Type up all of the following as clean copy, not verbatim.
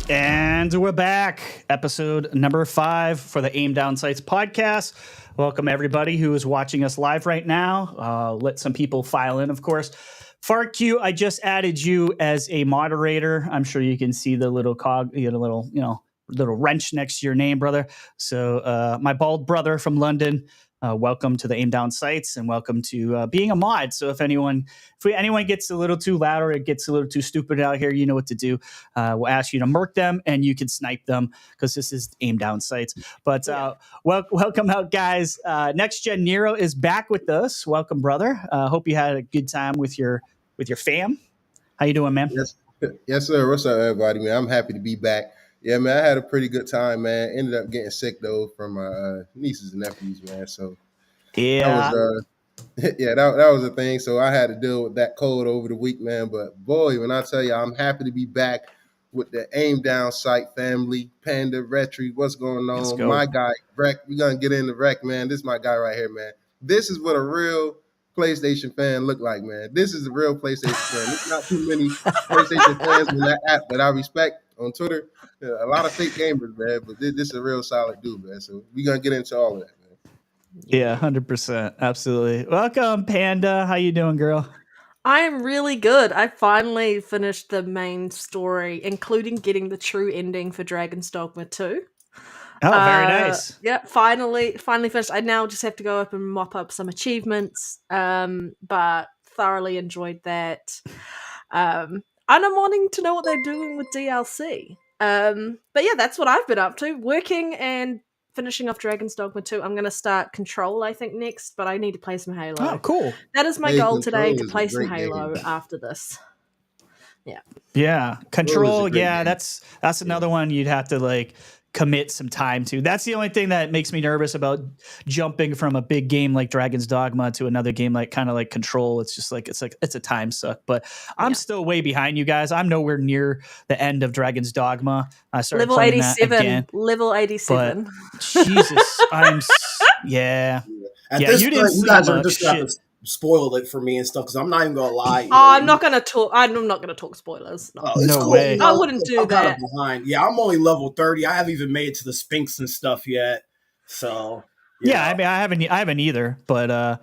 And we're back. Episode number 5 for the Aim Down Sights podcast. Welcome everybody who is watching us live right now. Let some people file in, of course. FartQ, I just added you as a moderator. I'm sure you can see the little little wrench next to your name, brother. So my bald brother from London, welcome to the Aim Down Sights and welcome to being a mod. So if anyone gets a little too loud or it gets a little too stupid out here, you know what to do. We'll ask you to murk them and you can snipe them because this is Aim Down Sights. But welcome out, guys. Next Gen Nero is back with us. Welcome, brother. Hope you had a good time with your fam. How you doing, man? Yes, sir. What's up, everybody, man? I'm happy to be back. Yeah, man, I had a pretty good time, man. Ended up getting sick, though, from my nieces and nephews, man. So, yeah, that was a thing. So I had to deal with that cold over the week, man. But, boy, when I tell you, I'm happy to be back with the Aim Down Sight family, Panda, Rhetri, what's going on? Let's go. My guy, Rec. We're going to get into Rec, man. This is my guy right here, man. This is what a real PlayStation fan look like, man. This is a real PlayStation fan. There's not too many PlayStation fans in that app that I respect on Twitter. A lot of fake gamers, man, but this is a real solid dude, man. So we're gonna get into all of that, man. Yeah, 100%, absolutely. Welcome, Panda. How you doing, girl? I am really good. I finally finished the main story, including getting the true ending for Dragon's Dogma 2. Oh, very nice. Yeah, finally finished. I now just have to go up and mop up some achievements, but thoroughly enjoyed that. And I'm wanting to know what they're doing with DLC. But yeah, that's what I've been up to. Working and finishing off Dragon's Dogma 2. I'm going to start Control, I think, next, but I need to play some Halo. Oh, cool. That is my goal today, to play some Halo after this. Yeah. Control, that's another one you'd have to commit some time to. That's the only thing that makes me nervous about jumping from a big game like Dragon's Dogma to another game like Control. It's just it's a time suck. But I'm still way behind you guys. I'm nowhere near the end of Dragon's Dogma. I started level playing 87. That again. Level 87. But Jesus, yeah. At this point, you guys are just going to spoil it for me and stuff because I'm not even gonna lie. I'm not gonna talk. I'm not gonna talk spoilers. No cool. way. I wouldn't do that. Behind. Yeah, I'm only level 30. I haven't even made it to the Sphinx and stuff yet. So yeah, I mean, I haven't either. But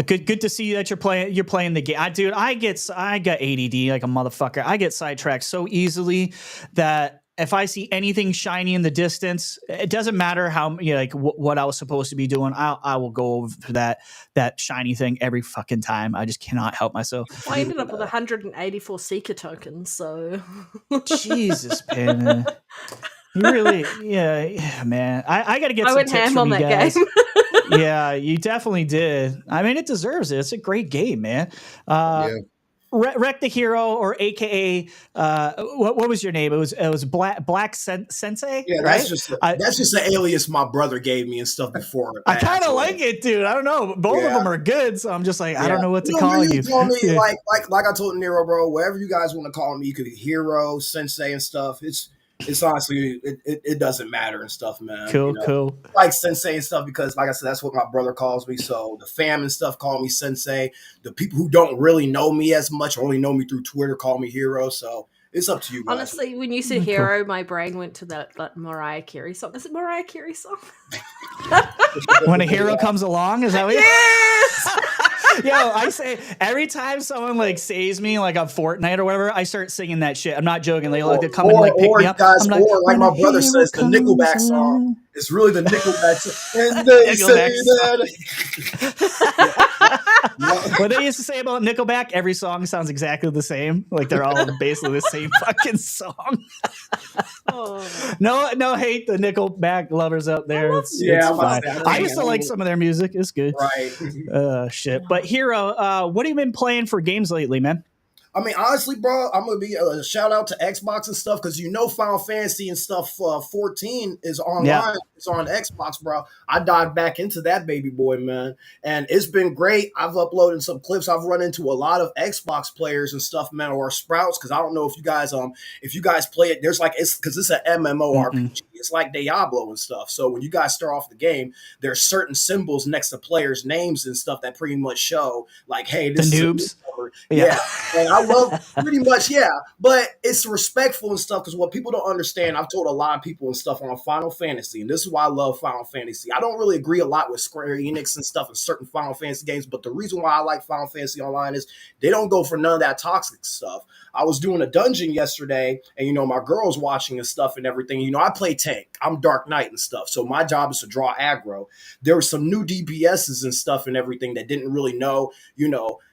good to see that you're playing the game. I got ADD like a motherfucker. I get sidetracked so easily that if I see anything shiny in the distance, it doesn't matter how what I was supposed to be doing. I will go over for that shiny thing every fucking time. I just cannot help myself. I ended up with 184 Seeker tokens. So Jesus, man. You really, yeah, man. I got to get. I went ham on that game. Yeah, you definitely did. I mean, it deserves it. It's a great game, man. Wreck the Hero, or AKA, what was your name? It was Black Sensei. Yeah, right? That's just the alias my brother gave me and stuff before. I kind of like it, dude. I don't know. Both of them are good, so I'm just like, I don't know what to call you. Told me, like I told Nero, bro. Whatever you guys want to call me, you could be Hero, Sensei, and stuff. It's honestly, it doesn't matter and stuff, man. Cool. Like Sensei and stuff because, like I said, that's what my brother calls me. So the fam and stuff call me Sensei. The people who don't really know me as much, only know me through Twitter, call me Hero. So it's up to you guys. Honestly, when you said Hero, my brain went to that Mariah Carey song. Is it Mariah Carey song? When a hero comes along, is that what? Yes. Yo, I say every time someone saves me on Fortnite or whatever, I start singing that shit. I'm not joking. They come and pick me up. Guys, like my brother says, the Nickelback song. It's really the Nickelback song. And they say that. What they used to say about Nickelback, every song sounds exactly the same. Like they're all basically the same fucking song. No hate the Nickelback lovers out there. It's fine. I used to like some of their music. It's good. Right. Shit. But Hero, what have you been playing for games lately, man? I mean, honestly, bro, I'm going to be a shout out to Xbox and stuff because Final Fantasy and stuff 14 is online. Yeah. It's on Xbox, bro. I dived back into that baby boy, man. And it's been great. I've uploaded some clips. I've run into a lot of Xbox players and stuff, man, or Sprouts, because I don't know if you guys play it. There's because it's an MMORPG. Mm-hmm. It's like Diablo and stuff. So when you guys start off the game, there's certain symbols next to players' names and stuff that pretty much show, like, hey, this the is noobs. Yeah. And I love pretty much, yeah. But it's respectful and stuff because what people don't understand, I've told a lot of people and stuff on Final Fantasy, and this is why I love Final Fantasy. I don't really agree a lot with Square Enix and stuff in certain Final Fantasy games, but the reason why I like Final Fantasy Online is they don't go for none of that toxic stuff. I was doing a dungeon yesterday, and my girl's watching and stuff and everything. I play tank. I'm Dark Knight and stuff, so my job is to draw aggro. There were some new DPSs and stuff and everything that didn't really know,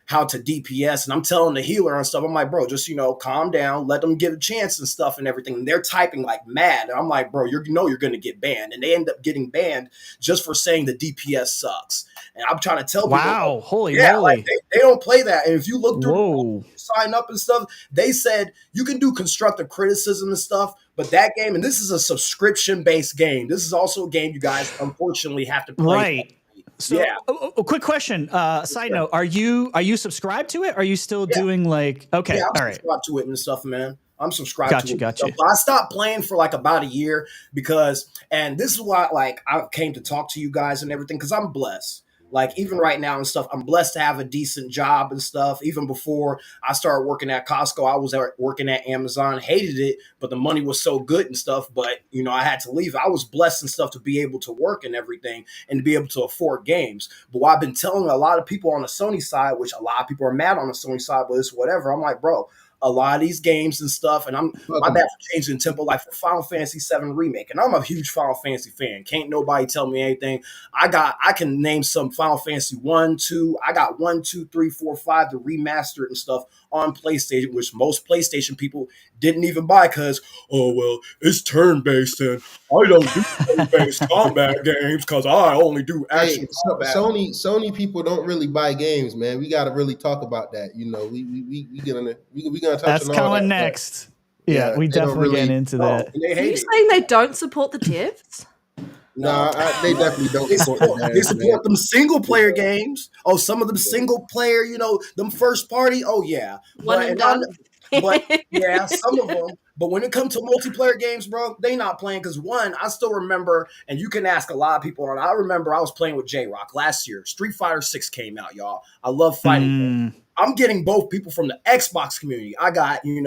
how to DPS. And I'm telling the healer and stuff, I'm like, bro, just, calm down, let them get a chance and stuff and everything. And they're typing like mad. And I'm like, bro, you're going to get banned. And they end up getting banned just for saying the DPS sucks. And I'm trying to tell people, wow, holy yeah, moly. like they don't play that. And if you look through Whoa. sign up and stuff, they said you can do constructive criticism and stuff, but that game, and this is a subscription-based game. This is also a game you guys unfortunately have to play. Right. So, yeah. A quick question. Side note: Are you subscribed to it? Are you still doing like? Okay, yeah, I'm all right. subscribed to it and stuff, man. I'm subscribed to it. Gotcha. But I stopped playing for like about a year because, and this is why like I came to talk to you guys and everything because I'm blessed. Like even right now and stuff, I'm blessed to have a decent job and stuff. Even before I started working at Costco, I was working at Amazon, hated it, but the money was so good and stuff. But, I had to leave. I was blessed and stuff to be able to work and everything and to be able to afford games. But what I've been telling a lot of people on the Sony side, which a lot of people are mad on the Sony side, but it's whatever. I'm like, bro, a lot of these games and stuff, and I'm my bad for changing tempo, like for Final Fantasy VII Remake, and I'm a huge Final Fantasy fan. Can't nobody tell me anything. I can name some Final Fantasy 1, 2. I got 1, 2, 3, 4, 5 to remaster it and stuff on PlayStation, which most PlayStation people didn't even buy because, oh well, it's turn-based and I don't do turn-based combat games because I only do action combat. Sony people don't really buy games, man. We got to really talk about that. We gonna touch That's on all coming that. next. Yeah, we definitely really, get into that. Are you saying they don't support the devs? No, they definitely don't support the They support them single player games. Oh, some of them single player, them first party. Oh yeah, One and done. But yeah, some of them. But when it comes to multiplayer games, bro, they not playing because one, I still remember, and you can ask a lot of people. I remember I was playing with J-Rock last year. Street Fighter 6 came out, y'all. I love fighting. I'm getting both people from the Xbox community. I got, a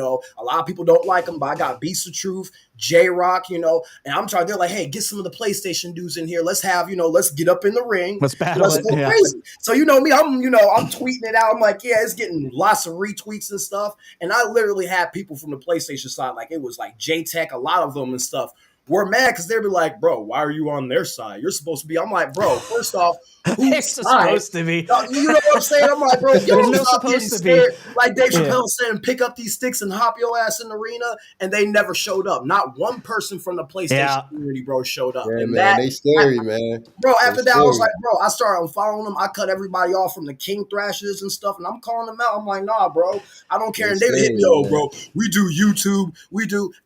lot of people don't like them, but I got Beast of Truth, J-Rock, and I'm trying. They're like, hey, get some of the PlayStation dudes in here. Let's have, let's get up in the ring. Let's battle Let's it. go crazy. So me, I'm tweeting it out. I'm like, yeah, it's getting lots of retweets and stuff. And I literally had people from the PlayStation side, like it was like J-Tech, a lot of them and stuff. We're mad because they'd be like, bro, why are you on their side? You're supposed to be. I'm like, bro, first off, who's supposed to be? You know what I'm saying? I'm like, bro, y'all no stop getting supposed to be. scared. Like Dave Chappelle said, and pick up these sticks and hop your ass in the arena, and they never showed up. Not one person from the PlayStation community, bro, showed up. Yeah, and man, they scary, man. Bro, after that, I was like, bro, I started following them. I cut everybody off from the King Thrashers and stuff, and I'm calling them out. I'm like, nah, bro, I don't care. And they hit me, bro, we do YouTube,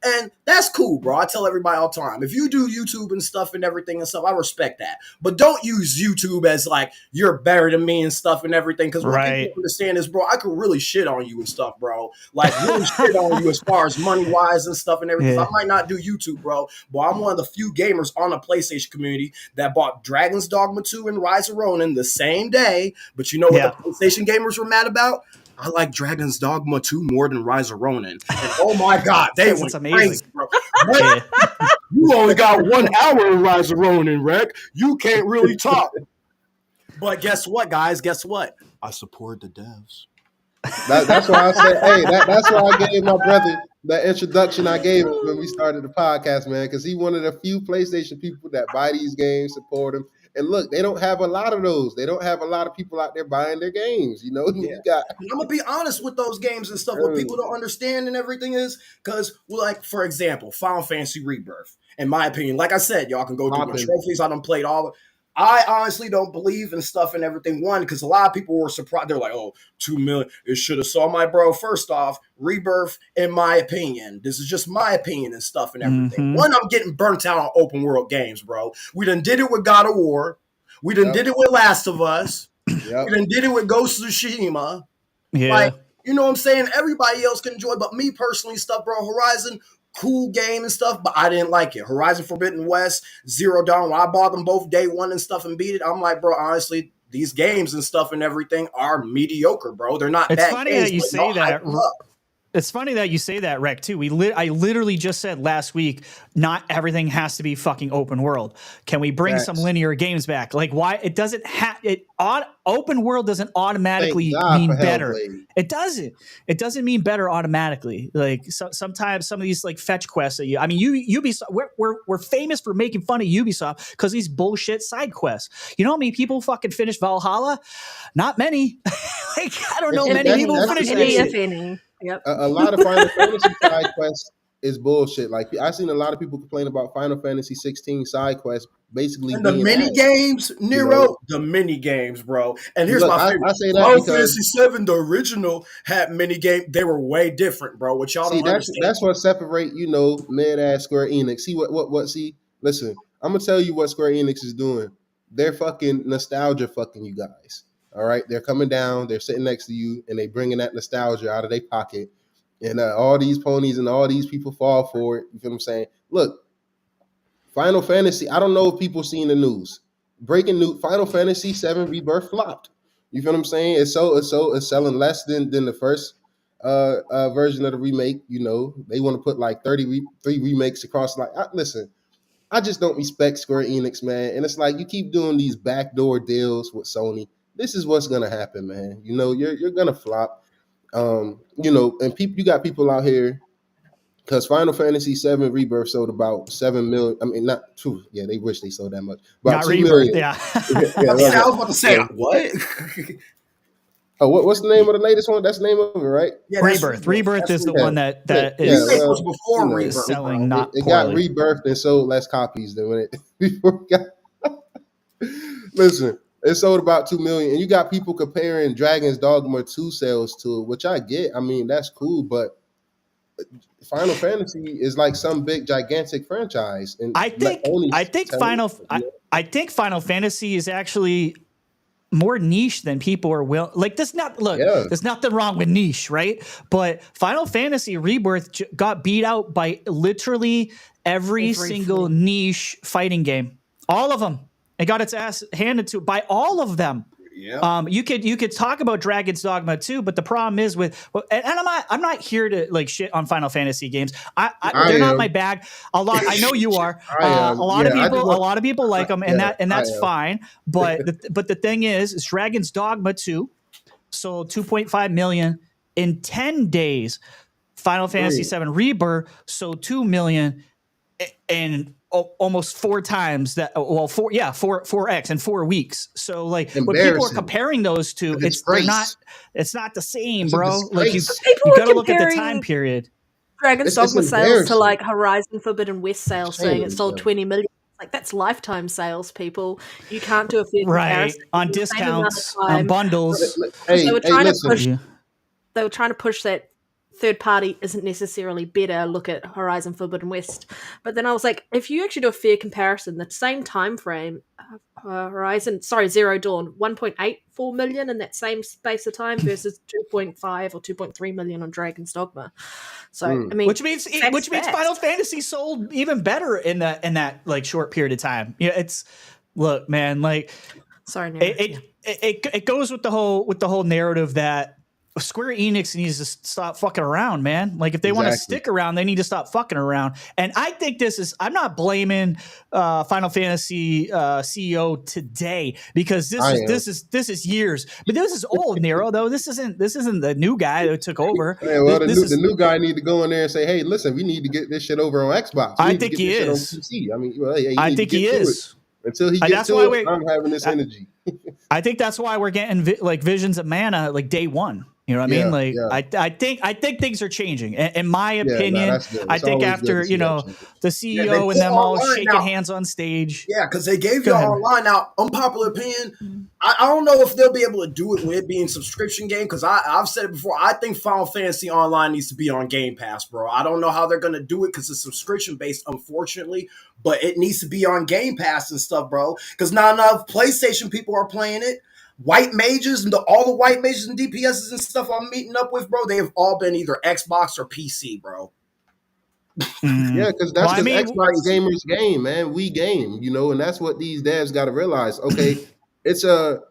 and that's cool, bro. I tell everybody all the time, if you do YouTube and stuff and everything and stuff, I respect that. But don't use YouTube as like you're better than me and stuff and everything. Because what people understand is, bro, I could really shit on you and stuff, bro. Like really shit on you as far as money wise and stuff and everything. I might not do YouTube, bro, but I'm one of the few gamers on the PlayStation community that bought Dragon's Dogma 2 and Rise of Ronin the same day. But you know what the PlayStation gamers were mad about? I like Dragon's Dogma 2 more than Rise of Ronin. And oh my God, they went crazy, bro. You only got 1 hour in Rise of Ronin, Rec. You can't really talk. But guess what, guys? Guess what? I support the devs. That's why I said, hey, that's why I gave my brother the introduction I gave him when we started the podcast, man, because he one of the few PlayStation people that buy these games, support them. And look, they don't have a lot of those. They don't have a lot of people out there buying their games. You got. I'm gonna be honest with those games and stuff. What people don't understand and everything is because, like, for example, Final Fantasy Rebirth. In my opinion, like I said, y'all can go through my trophies. I done played all. I honestly don't believe in stuff and everything. One, because a lot of people were surprised. They're like, oh, 2 million. It should have saw my bro. First off, Rebirth, in my opinion. This is just my opinion and stuff and everything. One, I'm getting burnt out on open world games, bro. We done did it with God of War. We done did it with Last of Us. We done did it with Ghost of Tsushima. Yeah. Like, you know what I'm saying? Everybody else can enjoy, but me personally, stuff, bro, Horizon, cool game and stuff, but I didn't like it. Horizon Forbidden West, Zero Dawn, when I bought them both day one and stuff and beat it, I'm like, bro, honestly, these games and stuff and everything are mediocre, bro. They're not It's bad funny games, that you but say y'all that. hype them up. It's funny that you say that, Rec, too. I literally just said last week, not everything has to be fucking open world. Can we bring some linear games back? Like, why it doesn't have it on open world doesn't automatically Thank God mean for better. Hellblade. It doesn't. It doesn't mean better automatically. Like sometimes some of these like fetch quests that Ubisoft, we're famous for making fun of Ubisoft because these bullshit side quests. You know how many people fucking finish Valhalla? Not many. Like, I don't know And many people who that's finish the that Any, thing. shit. if any. Yep. A lot of Final Fantasy side quests is bullshit. Like I seen a lot of people complain about Final Fantasy 16 side quests basically And the being mini ass. games, Nero, You know? the mini games, bro. And here's Look, my I favorite. say that Final because Fantasy 7, the original, had mini game. They were way different, bro. What y'all see don't understand. that's what separate mid ass Square Enix. See what see. Listen, I'm gonna tell you what Square Enix is doing. They're fucking nostalgia fucking you guys. All right, they're coming down. They're sitting next to you, and they bringing that nostalgia out of their pocket. And all these ponies and all these people fall for it. You feel what I'm saying? Look, Final Fantasy. I don't know if people seen the news. Breaking news: Final Fantasy 7 Rebirth flopped. You feel what I'm saying? It's selling less than the first version of the remake. You know, they want to put like 33 remakes across. Like, listen, I just don't respect Square Enix, man. And it's like you keep doing these backdoor deals with Sony. This is what's gonna happen, man. You know, you're gonna flop. And you got people out here because Final Fantasy 7 Rebirth sold about 7 million. I mean, not true. Yeah, they wish they sold that much. About Not 2 Rebirth, million. yeah. I was about to say, what? Oh, what's the name of the latest one? That's the name of it, right? Yeah, that's Rebirth. Rebirth That's is the Yeah. one that Yeah, is Remake well, was before you know, is Rebirth, selling bro. not It got poorly. rebirthed and sold less copies than when it before it got. Listen, it sold about 2 million, and you got people comparing Dragon's Dogma 2 sales to it, which I get. I mean, that's cool, but Final Fantasy is like some big gigantic franchise, and I think Final Fantasy is actually more niche than people are like. There's nothing wrong with niche, right? But Final Fantasy Rebirth got beat out by literally every single niche fighting game. All of them. It got its ass handed to it by all of them. Yeah. You could talk about Dragon's Dogma too, but the problem is and I'm not here to like shit on Final Fantasy games. They're not my bag. I know you are. A lot of people like them, and that's fine. But the thing is Dragon's Dogma 2 sold 2.5 million in 10 days. Final Fantasy 7 Rebirth sold 2 million and almost 4 times that. Well, 4x in 4 weeks. So like when people are comparing those two, it's not the same, bro. Like you got to look at the time period. Dragon's Dogma sales to like Horizon Forbidden West sales, saying it sold 20 million. Like that's lifetime sales, people. You can't do a fair comparison on discounts, on bundles. They were trying to push that third party isn't necessarily better. Look at Horizon Forbidden West. But then I was like, if you actually do a fair comparison, the same time frame, Zero Dawn, 1.84 million in that same space of time versus 2.5 or 2.3 million on Dragon's Dogma. So I mean, which means Final Fantasy sold even better in that like short period of time. Yeah, look, man, like sorry, it goes with the whole narrative that Square Enix needs to stop fucking around, man. Like if they want to stick around, they need to stop fucking around. And I think I'm not blaming Final Fantasy CEO today because this is years. But this is old, Nero, though. This isn't the new guy that took over. Yeah, well, the new guy need to go in there and say, "Hey, listen, we need to get this shit over on Xbox." I think he is. I mean, I think he is. Until he gets to it, I'm having this energy. I think that's why we're getting Visions of Mana like day one. You know what I mean? Like I think things are changing. In my opinion, I think after the CEO and them all shaking hands on stage. Yeah, because they gave y'all online. Now, unpopular opinion, I don't know if they'll be able to do it with it being a subscription game. Because I've said it before, I think Final Fantasy Online needs to be on Game Pass, bro. I don't know how they're gonna do it because it's subscription based, unfortunately. But it needs to be on Game Pass and stuff, bro. Because not enough PlayStation people are playing it. White mages and all the white mages and DPSs and stuff I'm meeting up with, bro, they have all been either Xbox or PC, bro. Yeah, because that's Xbox gamers game, man. We game, and that's what these devs got to realize. Okay, it's a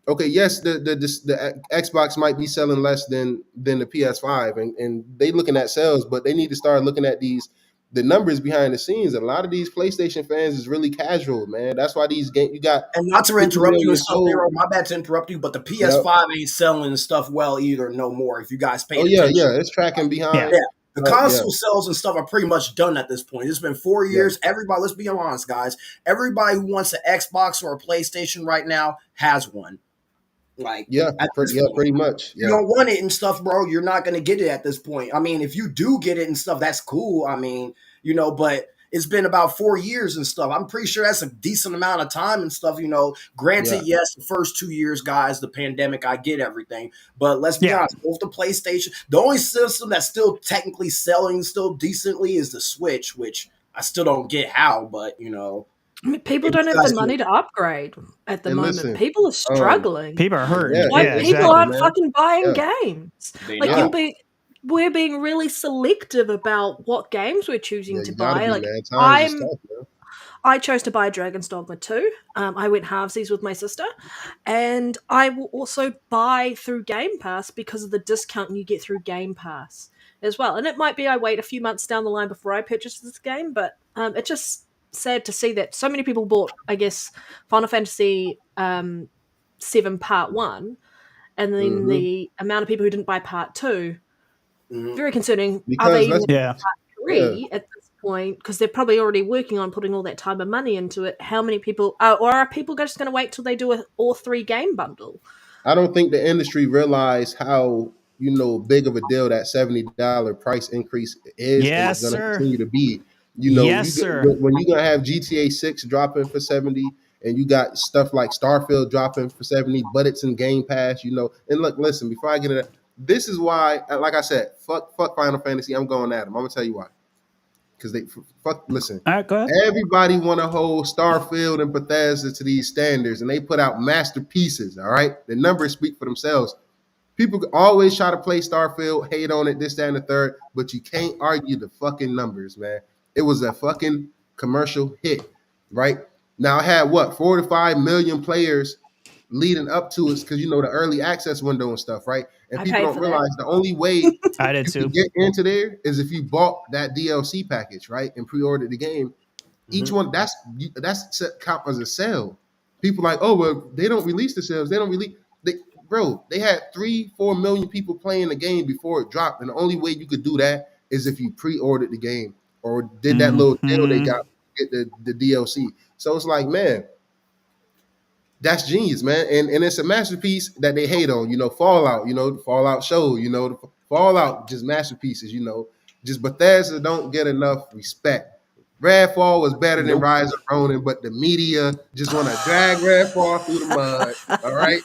okay, yes, the Xbox might be selling less than the PS5, and they looking at sales, but they need to start looking at the numbers behind the scenes. A lot of these PlayStation fans is really casual, man. That's why these games you got And not to 50 interrupt you and million stuff, sold. Nero, my bad to interrupt you, but the Yep. PS5 ain't selling stuff well either no more. If you guys paid Oh yeah, attention, it's tracking behind. yeah, the Yeah, console sales and stuff are pretty much done at this point. It's been 4 years. yeah, Everybody, let's be honest, guys. Everybody who wants an Xbox or a PlayStation right now has one. Like yeah, at this point. pretty much. You Yeah, don't want it and stuff, bro, you're not going to get it at this point. I mean, if you do get it and stuff, that's cool. I mean, but it's been about 4 years and stuff. I'm pretty sure that's a decent amount of time and stuff. Granted, yeah. yes, the first 2 years, guys, the pandemic, I get everything. But let's be Yeah. honest, both the PlayStation, the only system that's still technically selling still decently is the Switch, which I still don't get how, but I mean, people And don't have the listen, money to upgrade at the and moment. listen, People are struggling. People are hurting. Yeah, Like Yeah, people exactly. aren't man. fucking buying Yeah. games. they Like not. we're being really selective about what games we're choosing Yeah, to you gotta buy. be, Like man. Times is I'm tough, man. I chose to buy Dragon's Dogma 2. I went halvesies with my sister. And I will also buy through Game Pass because of the discount you get through Game Pass as well. And it might be I wait a few months down the line before I purchase this game, but it's just sad to see that so many people bought, I guess, Final Fantasy 7 Part 1, and then Mhm. the amount of people who didn't buy Part 2, Mhm. very concerning. Are Because they even let's Yeah. three at this point, because they're probably already working on putting all that time and money into it? How many people or are people just going to wait till they do a all 3 game bundle? I don't think the industry realized how big of a deal that $70 price increase is and is Yes, going to sir. continue to be. Yes, sir. When you're going to have GTA 6 dropping for 70, and you got stuff like Starfield dropping for 70, but it's in Game Pass. And look, listen, before I get into that, this is why, like I said, fuck Final Fantasy. I'm going at them. I'm gonna tell you why. Because listen. All right, go ahead. Everybody want to hold Starfield and Bethesda to these standards, and they put out masterpieces. All right, the numbers speak for themselves. People always try to play Starfield, hate on it, this, that, and the third, but you can't argue the fucking numbers, man. It was a fucking commercial hit, right? Now it had 4 to 5 million players leading up to it because the early access window and stuff, right? And I people paid don't for that. realize the only way I did you too. could get into there is if you bought that DLC package, right, and pre-ordered the game. Each one that's count as a sale. People like, oh well, they don't release the sales. They don't release. They had 3-4 million people playing the game before it dropped, and the only way you could do that is if you pre-ordered the game or did that little deal they got to get the DLC. So it's like, man, that's genius, man, and it's a masterpiece that they hate on. Fallout. Fallout show. Fallout just masterpieces. Just Bethesda don't get enough respect. Redfall was better than Nope. Rise of Ronin, but the media just want to drag Redfall through the mud. All right.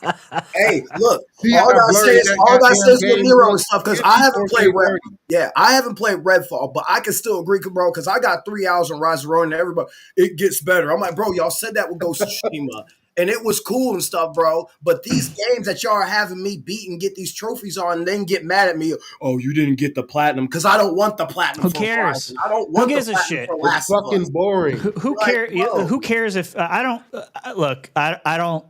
Hey, look, See all I how gotta say blurry is that all I gotta say goddamn is with game Nero and looks? stuff, because Give I me haven't played 4K30. I haven't played Redfall, but I can still agree, bro, because I got 3 hours on Rise of Ronin and everybody, it gets better. I'm like, bro, y'all said that with Ghost of Tsushima. And it was cool and stuff, bro. But these games that y'all are having me beat and get these trophies on and then get mad at me, oh, you didn't get the platinum, because I don't want the platinum Who for cares? Horizon. I don't want the gives a platinum shit? for It's Last of Us. fucking boring. Who Like, cares? bro. Who cares if I don't look? I don't.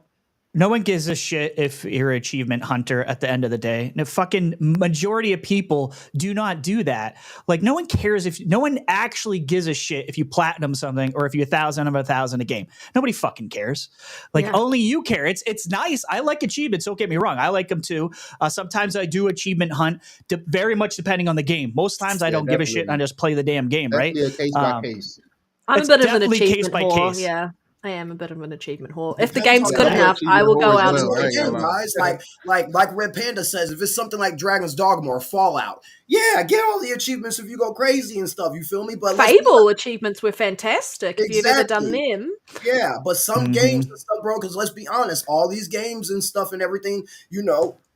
No one gives a shit if you're an achievement hunter at the end of the day. The fucking majority of people do not do that. Like, no one cares if no one actually gives a shit if you platinum something or if you 1,000 of 1,000 a game. Nobody fucking cares. Like, Yeah. only you care. It's nice. I like achievements. Don't get me wrong. I like them too. Sometimes I do achievement hunt, very much depending on the game. Most times I Yeah, don't give a shit and I definitely. just play the damn game, right? Definitely a case by case. I'm a It's bit of an definitely case achievement by whore. case. Yeah, I am a bit of an achievement whore. If the Depends game's on good the game. enough, I will go Achievement whore out as and well. I do ain't Again, gonna lie. guys, like Red Panda says, if it's something like Dragon's Dogma or Fallout, yeah, get all the achievements if you go crazy and stuff. You feel me? But let's be Fable achievements were fantastic if you've ever done Exactly. them. yeah, but some Mhm. games and stuff, bro. Because let's be honest, all these games and stuff and everything,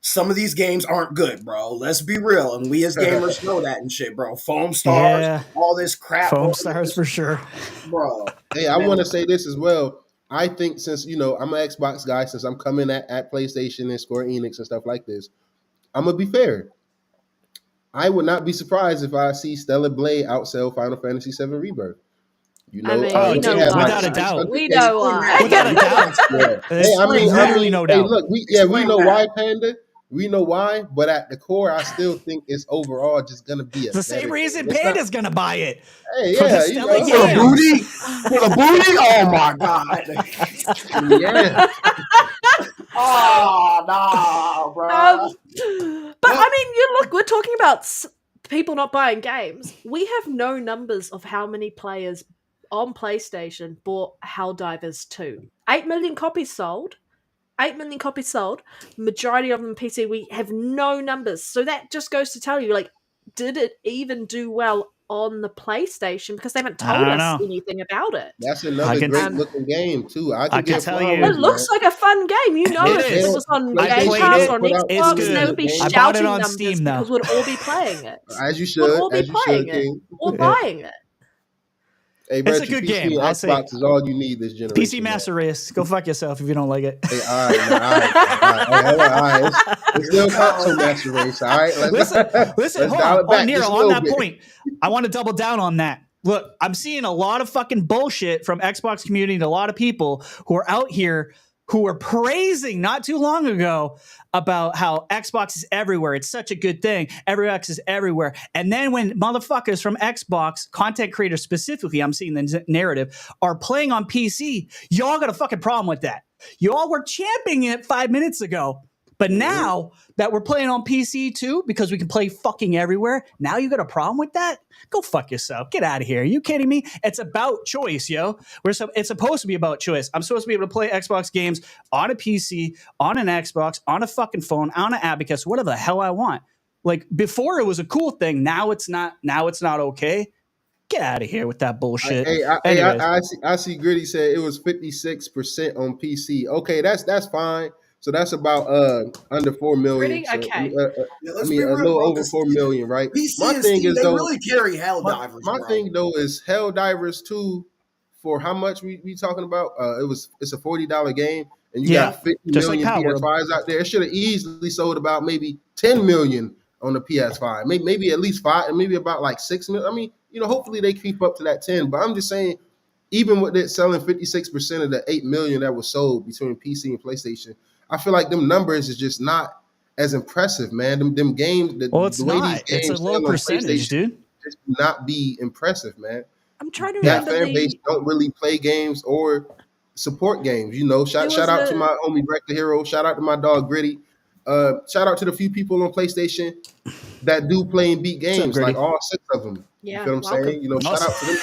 some of these games aren't good, bro. Let's be real, and we as gamers know that and shit, bro. Foam stars, Yeah. all this crap, Foam bro. stars for sure. bro. Hey, I Man, want to say this as well. I think since I'm an Xbox guy, since I'm coming at PlayStation and Square Enix and stuff like this, I'm gonna be fair. I would not be surprised if I see Stellar Blade outsell Final Fantasy VII Rebirth. You I know, mean, Oh, we know dude, why. without a doubt. We know why. Without a doubt. Yeah. There's literally no Hey, doubt. look, we Explain know that. why, Panda. We know why, but at the core, I still think it's overall just gonna be a It's the better same reason game. It's not, Panda's gonna buy it. hey, For the yeah, you Stella know, For the Yams. booty? For the booty? Oh my god. yeah. Oh no, bro. But I mean, you look, we're talking about people not buying games. We have no numbers of how many players on PlayStation bought Helldivers 2. 8 million copies sold. 8 million copies sold. Majority of them PC. We have no numbers. So that just goes to tell you, like, did it even do well on the PlayStation? Because they haven't I told don't us know. anything about it. That's another can- great looking game too. I can can give tell you- flowers, It looks like a fun game. You know, It if is. it was on I Game played Pass it. or on Put out Xbox, It's they good. would be I bought it shouting on numbers Steam, though. because we'd all be playing it. as you We'd should, all be as you playing should, it King. or Yeah. buying it. Hey, It's a Rhetri, good PC game, and I'll say. Xbox is all you need this generation. PC man. Master Race. Go fuck yourself if you don't like it. Hey, all right, man, all right. Hey, hold on, all right. It's still console Master Race, all right? Listen, let's hold dial on. it back Nero, just a on little that bit. point, I want to double down on that. Look, I'm seeing a lot of fucking bullshit from Xbox community and a lot of people who are out here who were praising not too long ago about how Xbox is everywhere. It's such a good thing. Xbox is everywhere. And then when motherfuckers from Xbox, content creators specifically, I'm seeing the narrative, are playing on PC, y'all got a fucking problem with that. Y'all were championing it 5 minutes ago. But now that we're playing on PC too, because we can play fucking everywhere, now you got a problem with that? Go fuck yourself. Get out of here. Are you kidding me? It's about choice, yo. It's supposed to be about choice. I'm supposed to be able to play Xbox games on a PC, on an Xbox, on a fucking phone, on an Abacus, whatever the hell I want. Like before it was a cool thing. Now it's not. Now it's not okay. Get out of here with that bullshit. I see Gritty said it was 56% on PC. Okay, that's fine. So that's about under 4 million. Pretty So, okay. Yeah, I let's mean, be a real, little bro, over 'cause 4 million, right? PC My and thing Steam, is they though, really carry Helldivers, my bro. thing though is Helldivers 2 for how much we talking about? It's a $40 game, and you got 50 just like million Power World. PS5s out there. It should have easily sold about maybe 10 million on the PS5, maybe at least 5, and maybe about like 6 million. I mean, hopefully they keep up to that 10. But I'm just saying, even with it selling 56% of the 8 million that was sold between PC and PlayStation, I feel like them numbers is just not as impressive, man. Them games, It's the way not. these games It's a low sell on percentage, PlayStation dude. just not be impressive, man. I'm trying to That remember fan base don't really play games or support games. Shout out to my homie Wreck the Hero. Shout out to my dog Gritty. Shout out to the few people on PlayStation that do play and beat games, Gritty? like all 6 of them. Yeah, You feel what I'm saying? Shout out to them.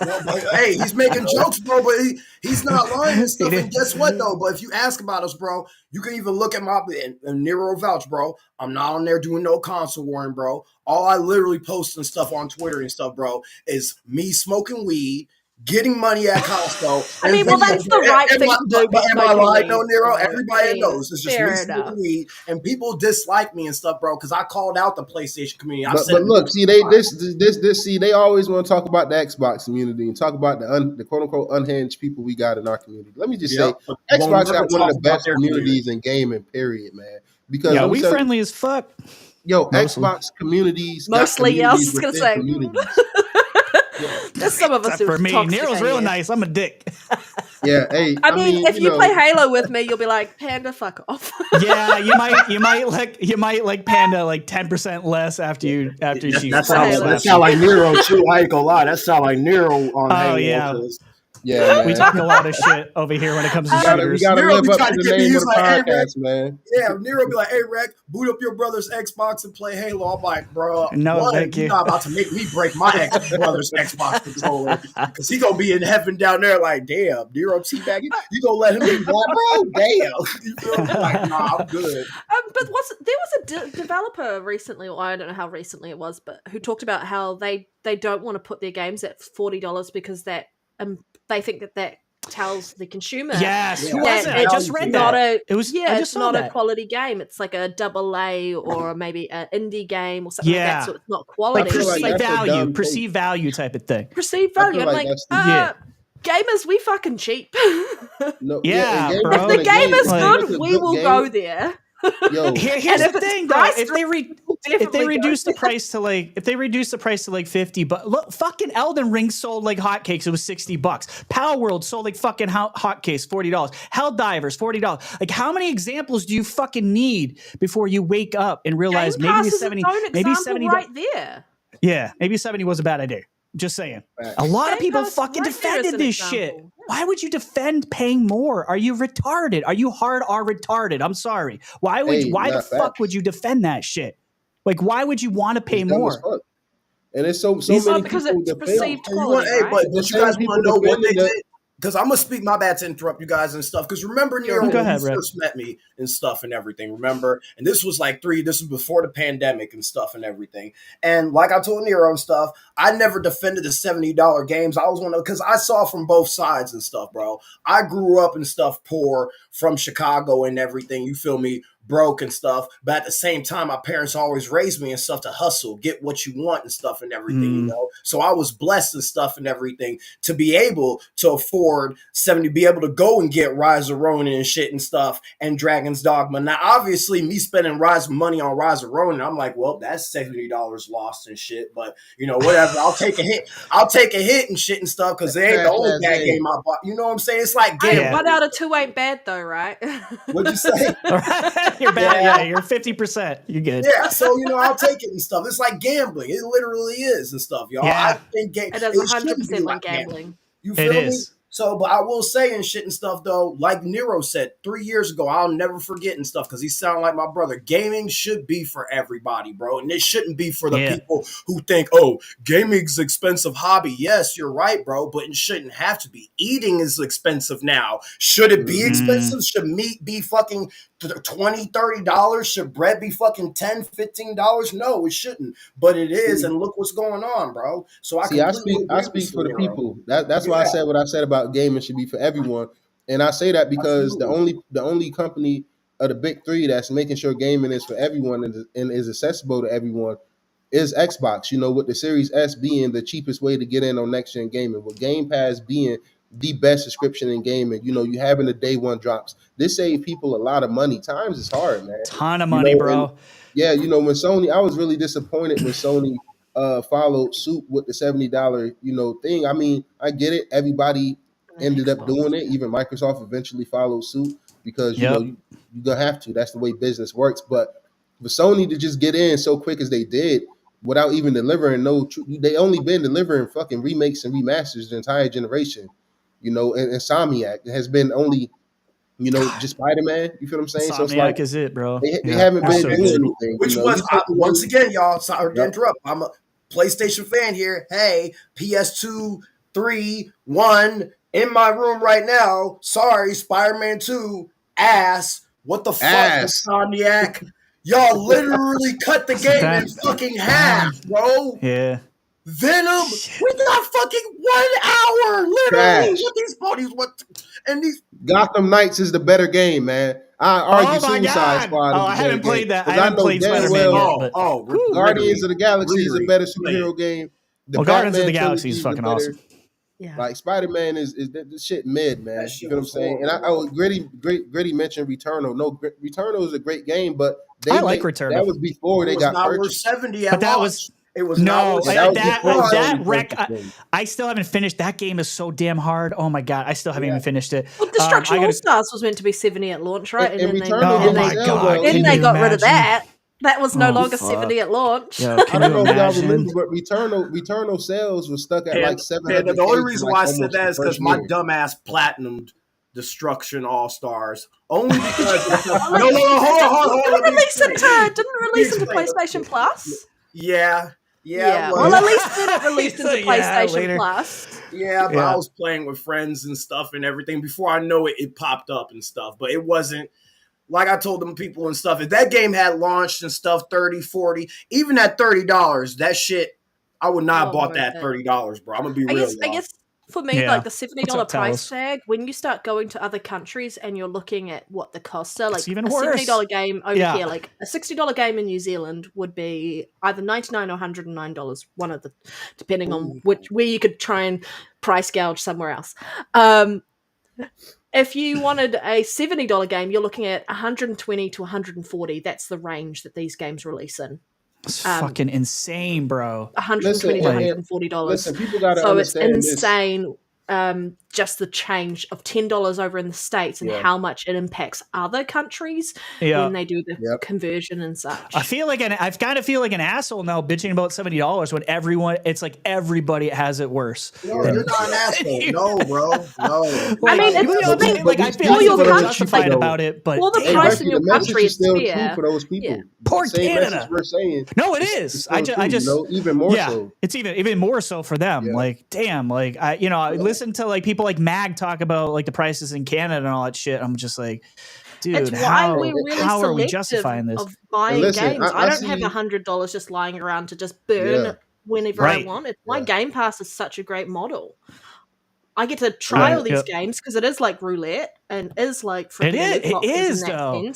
No, but, hey, he's making jokes, bro, but he's not lying and stuff. And guess what, though? But if you ask about us, bro, you can even look at my and Nero vouch, bro. I'm not on there doing no console warring, bro. All I literally post and stuff on Twitter and stuff, bro, is me smoking weed, getting money at Costco. I mean, well, that's the right thing to do. But am I lying, though, Nero? Right. Everybody knows. It's just me Fair smoking enough. weed, and people dislike me and stuff, bro, because I called out the PlayStation community. But look, see, they always want to talk about the Xbox community and talk about the quote unquote unhinged people we got in our community. Let me just say, Xbox got one of the best communities in gaming, period, man. Because we friendly as fuck. Mostly. Xbox communities Mostly, yeah, I was just gonna say. communities. There's some of us Except who for me, toxic Nero's out real here. nice. I'm a dick. Yeah, hey. I mean, if you play Halo with me, you'll be like, Panda, fuck off. Yeah, you might like Panda like 10% less after you she. That sound like Nero too. I ain't gonna lie. That sound like Nero on Halo. Yeah. Yeah, man. We talk a lot of shit over here when it comes to shooters. We gotta Nero live be up trying to to the get me. name He's of the like, hey, podcast, man. Yeah, Nero be like, hey, Rec, boot up your brother's Xbox and play Halo. I'm like, bro, No, thank you. You're not about to make me break my brother's Xbox controller because he gonna be in heaven down there like, damn, Nero teabagging. You gonna let him be black, bro? Damn. You feel me? Like, nah, I'm good. But there was a developer recently, or I don't know how recently it was, but who talked about how they don't want to put their games at $40 because that they think that tells the consumer. Yes, who was it? I just read that. It's not a quality game. It's like a AA or maybe an indie game or something like that. So it's not quality. Like perceived value type of thing. Perceived value. I'm like, gamers, we fucking cheap. No, bro. If the game is good, we will go there. Yo, here's the thing, though. reduce the price to like 50, but look, fucking Elden Ring sold like hotcakes. It was $60. Power World sold like fucking hotcakes, $40. Helldivers, $40. Like, how many examples do you fucking need before you wake up and realize maybe 70, maybe 70 right there. Yeah, maybe 70 was a bad idea. Just saying. A lot of people fucking defended this shit. Why would you defend paying more? Are you retarded? Are you hard or retarded? I'm sorry. Why the fuck would you defend that shit? Like, why would you want to pay more? And it's so many because people it's perceived quality, right? But you guys want to know what they did? Because I'm gonna speak. My bad to interrupt you guys and stuff. Because remember, Nero, when you first met me and stuff and everything. Remember, and this was like this was before the pandemic and stuff and everything. And like I told Nero and stuff, I never defended the $70 games. I was one of, because I saw from both sides and stuff, bro. I grew up and stuff poor from Chicago and everything. You feel me? Broke and stuff, but at the same time, my parents always raised me and stuff to hustle, get what you want and stuff and everything, you know. So I was blessed and stuff and everything to be able to afford 70, be able to go and get Rise of Ronin and shit and stuff and Dragon's Dogma. Now, obviously, me spending money on Rise of Ronin, I'm like, well, that's $70 lost and shit, but you know, whatever. I'll take a hit. I'll take a hit and shit and stuff because it ain't the only bad game I bought. You know what I'm saying? It's like gambling. 1 out of 2 ain't bad though, right? What'd you say? You're bad. Yeah, you're 50%. You're good. Yeah, so you know, I'll take it and stuff. It's like gambling. It literally is and stuff, y'all. Yeah. I think it is 100% like gambling. You feel me? Is. So, but I will say and shit and stuff though, like Nero said 3 years ago, I'll never forget and stuff because he sounded like my brother. Gaming should be for everybody, bro, and it shouldn't be for the people who think, oh, gaming's expensive hobby. Yes, you're right, bro, but it shouldn't have to be. Eating is expensive now. Should it be expensive? Should meat be fucking $20, $30? Should bread be fucking $10, $15? No, it shouldn't, but it is, and look what's going on, bro. So I speak for the people. That's why I said what I said about gaming should be for everyone, and I say that because the only company of the big three that's making sure gaming is for everyone and is accessible to everyone is Xbox. You know, with the Series S being the cheapest way to get in on next gen gaming, with Game Pass being the best subscription in gaming. You know, you having the day one drops. This saved people a lot of money. Times is hard, man. Ton of money, bro. Yeah, you know, when Sony, I was really disappointed when Sony followed suit with the $70, you know, thing. I mean, I get it. Everybody ended up doing it. Even Microsoft eventually followed suit because you know you're gonna have to. That's the way business works. But for Sony to just get in so quick as they did without even delivering they only been delivering fucking remakes and remasters the entire generation. You know, and Insomniac has been only, you know, just Spider-Man. You feel what I'm saying? Insomniac so it's like is it, bro. They haven't been doing anything. Which was once again, y'all. Sorry to interrupt. I'm a PlayStation fan here. Hey, PS2, 3, 1 in my room right now. Sorry, Spider-Man 2 ass. What the fuck, Insomniac? Y'all literally cut the game in fucking half, bro. Yeah. Venom, we got fucking 1 hour, literally. What these bodies, and these Gotham Knights is the better game, man. I argue Suicide Squad. I haven't played that. I haven't played Spider-Man yet. Guardians of the Galaxy is a better superhero game. Guardians of the Galaxy is fucking awesome. Yeah. Like Spider-Man is this shit mid, man. You know what I'm saying? And I would Gritty mentioned Returnal. No, Returnal is a great game, but I like Returnal. That was before they got purchased. 70 but that was. It was that wreck. I still haven't finished. That game is so damn hard. Oh my god, I still haven't even finished it. Well, Destruction All Stars was meant to be 70 at launch, right? And then they got rid of that. That was no longer 70 at launch. Yo, I don't know if y'all remember, but Returnal sales was stuck at like 700. The only reason why I said that is because my dumbass platinumed Destruction All Stars only because no, hold on. Didn't release into PlayStation Plus. Yeah. Well, at least then it released into PlayStation Plus. Yeah, but I was playing with friends and stuff and everything. Before I know it, it popped up and stuff. But it wasn't, like I told them people and stuff, if that game had launched and stuff, 30, 40, even at $30, that shit, I would not have bought that at $30, bro. I'm going to be real. I guess for me, like the $70 price tag, when you start going to other countries and you're looking at what the costs are, like it's even a worse. $70 game over here, like a $60 game in New Zealand would be either $99 or $109, one of the, depending on where you could try and price gouge somewhere else. If you wanted a $70 game, you're looking at $120 to $140. That's the range that these games release in. It's fucking insane, bro. $120 to $140. Listen, people got to so it's understand insane. Just the change of $10 over in the States and how much it impacts other countries when they do the conversion and such. I kind of feel like an asshole now bitching about $70 when it's like everybody has it worse. No, you're not an asshole. No, bro. No. Like, I mean, I feel like justified about it, but the price in your country is still fair. true for those people. Yeah. Poor Same Canada. We're saying. No, it is. I just even more so. It's even more so for them. Yeah. Like, damn. Like, I listen to like people like Mag talk about like the prices in Canada and all that shit. I'm just like, dude, how are we justifying this? Of buying games. I don't have $100 just lying around to just burn whenever I want. My Game Pass is such a great model. I get to try all these games because it is like roulette and is like it is though.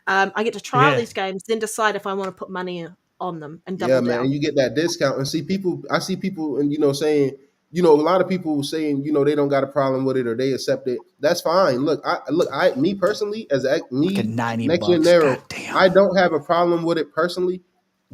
I get to try all these games, then decide if I want to put money on them and double down. Man, and you get that discount. And I see people and saying, a lot of people saying, they don't got a problem with it or they accept it. That's fine. Look, me personally, Next Gen Nero, I don't have a problem with it personally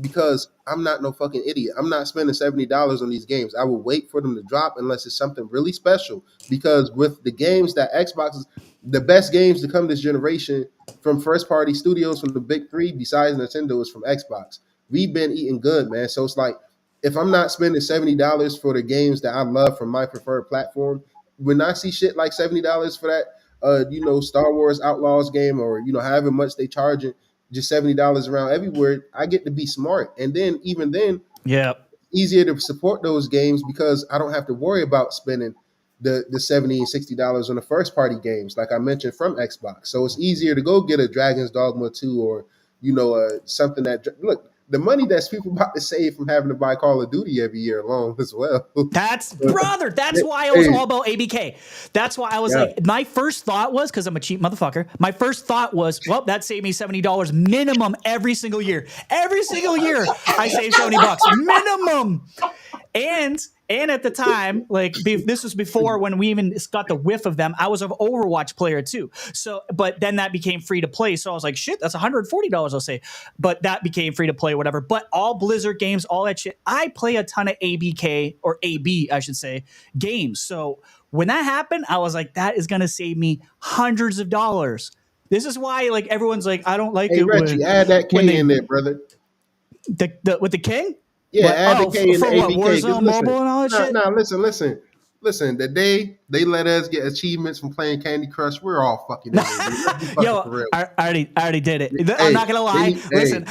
because I'm not no fucking idiot. I'm not spending $70 on these games. I will wait for them to drop unless it's something really special. Because with the games that Xbox is, the best games to come this generation from first party studios from the big three, besides Nintendo, is from Xbox. We've been eating good, man. So it's like, if I'm not spending $70 for the games that I love from my preferred platform, when I see shit like $70 for that, Star Wars Outlaws game or, however much they charging, just $70 around everywhere, I get to be smart. And then even then, easier to support those games because I don't have to worry about spending the $70 and $60 on the first party games, like I mentioned from Xbox. So it's easier to go get a Dragon's Dogma 2 or, something that look. The money that's people about to save from having to buy Call of Duty every year alone as well. That's why I was all about ABK. That's why I was like, my first thought was, because I'm a cheap motherfucker, my first thought was, well, that saved me $70 minimum every single year. Every single year I save $70 minimum. And at the time, like this was before when we even got the whiff of them, I was an Overwatch player too. So, but then that became free to play. So I was like, shit, that's $140 I'll say. But that became free to play, whatever. But all Blizzard games, all that shit, I play a ton of ABK or AB, I should say, games. So when that happened, I was like, that is going to save me hundreds of dollars. This is why, like, everyone's like, I don't like it. Rhetri, add that King in there, brother. With the King? Yeah, add the K in the ABK. Warzone Mobile and all that shit? No, listen. The day they let us get achievements from playing Candy Crush, we're all fucking in there. Yo, I already did it. I'm not gonna lie. Listen,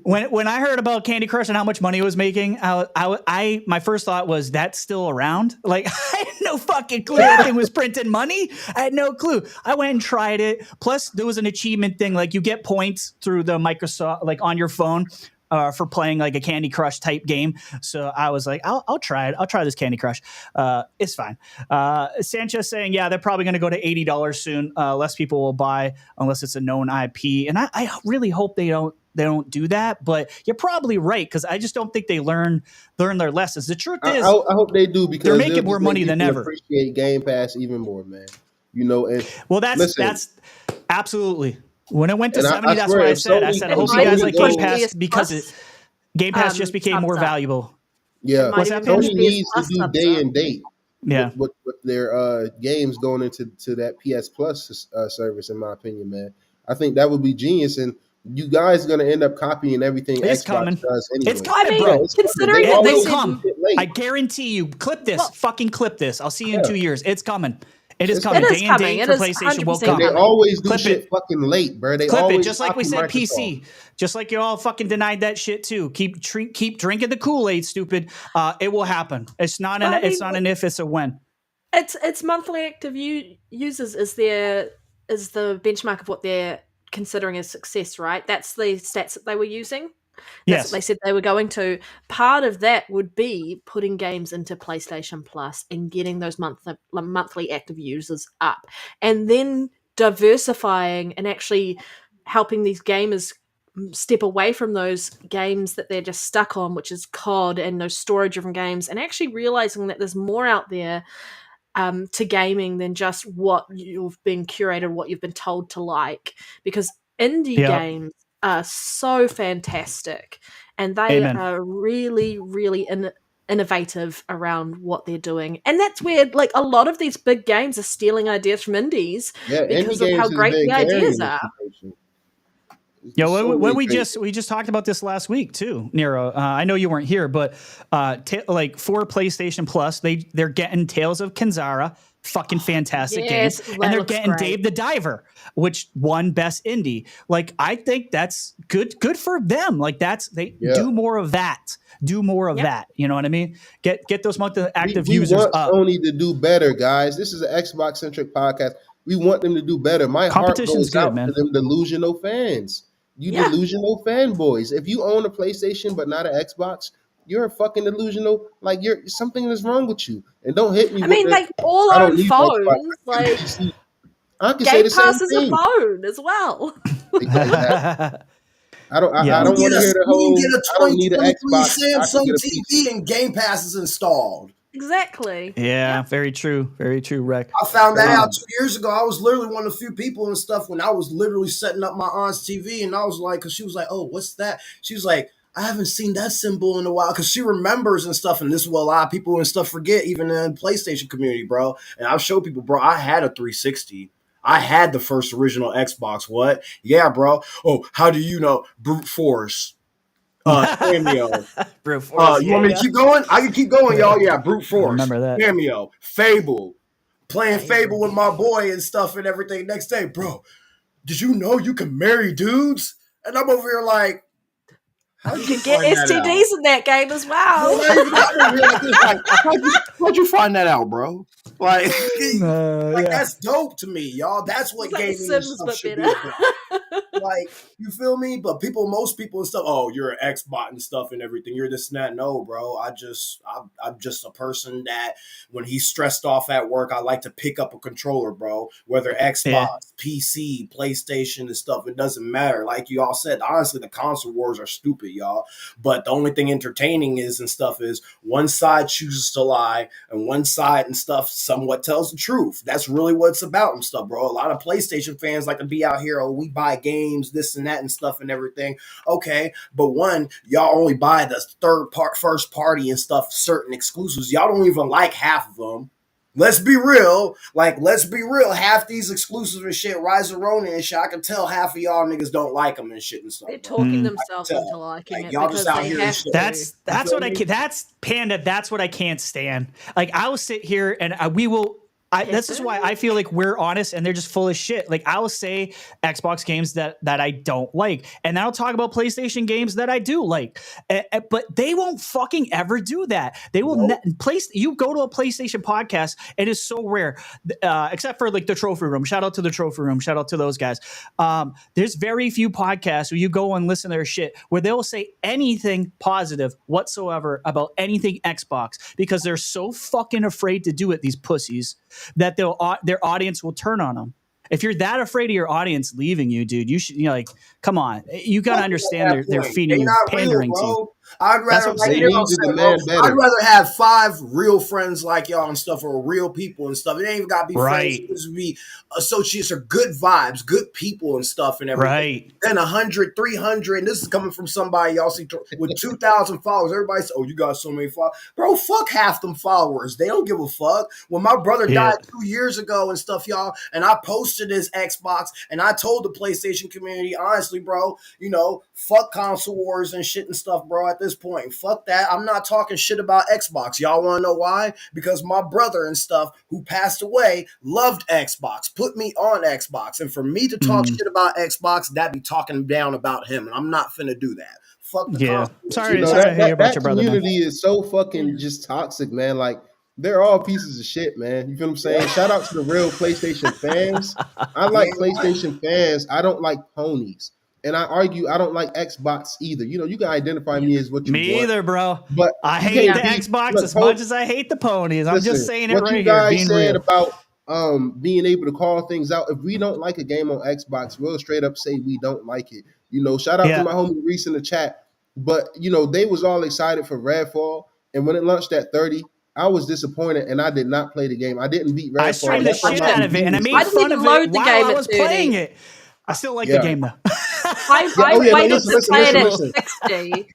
when I heard about Candy Crush and how much money it was making, my first thought was, that's still around? Like, I had no fucking clue that thing was printing money. I had no clue. I went and tried it. Plus, there was an achievement thing, like you get points through the Microsoft, like on your phone. For playing like a Candy Crush type game. So I was like, I'll try it. I'll try this Candy Crush. It's fine. Sanchez saying, yeah, they're probably going to go to $80 soon. Less people will buy unless it's a known IP. And I really hope they don't do that. But you're probably right, because I just don't think they learn their lessons. The truth is, I hope they do, because they're making more money than ever. Appreciate Game Pass even more, man. And well, that's absolutely. When it went to 70, that's what I said. I said, I hope you guys like Game Pass because Game Pass just became more valuable. Yeah. What's that? Sony needs to do day and date with their games going into that PS Plus service, in my opinion, man. I think that would be genius, and you guys are going to end up copying everything Xbox does anyway. It's coming, bro. Considering that they come. I guarantee you. Clip this. Fucking clip this. I'll see you in 2 years. It's coming. It is coming. Day and date for PlayStation will come. They always do shit fucking late, bro. They clip always it, just like we said, Microsoft. PC. Just like you all fucking denied that shit too. Keep drinking the Kool-Aid, stupid. It will happen. It's not an if, it's a when. It's monthly active users is the benchmark of what they're considering as success, right? That's the stats that they were using. That's what they said they were going to. Part of that would be putting games into PlayStation Plus and getting those monthly active users up, and then diversifying and actually helping these gamers step away from those games that they're just stuck on, which is COD and those story-driven games, and actually realizing that there's more out there to gaming than just what you've been curated, what you've been told to like, because indie games are so fantastic, and they Amen. are really, really innovative around what they're doing. And that's where like a lot of these big games are stealing ideas from indies because indie of how games has great been the carrying ideas this are. promotion. Yeah, So when many we great just talked about this last week too, Nero. I know you weren't here, but like for PlayStation Plus, they're getting Tales of Kenzara, fucking fantastic Yes, game, that and they're looks getting great. Dave the Diver, which won Best Indie. Like I think that's good for them. Like do more of that. Do more of that. You know what I mean? Get those monthly active we users want up. Sony to do better, guys. This is an Xbox centric podcast. We want them to do better. My heart Competition's goes good, out man. to them delusional fans. You delusional fanboys. If you own a PlayStation but not an Xbox, you're a fucking delusional. Like something is wrong with you. And don't hit me I with mean, the they all I don't own need an Xbox. phones. I get a Like PC. I can say the same Gamepass is a thing. phone as well. Exactly. I don't Yeah. want to hear the You whole can get I don't need an a Xbox. 2023 I can Samsung get a PC. TV and Game Pass is installed. Exactly. Yeah, very true, Rick. I found that out 2 years ago. I was literally one of the few people and stuff when I was literally setting up my aunt's TV, and I was like, because she was like, "Oh, what's that?" She was like, "I haven't seen that symbol in a while," because she remembers and stuff. And this is what a lot of people and stuff forget, even in the PlayStation community, bro. And I've showed people, bro, I had a 360. I had the first original Xbox. What? Yeah, bro. Oh, how do you know? Brute force. Cameo. Brute force. You want me to keep going? I can keep going, y'all. Yeah, brute force. Remember that. Cameo. Fable. Playing Fable with my boy and stuff and everything. Next day, bro, did you know you can marry dudes? And I'm over here like, You can get STDs in that game as well. How'd you find that out, bro? Like, yeah. That's dope to me, y'all. That's what It's like gaming The and Sims, stuff but should be better. about. Like, you feel me? But most people and stuff, oh, you're an Xbot and stuff and everything. You're this and that. No, bro. I'm just a person that when he's stressed off at work, I like to pick up a controller, bro. Whether Xbox, PC, PlayStation and stuff, it doesn't matter. Like you all said, honestly, the console wars are stupid, y'all. But the only thing entertaining is one side chooses to lie and one side and stuff somewhat tells the truth. That's really what it's about and stuff, bro. A lot of PlayStation fans like to be out here, oh, we buy games, this and that and stuff and everything. Okay, but y'all only buy the first party and stuff, certain exclusives. Y'all don't even like half of them. Let's be real. Half these exclusives and shit, Rise of Ronin and shit, I can tell half of y'all niggas don't like them and shit and stuff. They're talking themselves into liking it y'all because just out they here have and shit. to. That's what that's Panda. That's what I can't stand. Like I will sit here and we will. This is why I feel like we're honest and they're just full of shit. Like I will say Xbox games that I don't like, and I'll talk about PlayStation games that I do like. But they won't fucking ever do that. They will you go to a PlayStation podcast, it is so rare, except for like the Trophy Room. Shout out to the Trophy Room. Shout out to those guys. There's very few podcasts where you go and listen to their shit where they'll say anything positive whatsoever about anything Xbox because they're so fucking afraid to do it. These pussies. That their audience will turn on them. If you're that afraid of your audience leaving you, dude, you should, like, come on. You got to understand they're feeding you, pandering to you. I'd rather I'd rather have 5 real friends like y'all and stuff, or real people and stuff. It ain't even gotta be friends. It just be associates or good vibes, good people and stuff and everything. Right. Then 100, 300, and this is coming from somebody y'all see with 2,000 followers. Everybody says, "Oh, you got so many followers, bro." Fuck half them followers. They don't give a fuck. When my brother died 2 years ago and stuff, y'all, and I posted his Xbox and I told the PlayStation community, honestly, bro, fuck console wars and shit and stuff, bro. At this point, fuck that. I'm not talking shit about Xbox. Y'all want to know why? Because my brother and stuff who passed away loved Xbox, put me on Xbox, and for me to talk shit about Xbox, that'd be talking down about him, and I'm not finna do that. Fuck the console. Sorry to hear about your brother. That community is so fucking just toxic, man. Like they're all pieces of shit, man. You feel what I'm saying? Shout out to the real PlayStation fans. I like PlayStation fans. I don't like ponies. And I argue I don't like Xbox either. You can identify me as what you want. Me either, bro. But I hate the Xbox as much as I hate the ponies. I'm just saying it right here. What you guys being said real. about being able to call things out. If we don't like a game on Xbox, we'll straight up say we don't like it. Shout out to my homie Reese in the chat. But, they was all excited for Redfall. And when it launched at 30, I was disappointed, and I did not play the game. I didn't beat Redfall. I streamed the shit out of it, and I made fun of it while I was playing it. I still like the Yeah. game though. I waited to play it at 60.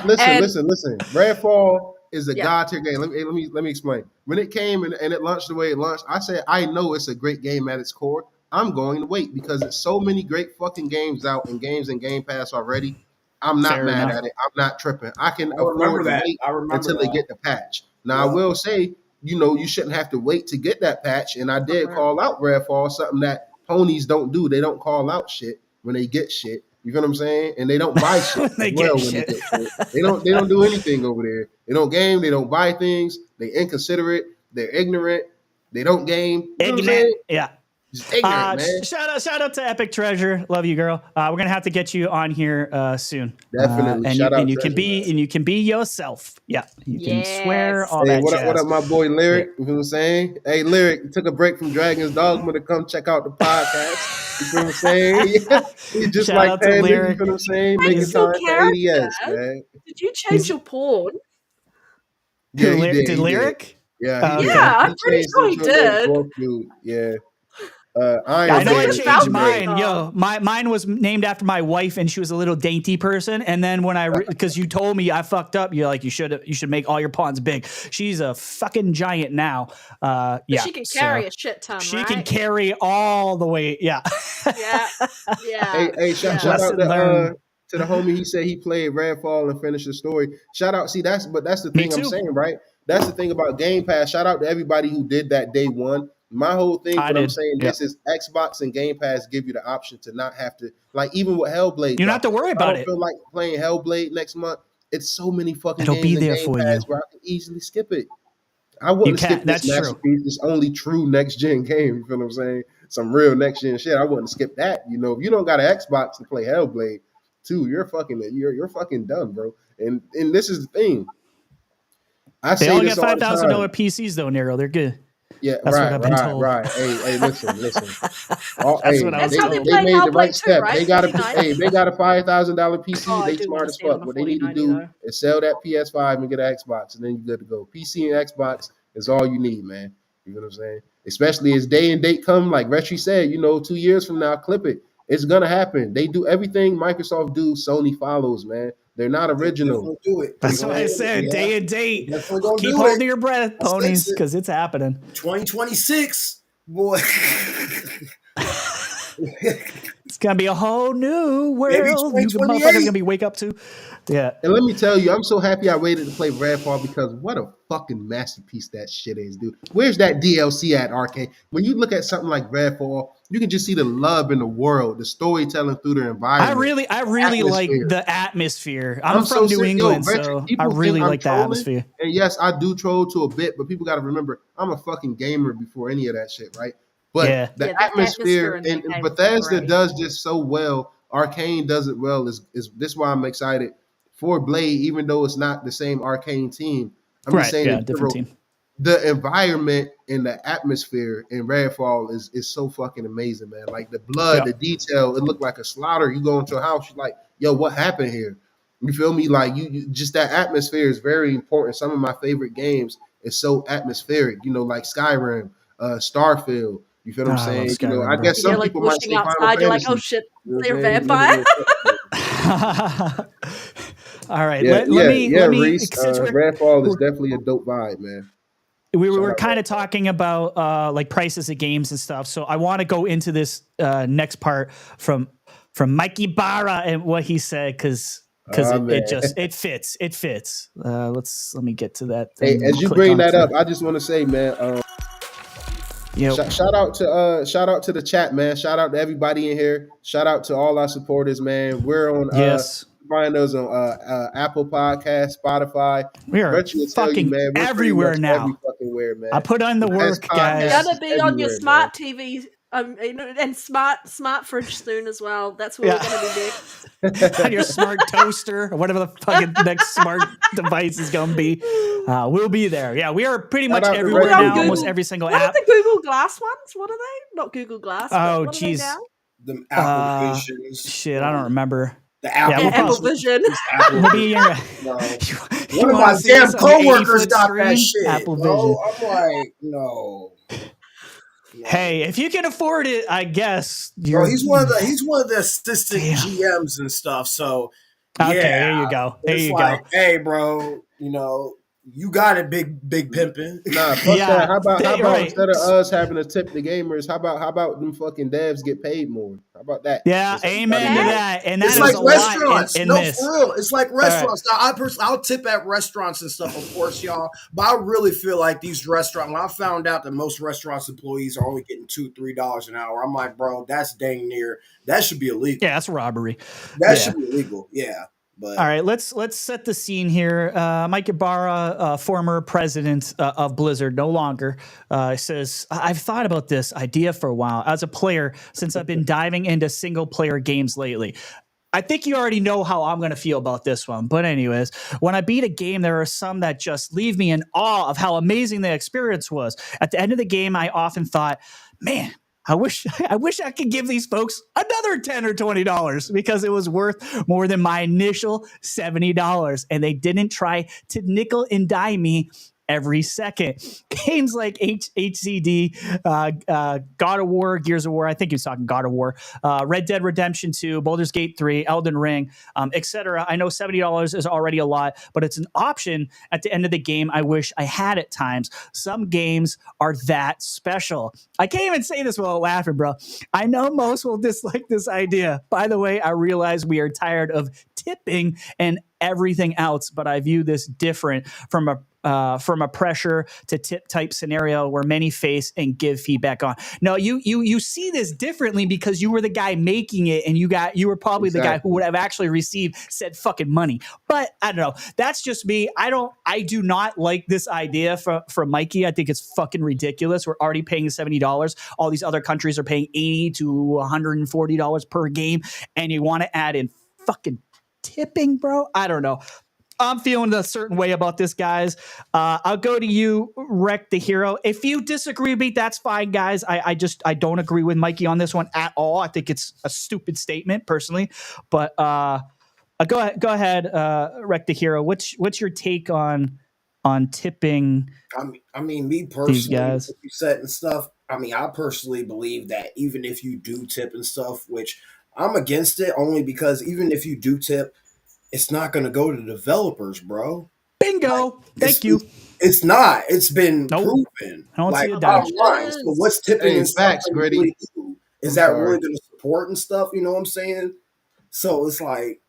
Listen. Redfall is a Yeah. god tier game. Let me explain. When it came and it launched the way it launched, I said I know it's a great game at its core. I'm going to wait because it's so many great fucking games out and games in Game Pass already. I'm not Fair mad enough. at it. I'm not tripping. I can I remember afford to that. wait I remember until they that. get the patch. Now I Yeah. will say, you shouldn't have to wait to get that patch. And I did call out Redfall, something that ponies don't do. They don't call out shit when they get shit. You know what I'm saying? And they don't buy shit They as get well shit. when they get shit. They don't do anything over there. They don't game. They don't buy things. They inconsiderate. They're ignorant. They don't game. You know what I'm saying? Yeah. Just ignorant, man. Shout out to Epic Treasure. Love you, girl. We're gonna have to get you on here soon. Definitely. And Shout out you can Treasure, be man. and you can be yourself. Yeah. You can swear all Hey, that what jazz. up, my boy Lyric? You know what I'm saying? Hey, Lyric took a break from Dragon's Dogma to come check out the podcast. You feel what I'm saying? He's just Shout like out to Panda, you Lyric. feel what I'm saying? Where's Making your time for character? ADS, man. Did you change your porn? Yeah, he did. Did Lyric? Yeah, he did. Yeah, I'm He pretty changed sure he into a little did. dwarf dude. Yeah. I Iron know I Man. changed Falcon. mine. Yo, mine was named after my wife, and she was a little dainty person. And then when because you told me I fucked up, you're like, you should make all your pawns big. She's a fucking giant now. But she can carry a shit ton. She right? can carry all the way. Yeah. Yeah. Hey, shout out to the homie. He said he played Redfall and finished the story. Shout out. See, that's the thing I'm saying, right? That's the thing about Game Pass. Shout out to everybody who did that day one. My whole thing, I'm saying, this is Xbox and Game Pass give you the option to not have to, like, even with Hellblade. You don't have to worry about it. I don't feel like playing Hellblade next month. It's so many fucking It'll games be in there Game for Pass you. where I can easily skip it. I wouldn't skip this masterpiece, this only true next gen game. You feel what I'm saying? Some real next gen shit. I wouldn't skip that. You know, if you don't got an Xbox to play Hellblade 2, you're fucking done, bro. And this is the thing. They all get $5,000 PCs though, Nero. They're good. Yeah, that's what I've been told. Right. Hey, listen. That's what I was told. They made the right step. Right? They got a $5,000 PC. They smart as fuck. What they need to do is sell that PS5 and get an Xbox, and then you're good to go. PC and Xbox is all you need, man. You know what I'm saying? Especially as day and date come, like Rhetri said, 2 years from now, clip it. It's gonna happen. They do everything Microsoft do, Sony follows, man. They're not original. Do it. That's what I said. Day and date. Keep do holding it. your breath, ponies, because it's happening. 2026, boy. It's gonna be a whole new world. You motherfuckers gonna be wake up to. Yeah. And let me tell you, I'm so happy I waited to play Redfall because what a fucking masterpiece that shit is, dude. Where's that DLC at, Arcane? When you look at something like Redfall, you can just see the love in the world, the storytelling through the environment. I really like the atmosphere. I'm from New England, so I really like the atmosphere. And yes, I do troll to a bit, but people got to remember, I'm a fucking gamer before any of that shit, right? But the atmosphere and Bethesda does just so well. Arcane does it well. Is this is why I'm excited for Blade, even though it's not the same Arcane team. I'm just saying, different team. The environment and the atmosphere in Redfall is so fucking amazing, man. Like the blood, the detail, it looked like a slaughter. You go into a house, you're like, yo, what happened here? You feel me? Like you just that atmosphere is very important. Some of my favorite games is so atmospheric, like Skyrim, Starfield. You feel what I'm saying? Skyrim, I guess some people might say Final Fantasy. You're like, oh shit, they're vampire. All right, let me. Reese, Redfall is definitely a dope vibe, man. We were kind of talking about like prices of games and stuff, so I want to go into this next part from Mikey Barra and what he said because it fits. Let me get to that. Hey, as you bring that up, I just want to say, man. Shout out to the chat, man. Out to everybody in here. Shout out to all our supporters, man. We're on find us on Apple Podcast, Spotify. We are fucking everywhere now. Everywhere, man. I put on the work, guys. You're gonna be on your smart TV and smart fridge soon as well. That's where we're gonna be next. On your smart toaster or whatever the fucking next smart device is gonna be. We'll be there. Yeah, we are pretty much everywhere now. Almost every single app. What are the Google Glass ones? What are they? Not Google Glass. Oh, jeez. The Apple Visions. Shit, I don't remember. The Apple Vision. We'll be in one of my damn coworkers got that shit. Apple Vision. I'm like, no. Hey, if you can afford it, I guess. Bro, he's one of the assistant GMs and stuff. So yeah, okay, there you go. There it's you like, go. hey, bro, you got it, big pimping. Nah, fuck Yeah, that. How about right. instead of us having to tip the gamers, how about them fucking devs get paid more? How about that? Yeah, amen to Yeah. that. And that It's is like a lot restaurants. in No, this. for real. It's like restaurants. Right. Now, I'll tip at restaurants and stuff, of course, y'all. But I really feel like these restaurants, when I found out that most restaurants employees are only getting $2-3 an hour, I'm like, bro, that's dang near. That should be illegal. Yeah, that's robbery. That should be illegal. Yeah. But all right, let's set the scene here. Mike Ibarra, former president of Blizzard, no longer, says, I've thought about this idea for a while as a player since I've been diving into single player games lately. I think you already know how I'm going to feel about this one. But anyways, when I beat a game, there are some that just leave me in awe of how amazing the experience was. At the end of the game, I often thought, man, I wish I could give these folks another $10 or $20 because it was worth more than my initial $70. And they didn't try to nickel and dime me every second. Games like HCD, God of War, Gears of War, I think he was talking God of War, Red Dead Redemption 2, Baldur's Gate 3, Elden Ring, etc. I know $70 is already a lot, but it's an option at the end of the game I wish I had at times. Some games are that special. I can't even say this without laughing, bro. I know most will dislike this idea. By the way, I realize we are tired of tipping and everything else, but I view this different from a pressure to tip type scenario where many face and give feedback on. No, you see this differently because you were the guy making it, and you were probably the guy who would have actually received said fucking money. But I don't know. That's just me. I do not like this idea for Mikey. I think it's fucking ridiculous. We're already paying $70. All these other countries are paying $80 to $140 per game, and you want to add in fucking tipping, bro? I don't know. I'm feeling a certain way about this, guys. I'll go to you, Wreck the Hero. If you disagree with me, that's fine, guys. I don't agree with Mikey on this one at all. I think it's a stupid statement, personally. But go ahead, Wreck the Hero. What's your take on tipping? I mean, me personally, these guys? like you said and stuff. I mean, I personally believe that even if you do tip and stuff, which I'm against it only because even if you do tip, it's not going to go to developers, bro. Bingo. Thank you. It's not. It's been proven. I don't see a bottom doubt. line. So what's tipping and stuff? Gritty. Is that really going to support and stuff? You know what I'm saying? So it's like,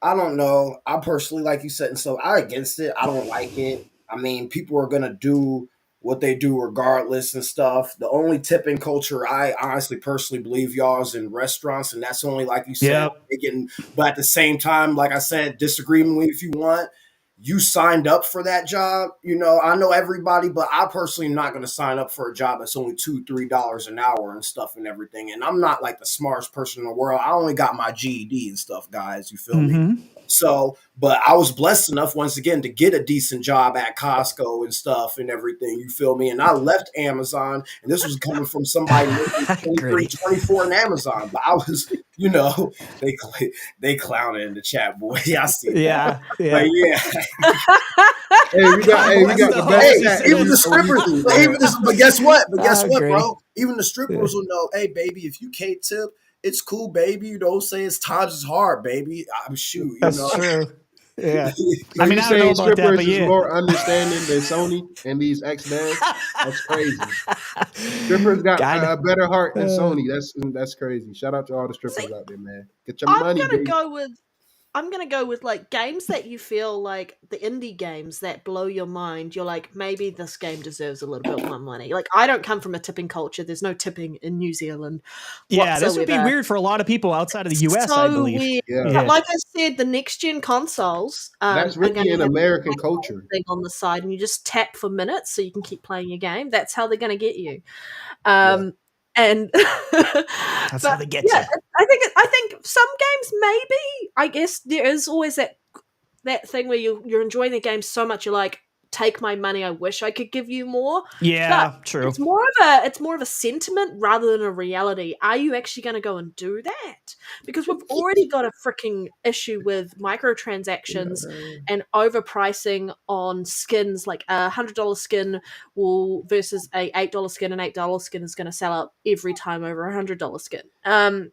I don't know. I personally, like you said, and so I'm against it. I don't like it. I mean, people are going to do what they do regardless and stuff. The only tipping culture I honestly personally believe, y'all, is in restaurants, and that's only, like you said, but at the same time, like I said, disagree with me if you want. You signed up for that job. I know everybody, but I personally am not going to sign up for a job that's only $2-3 an hour and stuff and everything. And I'm not like the smartest person in the world. I only got my GED and stuff, guys. You feel me? So, but I was blessed enough once again to get a decent job at Costco and stuff and everything. You feel me? And I left Amazon, and this was coming from somebody 23, 24 in Amazon. But I was, they clowning in the chat, boy. I see that. Yeah. But yeah. we got the best. Even the strippers. But guess what? Bro? Even the strippers will know. Hey, baby, if you can't tip, it's cool, baby. Say it's times is hard, baby. I'm shoot. That's true. Yeah. I mean, I don't know about that, but yeah. More understanding than Sony and these ex-devs. That's crazy. Strippers got a better heart than Sony. That's crazy. Shout out to all the strippers out there, man. Get your money. I'm gonna go with like games that you feel like the indie games that blow your mind. You're like, maybe this game deserves a little bit more money. Like, I don't come from a tipping culture. There's no tipping in New Zealand. Yeah, this would be weird for a lot of people outside of the US, I believe. Weird. Yeah. But like I said, the next gen consoles. That's really an American culture thing on the side, and you just tap for minutes so you can keep playing your game. That's how they're gonna get you. And that's how they get you. I think some games maybe. I guess there is always that thing where you're enjoying the game so much you're like, take my money. I wish I could give you more. Yeah, But true. it's more of a sentiment rather than a reality. Are you actually going to go and do that? Because we've already got a freaking issue with microtransactions and overpricing on skins. Like $100 skin will versus a $8 skin. An $8 skin is going to sell out every time over a $100 skin.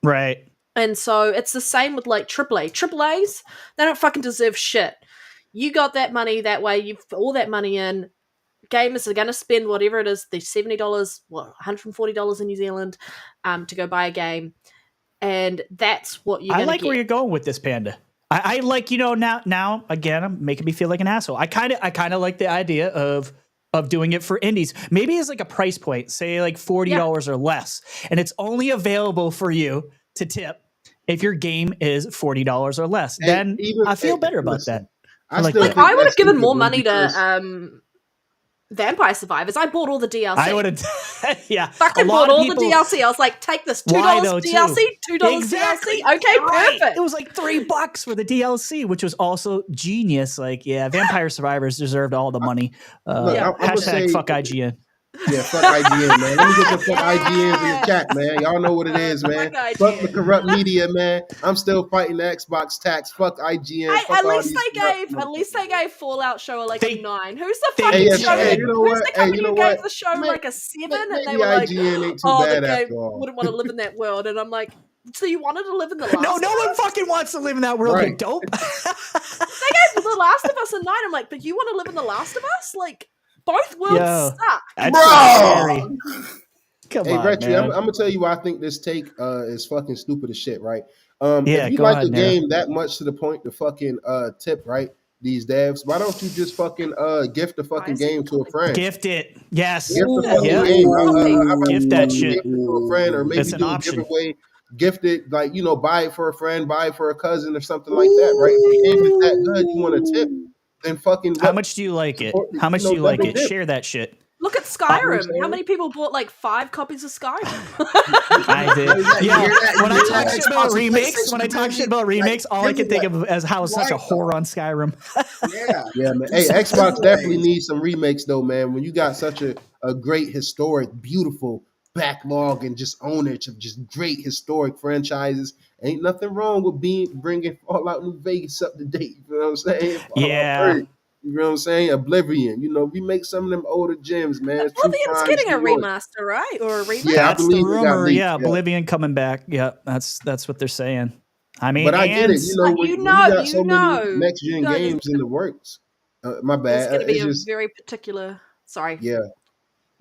Right. And so it's the same with like AAA. AAAs, they don't fucking deserve shit. You got that money that way. You've put all that money in. Gamers are going to spend whatever it is, the $70, $140 in New Zealand, to go buy a game, and that's what you're going to get. Where you're going with this, Panda. I like, now again, I'm making me feel like an asshole. I kind of like the idea of doing it for indies. Maybe it's like a price point, say like $40 or less, and it's only available for you to tip if your game is $40 or less. Then I feel better about that. I would have given more money to Vampire Survivors. I bought all the DLC. I would have, yeah. Fucking bought all the DLC. I was like, take this $2 DLC, $2 exactly. DLC. Okay, perfect. It was like $3 for the DLC, which was also genius. Like, yeah, Vampire Survivors deserved all the money. Hashtag fuck IGN. Yeah, fuck IGN, man. Let me get some fuck IGNs in the chat, man. Y'all know what it is, man. Fuck the corrupt media, man. I'm still fighting the Xbox tax. Fuck IGN. Fuck at least they gave Fallout show like a 9. Who's the fucking show? Who's the company who gave the show like a 7? And they were like, the game wouldn't want to live in that world. And I'm like, so you wanted to live in the Last No one fucking wants to live in that world, right. you dope. They gave The Last of Us a 9. I'm like, but you want to live in The Last of Us? Like, both worlds suck. Bro! Come on, Rhetri, man. I'm gonna tell you why I think this take is fucking stupid as shit, right? If you like the game that much to the point to fucking tip, right? These devs, why don't you just fucking gift the fucking game to a friend? Gift it. Yes. Gift the fucking game. Gift that shit. Gift it to a friend, or maybe do a giveaway. Gift it, like, buy it for a friend, buy it for a cousin or something like that, right? If the game is that good, you want to tip. Then fucking how much do you like it? How much do you like it? Share that shit. Look at Skyrim. How many people bought like 5 copies of Skyrim? I did. Yeah. When I talk shit about remakes, all I can think of is how such a whore on Skyrim. Yeah, man. Hey, Xbox definitely needs some remakes though, man. When you got such a great, historic, beautiful backlog and just ownage of just great historic franchises, ain't nothing wrong with bringing Fallout New Vegas up to date. You know what I'm saying? Fallout 3, you know what I'm saying? Oblivion. Remake some of them older gems, man. Oblivion's getting a remaster, right? Or a remake? Yeah, that's the rumor. Yeah, Oblivion coming back. Yeah, that's what they're saying. I mean, but I get it. When you got so many next gen games in the works. My bad. It's going to be very particular. Sorry. Yeah.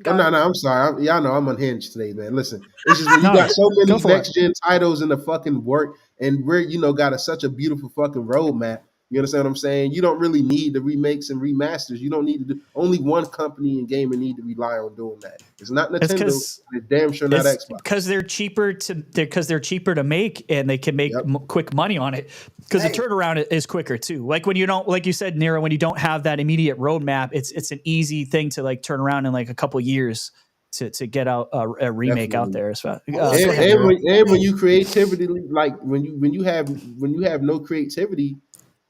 No, I'm sorry. Y'all know I'm unhinged today, man. Listen, it's just when you got so many next gen titles in the fucking work, and we're got such a beautiful fucking roadmap. You understand what I'm saying? You don't really need the remakes and remasters. You don't need to do. Only one company in gaming need to rely on doing that. It's not Nintendo. It's damn sure not Xbox. Because they're cheaper to make, and they can make quick money on it. Because the turnaround is quicker too. Like when you don't, like you said, Nero, when you don't have that immediate roadmap, it's an easy thing to like turn around in like a couple years to get out a remake out there as well. And when you creativity, like when you have no creativity.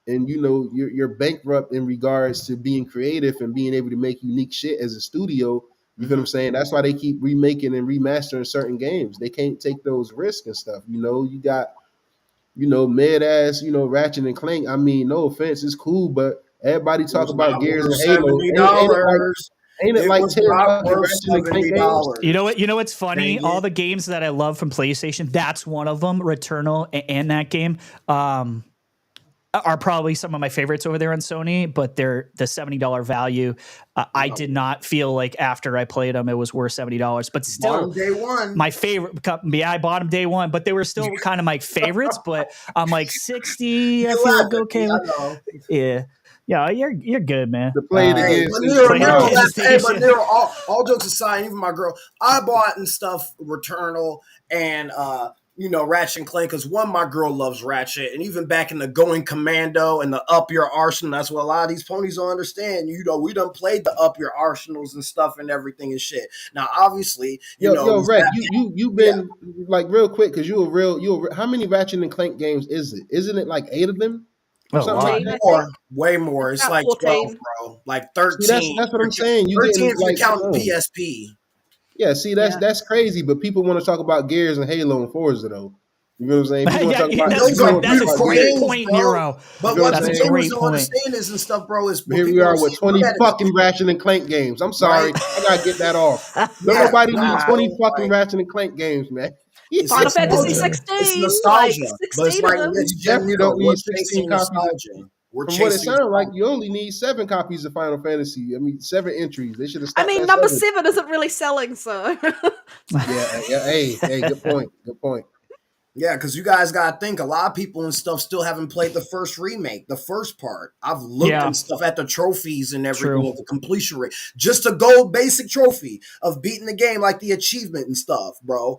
And you're bankrupt in regards to being creative and being able to make unique shit as a studio. You feel what I'm saying? That's why they keep remaking and remastering certain games. They can't take those risks and stuff. You got, mid ass, Ratchet and Clank. I mean, no offense, it's cool, but everybody talk about Gears and Halo. Ain't it like 10 Ratchet and Clank games? You know what's funny? All the games that I love from PlayStation, that's one of them. Returnal and that game. Are probably some of my favorites over there on Sony, but they're the $70 value. I did not feel like after I played them, it was worth $70, but still day one. My favorite. Yeah, I bought them day one, but they were still kind of my favorites, but I'm like 60. I feel like okay. Yeah, you're good, man. To play it again. Nero, all jokes aside, even my girl, I bought and stuff Returnal and Ratchet and Clank, because my girl loves Ratchet, and even back in the Going Commando and the Up Your Arsenal, that's what a lot of these ponies don't understand. We done played the Up Your Arsenals and stuff and everything and shit. Now, obviously, Rhett, you've been like real quick, because how many Ratchet and Clank games is it? Isn't it like 8 of them? Oh, something wow. like 14, I that. More, way more. It's About like 12, 14. bro. Like See, 13. that's what I'm saying. You 13 getting if you like, count come on. PSP. Yeah, see, Yeah. that's crazy. But people want to talk about Gears and Halo and Forza though. You know what I'm saying? People want to Yeah, talk about that's Those are that's a beautiful great games, point, bro. Nero. But You know what what the I'm That's a saying? gamers great don't point. understand is and stuff, bro, is But what here we people are don't with see. 20 Look at it. fucking Ratchet and Clank games. I'm sorry, Right? I gotta get that off. Don't Yeah, nobody need nah, 20 fucking like, Ratchet and Clank games, man. it's Final Fantasy nostalgia. You It's 16, like nostalgia. But it's 16 of like them. Next Gen definitely Nero. don't We're need 16 chasing copies. nostalgia. We're From what it chasing sounds like, nostalgia. you only need 7 copies of Final Fantasy. I mean, 7 entries. They should have I stopped mean, at number 7. 7 isn't really selling, so. Yeah, yeah. Hey, good point. Good point. Yeah, because you guys gotta think a lot of people and stuff still haven't played the first remake, the first part. I've looked Yeah. and stuff at the trophies and True. everything, the completion rate. Just a gold basic trophy of beating the game, like the achievement and stuff, bro.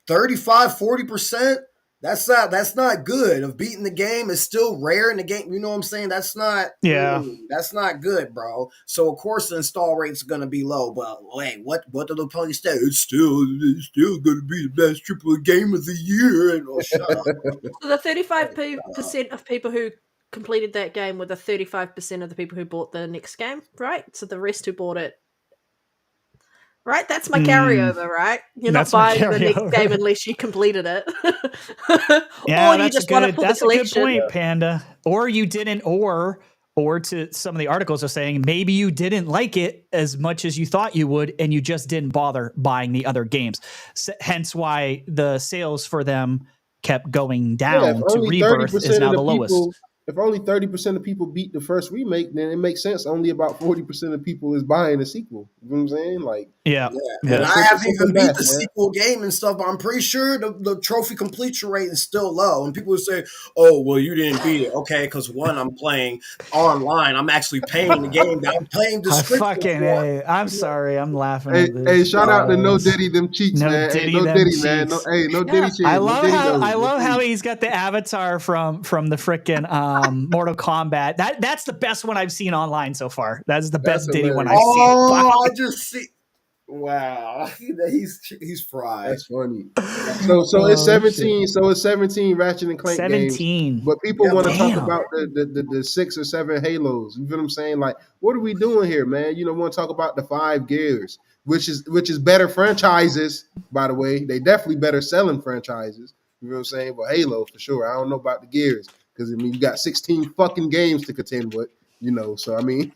35-40%. That's not good. Of beating the game is still rare in the game. You know what I'm saying? That's not that's not good, bro. So of course the install rate's gonna be low. But wait, what do the police say? It's still gonna be the best AAA game of the year. And shut up. So the 35% of people who completed that game were the 35% of the people who bought the next game, right? So the rest who bought it. Right? That's my carryover, right? You're That's not my buying the next carryover. game unless you completed it. Yeah, or you that's just a want to good. pull the That's a good collection. point, Panda. Or you didn't, or to some of the articles are saying maybe you didn't like it as much as you thought you would, and you just didn't bother buying the other games. Hence why the sales for them kept going Yeah, if down to only Rebirth is 30% now of the the lowest. people, if only 30% of people beat the first remake, then it makes sense. Only about 40% of people is buying the sequel. You know what I'm saying? Like, Yeah. And I simple, haven't simple even beat math, the man. sequel game and stuff, but I'm pretty sure the trophy completion rate is still low. And people would say, oh, well, you didn't beat it. Okay, because one, I'm playing online. I'm actually paying the game that I'm paying description for. Hey, I'm sorry. I'm laughing Hey, at this. hey, shout out to No Diddy them cheeks, No man. Hey, Diddy no them Diddy, man. No, cheeks. hey, no Diddy shit. I No love Diddy how knows. No Diddy. he's got the avatar from the frickin' Mortal Kombat. That's the best one I've seen online so far. That's the That's best Diddy one hilarious. I've seen. Oh, I just see. Wow, he's fried. That's funny. So it's 17. Shit. So it's 17 Ratchet and Clank 17. games. But people want to Damn. talk about the 6 or 7 Halos. You feel what I'm saying? Like, what are we doing here, man? You know, want to talk about the 5 Gears, which is better franchises, by the way. They definitely better selling franchises. You know what I'm saying? But Halo for sure. I don't know about the Gears because I mean you got 16 fucking games to contend with. You know, so I mean,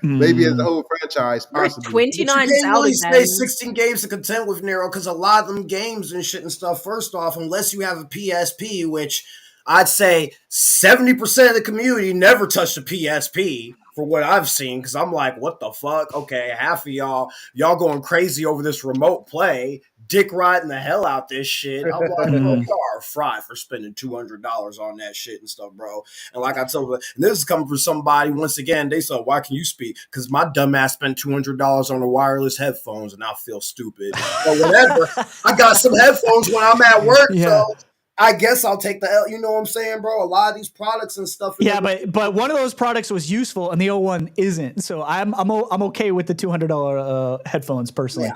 maybe as a whole franchise, possibly. 29 But you can't Zelda really say games. 16 games to contend with Nero because a lot of them games and shit and stuff, first off, unless you have a PSP, which I'd say 70% of the community never touched a PSP for what I've seen, because I'm like, what the fuck? Okay, half of y'all going crazy over this remote play, dick riding the hell out this shit. I'm like, bro, y'all are fried for spending $200 on that shit and stuff, bro. And like I told you, and this is coming from somebody, once again, they said, why can you speak? Because my dumb ass spent $200 on the wireless headphones and I feel stupid. But whatever, I got some headphones when I'm at work, so I guess I'll take the L. You know what I'm saying, bro? A lot of these products and stuff. Yeah, but one of those products was useful and the other one isn't. So I'm okay with the $200 headphones personally,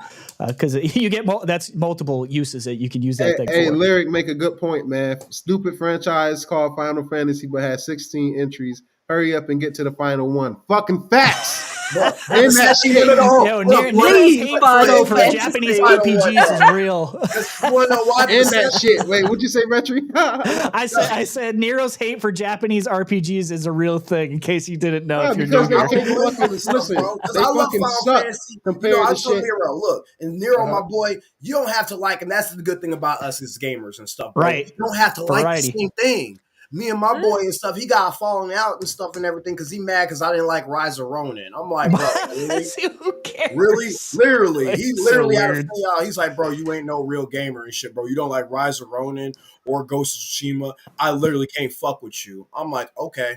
because you get that's multiple uses that you can use that thing for. Hey, Lyric make a good point, man. Stupid franchise called Final Fantasy, but has 16 entries. Hurry up and get to the final one. Fucking facts. In that shit at all. Yo, Nero's hate for Japanese RPGs is real. In that shit. Wait, what'd you say, Rhetri? I said Nero's hate for Japanese RPGs is a real thing. In case you didn't know, if you're because new they here. listen, they fucking suck compared to shit. Nero, look, and Nero, my boy, you don't have to like, and that's the good thing about us as gamers and stuff, bro. Right? You don't have to like the same thing. Me and my boy and stuff, he got falling out and stuff and everything because he mad because I didn't like Rise of Ronin. I'm like, bro, really? Who cares? Really? Literally. He literally had to weird. say out. He's like, bro, you ain't no real gamer and shit, bro. You don't like Rise of Ronin or Ghost of Tsushima. I literally can't fuck with you. I'm like, okay.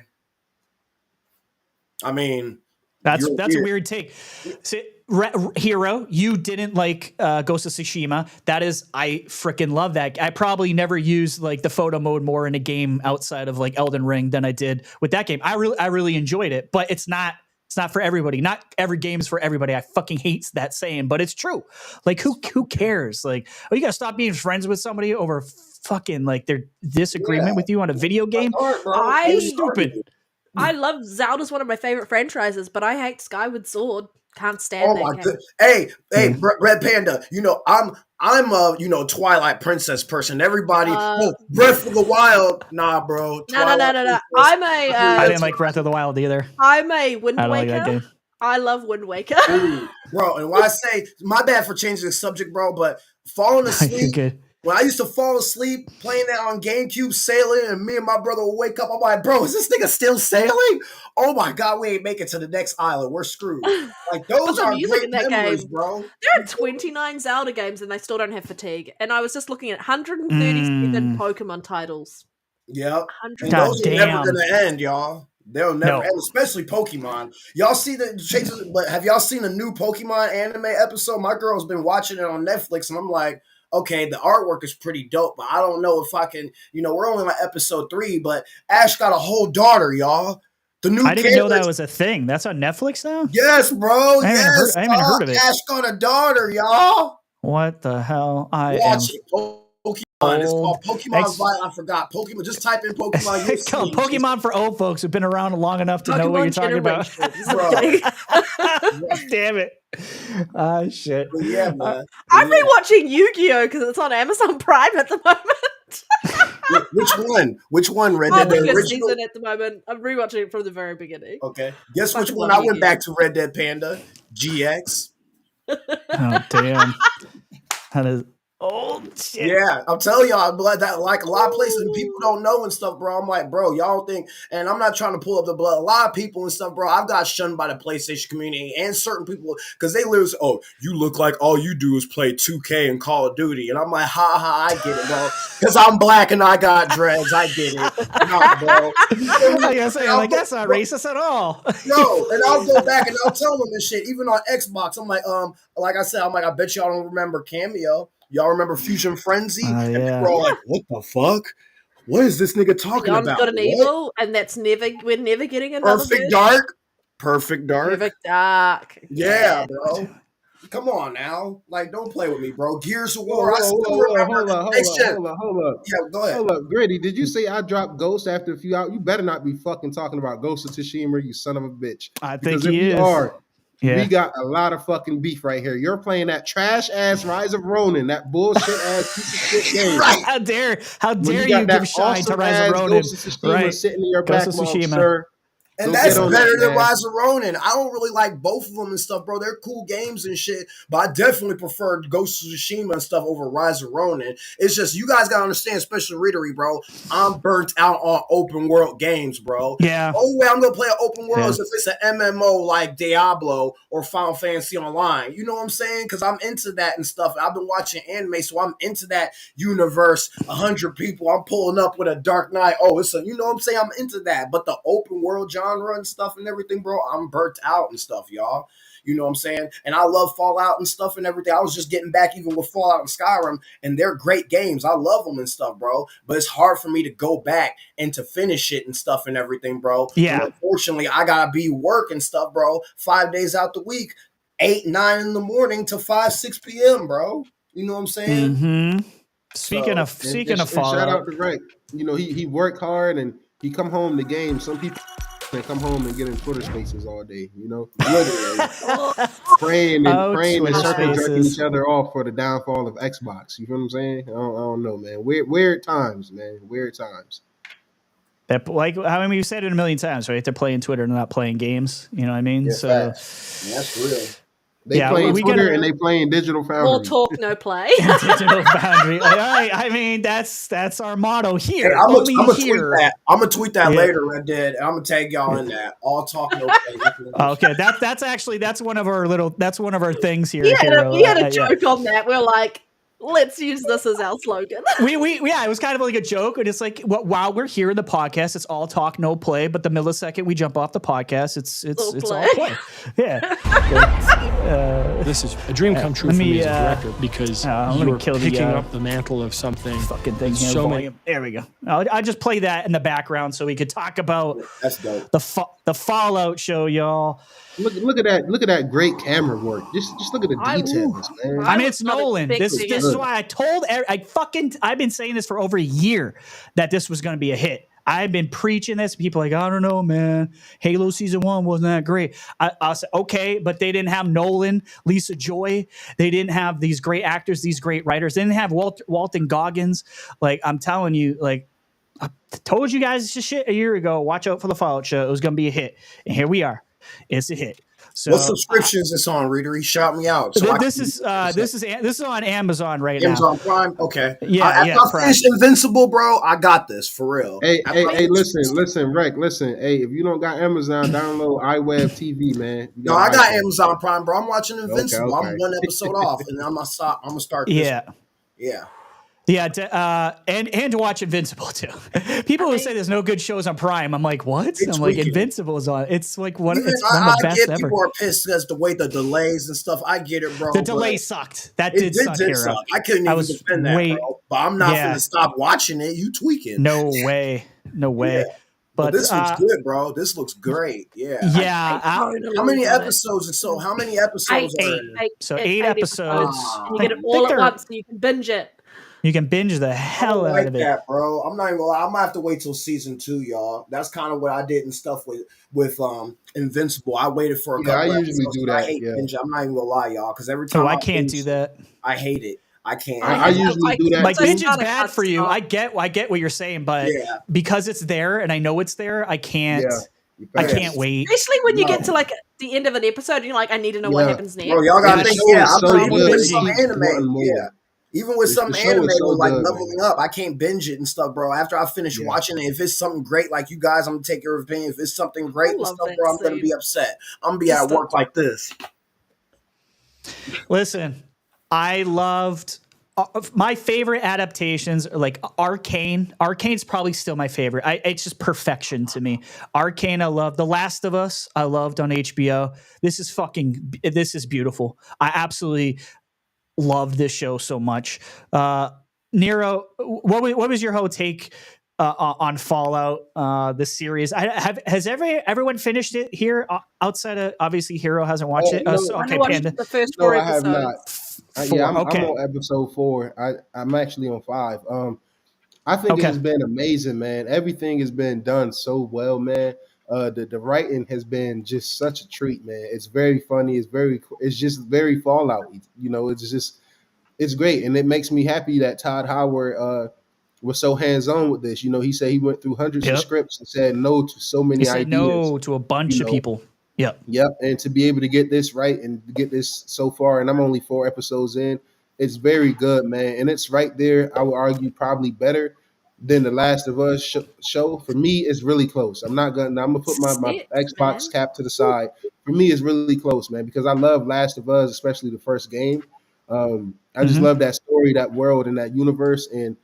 I mean, that's a weird take. So, Hero, you didn't like Ghost of Tsushima. That is, I freaking love that. I probably never used like the photo mode more in a game outside of like Elden Ring than I did with that game. I really enjoyed it, but it's not It's not for everybody. Not every game is for everybody. I fucking hate that saying, but it's true. Like, who cares? Like, oh, you gotta stop being friends with somebody over fucking like their disagreement with you on a video game. It's stupid. I love Zelda's one of my favorite franchises, but I hate Skyward Sword. Can't stand that game. God. Hey, Red Panda, I'm a Twilight Princess person. Everybody, Breath of the Wild. Nah, bro. No. I didn't like Breath of the Wild either. I'm a Wind Waker. Like that game. I love Wind Waker. Ooh, bro, and when I say, my bad for changing the subject, bro, but falling asleep. When I used to fall asleep playing that on GameCube, sailing, and me and my brother would wake up, I'm like, bro, is this nigga still sailing? Oh my God, we ain't make it to the next island. We're screwed. Like, those are great memories, bro. There are 29 Zelda games and they still don't have fatigue. And I was just looking at 137 Pokemon titles. Yep. And those are never going to end, y'all. They'll never end, especially Pokemon. Y'all see have y'all seen a new Pokemon anime episode? My girl's been watching it on Netflix, and I'm like, okay, the artwork is pretty dope, but I don't know if I can, we're only on episode 3, but Ash got a whole daughter, y'all. The new I didn't even know that was a thing. That's on Netflix now? Yes, bro. I haven't even heard of it. Ash got a daughter, y'all. What the hell? Watch it. Pokemon. It's called Pokemon I forgot. Pokemon. Just type in Pokemon. It's called Pokemon for old folks who've been around long enough to know what you're talking about. Damn it. Shit. But yeah, man. I'm rewatching Yu-Gi-Oh! Because it's on Amazon Prime at the moment. Which one? Red Dead Original? Season at the moment. I'm rewatching it from the very beginning. Okay. Guess which one I went back to? Red Dead Panda. GX. Oh, damn. That is old shit. Yeah, I'm telling y'all, that like a lot of places and people don't know and stuff, bro. I'm like, bro, y'all don't think, and I'm not trying to pull up the blood. A lot of people and stuff, bro. I've got shunned by the PlayStation community and certain people because they literally say, oh, you look like all you do is play 2K and Call of Duty, and I'm like, I get it, bro, because I'm black and I got dreads. I get it, no, bro. Like that's not racist at all. No, and I'll go back and I'll tell them this shit. Even on Xbox, I'm like I said, I bet y'all don't remember Cameo. Y'all remember Fusion Frenzy? And people were all like, what the fuck? What is this nigga talking about? Good and evil, and we're never getting another Perfect Dark. Perfect Dark. Yeah, bro. Come on now. Like, don't play with me, bro. Gears of War. Hold up. Yeah, go ahead. Hold up. Gritty, did you say I dropped Ghost after a few hours? You better not be fucking talking about Ghost of Tsushima, you son of a bitch. I think he is. We got a lot of fucking beef right here. You're playing that trash ass Rise of Ronin, that bullshit ass piece of shit game. Right. How dare you give shine to Rise of Ronin? Right. Sitting in your back, sir. And that's better than Rise of Ronin. I don't really like both of them and stuff, bro. They're cool games and shit, but I definitely prefer Ghost of Tsushima and stuff over Rise of Ronin. It's just, you guys gotta understand, especially Rhetri, bro, I'm burnt out on open world games, bro. Yeah. The only way I'm gonna play an open world is if it's an MMO like Diablo or Final Fantasy Online. You know what I'm saying? Because I'm into that and stuff. I've been watching anime, so I'm into that universe. 100 people, I'm pulling up with a Dark Knight. Oh, you know what I'm saying? I'm into that. But the open world genre and stuff and everything, bro, I'm burnt out and stuff, y'all. You know what I'm saying? And I love Fallout and stuff and everything. I was just getting back even with Fallout and Skyrim, and they're great games. I love them and stuff, bro. But it's hard for me to go back and to finish it and stuff and everything, bro. Yeah. And unfortunately, I gotta be work and stuff, bro. 5 days out the week, 8, 9 in the morning to 5, 6 p.m., bro. You know what I'm saying? Mm-hmm. Speaking of Fallout, shout out to Greg. You know, he worked hard and he come home to game. Some people they come home and get in Twitter spaces all day, you know, literally praying and circle jerking each other off for the downfall of Xbox. You feel what I'm saying? I don't know, man. Weird times, man. Weird times. That, like, I mean, you said it a million times, right? They're playing Twitter and not playing games. You know what I mean? Yeah, so that's real. They playing Twitter and they playing Digital Foundry. More talk, no play. Digital Foundry. Like, all right, I mean, that's our motto here. Hey, I'm gonna tweet that later, Red Dead. I'm gonna tag y'all in that. All talk, no play. Okay, that's one of our things here. We had a joke on that. We're like, let's use this as our slogan. It was kind of like a joke, and it's like, while we're here in the podcast, it's all talk, no play. But the millisecond we jump off the podcast, it's all play. Yeah. This is a dream come true Let for me me, as a director because let me you're kill picking the, up the mantle of something. fucking thing with here. so many. Volume. There we go. I'll just play that in the background so we could talk about That's dope. the Fallout show, y'all. Look at that! Look at that great camera work. Just look at the details, man. I mean, was it's not Nolan. This expecting is it. why I've been saying this for over a year that this was going to be a hit. I've been preaching this. People are like, I don't know, man. Halo season 1 wasn't that great. I said, okay, but they didn't have Nolan, Lisa Joy. They didn't have these great actors, these great writers. They didn't have Walton Goggins. Like, I'm telling you, like, I told you guys this shit a year ago. Watch out for the Fallout show. It was going to be a hit. And here we are. It's a hit. So, what subscription is this on, Rhetri? Shout me out. So this is on Amazon right now. Amazon Prime. Okay. Yeah, After I Prime. finish Invincible, bro, I got this for real. Hey, listen, Rec, listen. Hey, if you don't got Amazon, download iWeb TV, man. No, I got Amazon Prime, bro. I'm watching Invincible. Okay. I'm one episode off, and I'm gonna stop. I'm gonna start. This. Yeah. And to watch Invincible too. People who say there's no good shows on Prime, I'm like, what? I'm like, Invincible is on. It's like one of the best ever. People are pissed because the way the delays and stuff. I get it, bro. The delay sucked. That did suck. I couldn't even defend that, bro. But I'm not gonna stop watching it. You tweaking? No way. Yeah. But this looks good, bro. This looks great. Yeah. Yeah. How many episodes? So how many episodes? Eight episodes. And you get it all at once, so you can binge it. You can binge the hell out of it, bro. I'm not even gonna lie. I'm gonna have to wait till season 2, y'all. That's kind of what I did and stuff with Invincible. I waited for a couple. I usually do that. I hate binge. I'm not even gonna lie, y'all, because every time I can't do that. I hate it. I can't. I usually do that. Like binge is bad for you. I get what you're saying, but because it's there and I know it's there, I can't. Yeah. I can't wait. Especially when you get to like the end of an episode and you're like, I need to know what happens next. Bro, y'all gotta think, I'm so with some anime. Even with some anime, like leveling up, I can't binge it and stuff, bro. After I finish watching it, if it's something great, like you guys, I'm gonna take your opinion. If it's something great and stuff, bro, I'm gonna be upset. I'm gonna be at work like this. Listen, I loved my favorite adaptations are like Arcane. Arcane's probably still my favorite. It's just perfection to me. Arcane, I love. The Last of Us, I loved on HBO. This is beautiful. I absolutely love this show so much. Nero, what was your whole take on Fallout, this series? Has everyone finished it here outside of obviously Hero hasn't watched it? No, okay, Panda. The first 4 episodes. I have not. I'm on episode 4. I'm actually on 5. I think it has been amazing, man. Everything has been done so well, man. The writing has been just such a treat, man. It's very funny. It's just very Fallout. You know, it's great, and it makes me happy that Todd Howard was so hands on with this. You know, he said he went through hundreds of scripts and said no to so many ideas. Said no to a bunch of people. Yep. And to be able to get this right and get this so far, and I'm only 4 episodes in, it's very good, man. And it's right there, I would argue, probably better than The Last of Us show. For me, it's really close. I'm gonna put my Xbox cap to the side. For me, it's really close, man, because I love Last of Us, especially the first game. I just love that story, that world, and that universe. And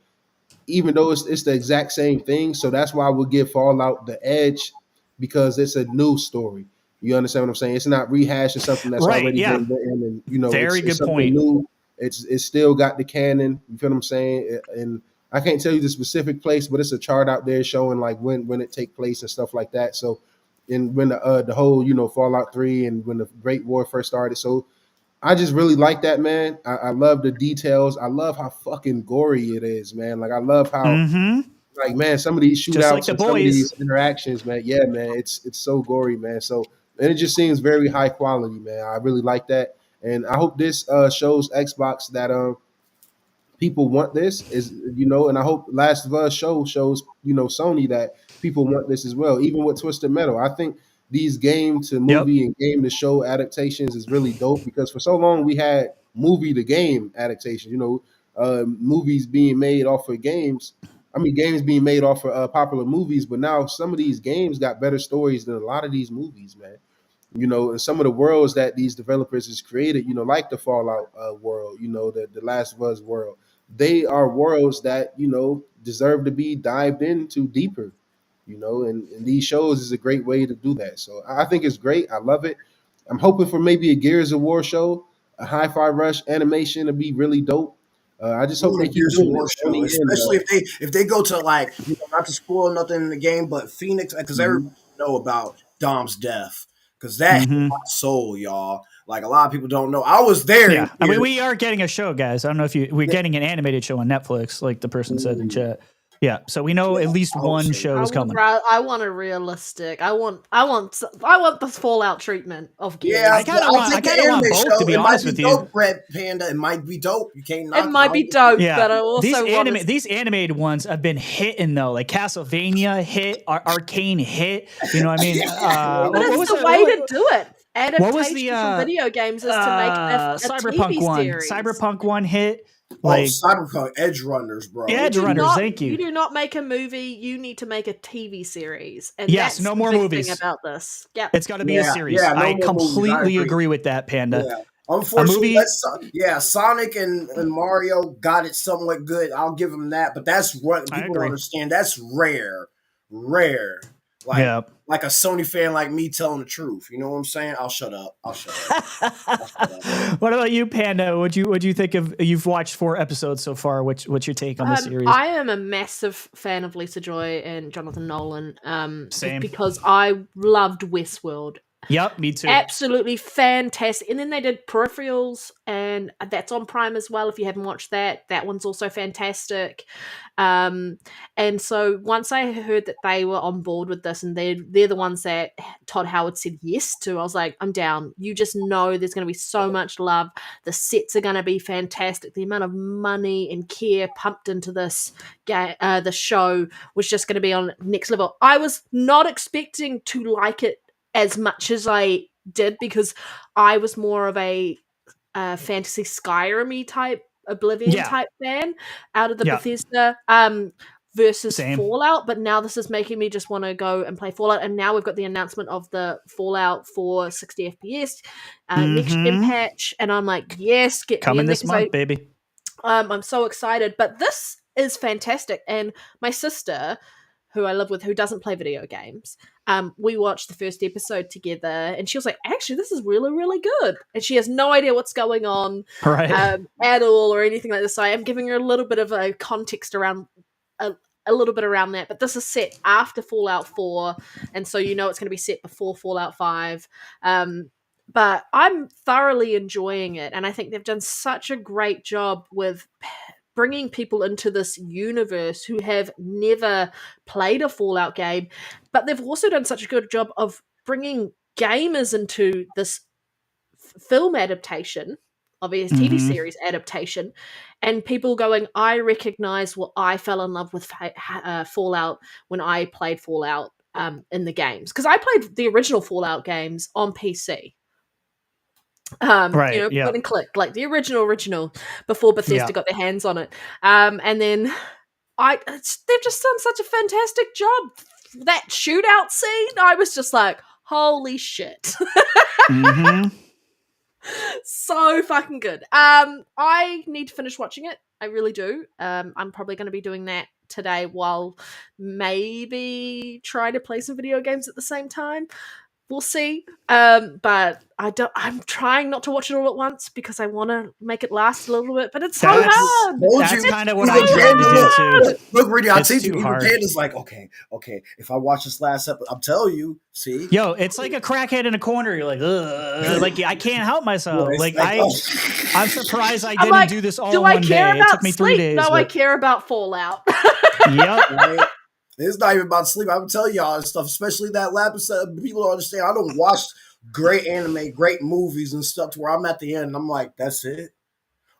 even though it's the exact same thing, so that's why I would give Fallout the edge, because it's a new story. You understand what I'm saying? It's not rehashing something that's already been written, and very good point. New. It's still got the canon. You feel what I'm saying? And I can't tell you the specific place, but it's a chart out there showing like when it take place and stuff like that. So, and when the whole Fallout 3 and when the Great War first started, so I just really like that, man. I love the details. I love how fucking gory it is, man. Like I love how. Like, man, some of these shootouts like and some of these interactions, man. Yeah, man, it's so gory, man. So, and it just seems very high quality, man. I really like that. And I hope this shows Xbox that people want this, and I hope Last of Us shows Sony that people want this as well. Even with Twisted Metal, I think these game to movie and game to show adaptations is really dope, because for so long we had movie to game adaptations. Movies being made off of games. I mean, games being made off of popular movies, but now some of these games got better stories than a lot of these movies, man. And some of the worlds that these developers has created, like the Fallout world, the Last of Us world, they are worlds that, deserve to be dived into deeper, and these shows is a great way to do that. So I think it's great. I love it. I'm hoping for maybe a Gears of War show. a Hi-Fi Rush animation to be really dope. I just I hope want they a keep Gears of doing War it on show, the end, especially though. if they go to like not to spoil nothing in the game, but Phoenix because everybody Mhm. know about Dom's death because that hit Mm-hmm. my soul, y'all. Like a lot of people don't know. I was there. Yeah, I mean, we are getting a show, guys. I don't know if we're Yeah. getting an animated show on Netflix, like the person said in Ooh. chat. Yeah, so we know at least I hope one so. show is coming. I want a realistic. I want the Fallout treatment of Gears. Yeah, I kind of I'll want take the both, anime to show. be It might honest be with you. dope, Red Panda. It might be dope. You can't It knock might be dope, Yeah, but I also want to. these animated ones have been hitting though, like Castlevania hit, Arcane hit. You know what I mean? Yeah. But What it's was the the- way what- to do it. What was Adaptation from video games is to make a Cyberpunk TV one? series. Cyberpunk one hit. Oh, Like Cyberpunk Edge Runners, bro. Yeah, Edge do Runners. not- Thank you. You do not make a movie. You need to make a TV series. And Yes, that's no the more big movies. thing about this. Yeah. It's got to be a series. Yeah, no I more movies. I completely agree. agree with that, Panda. Yeah. Unfortunately, movie- Sonic and Mario got it somewhat good. I'll give them that, but that's what I people agree. don't understand. That's rare. Yeah. Like a Sony fan like me telling the truth. You know what I'm saying? I'll shut up. What about you, Panda? What you think of? You've watched 4 episodes so far. What's your take on the series? I am a massive fan of Lisa Joy and Jonathan Nolan. Same. Because I loved Westworld. Yep, me too. Absolutely fantastic. And then they did Peripherals, and that's on Prime as well. If you haven't watched that, that one's also fantastic. And so once I heard that they were on board with this, and they're the ones that Todd Howard said yes to, I was like, I'm down. You just know there's going to be so much love. The sets are going to be fantastic. The amount of money and care pumped into this the show was just going to be on next level. I was not expecting to like it as much as I did because I was more of a fantasy Skyrim-y type, Oblivion type fan out of the Bethesda versus Same. Fallout. But now this is making me just want to go and play Fallout. And now we've got the announcement of the Fallout for 60 FPS next gen patch, and I'm like, yes, get coming me in this there, month, baby. I'm so excited. But this is fantastic, and my sister, who I live with, who doesn't play video games, we watched the first episode together, and she was like, actually, this is really, really good. And she has no idea what's going on at all or anything like this. So I am giving her a little bit of a context around a little bit around that. But this is set after Fallout 4, and so you know it's going to be set before Fallout 5. But I'm thoroughly enjoying it, and I think they've done such a great job with bringing people into this universe who have never played a Fallout game, but they've also done such a good job of bringing gamers into this film adaptation, obviously TV series adaptation, and people going, I recognize what I fell in love with Fallout when I played Fallout in the games, because I played the original Fallout games on PC. Point and click, like the original before Bethesda got their hands on it. And then they've just done such a fantastic job. That shootout scene, I was just like, holy shit. So fucking good. I need to finish watching it. I really do. I'm probably going to be doing that today while maybe trying to play some video games at the same time. We'll see. But I'm trying not to watch it all at once because I want to make it last a little bit. But it's so hard. That's kind of what I tried to do too. Look, Rhetri, I'll teach you. Even Panda's like, okay. If I watch this last episode, I'm telling you. See, yo, it's like a crackhead in a corner. You're like, ugh. Like I can't help myself. I'm surprised I didn't do this all in one day. It took me 3 days. No, I care about Fallout. Yep. Right? It's not even about sleep. I'm telling y'all this stuff, especially that last episode. People don't understand. I don't watch great anime, great movies and stuff to where I'm at the end and I'm like, that's it.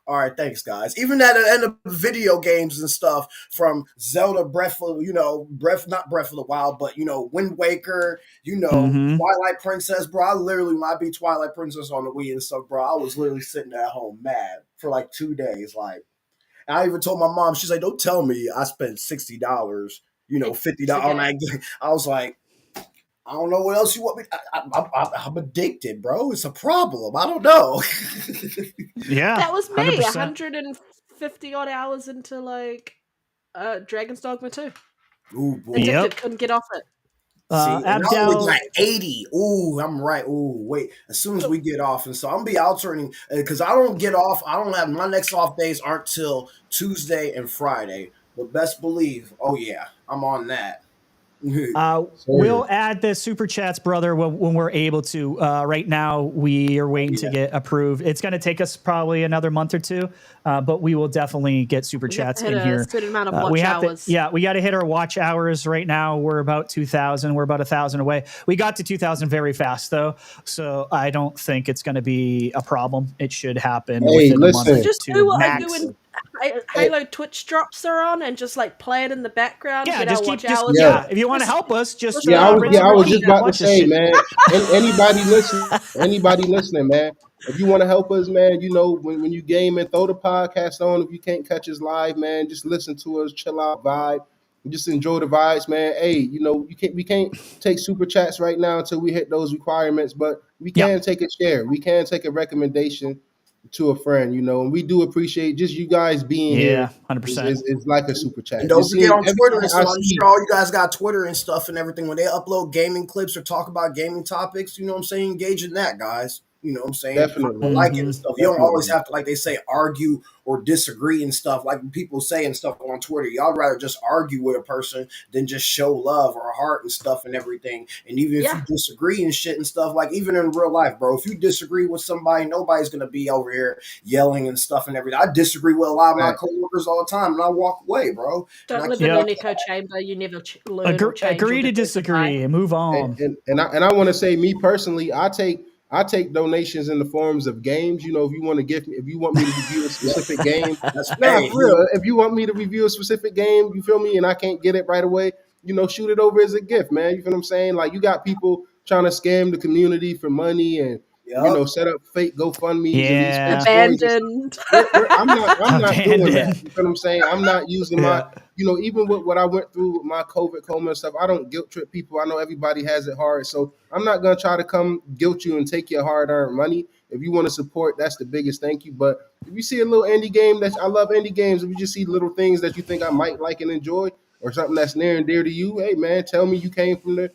All right, thanks, guys. Even at the end of video games and stuff, from Zelda not Breath of the Wild, but Wind Waker, Twilight Princess, bro. I literally, when I beat Twilight Princess on the Wii and stuff, bro, I was literally sitting at home mad for like 2 days. Like, and I even told my mom, she's like, don't tell me I spent $60. $50 on that game. I was like, I don't know what else you want me. I'm addicted, bro. It's a problem. I don't know. Yeah, that was me. 100%. 150 odd hours into like Dragon's Dogma 2. Ooh, boy. Addicted, couldn't get off it. See, and I'm only Abdel, like 80. Ooh, I'm right. Ooh, wait. As soon as we get off, and so I'm gonna be alternating because I don't get off. I don't have my next off days aren't till Tuesday and Friday. But best believe, oh yeah, I'm on that. we'll add the super chats, brother, when we're able to. Right now, we are waiting to get approved. It's going to take us probably another month or two, but we will definitely get super chats in here. A certain amount of watch we have hours. we got to hit our watch hours right now. We're about 2,000. We're about 1,000 away. We got to 2,000 very fast though, so I don't think it's going to be a problem. It should happen within a month. Just to do what max. I do when Halo Twitch drops are on, and just like play it in the background. Yeah, get just our keep. watch hours. Yeah, if you want to help us, just I was just about to say, shit. man. Anybody listening, man. If you want to help us, man, you know, when you game and throw the podcast on, if you can't catch us live, man, just listen to us, chill out, vibe, and just enjoy the vibes, man. Hey, you know, we can't take super chats right now until we hit those requirements, but we can take a share. We can take a recommendation to a friend, you know, and we do appreciate just you guys being here. 100%. Is like a super chat. And don't forget on Twitter and stuff. I'm sure all you guys got Twitter and stuff and everything. When they upload gaming clips or talk about gaming topics, you know what I'm saying? Engage in that, guys. You know what I'm saying? Definitely. Like it and stuff. You don't always have to, like they say, argue or disagree and stuff. Like people say and stuff on Twitter. Y'all rather just argue with a person than just show love or heart and stuff and everything. And even if you disagree and shit and stuff, like even in real life, bro, if you disagree with somebody, nobody's going to be over here yelling and stuff and everything. I disagree with a lot of my coworkers all the time and I walk away, bro. Don't live in an echo chamber. You never learn or change. Agree to disagree and move on. And I want to say, me personally, I take donations in the forms of games. You know, if you want me to review a specific game, for real. If you want me to review a specific game, you feel me, and I can't get it right away, you know, shoot it over as a gift, man. You feel what I'm saying? Like, you got people trying to scam the community for money and you know, set up fake GoFundMe. Yeah, abandoned. I'm not doing that. You feel what I'm saying? I'm not using my, you know, even with what I went through with my COVID coma and stuff, I don't guilt trip people. I know everybody has it hard. So I'm not going to try to come guilt you and take your hard-earned money. If you want to support, that's the biggest thank you. But if you see a little indie game I love indie games. If you just see little things that you think I might like and enjoy or something that's near and dear to you, hey, man, tell me you came from the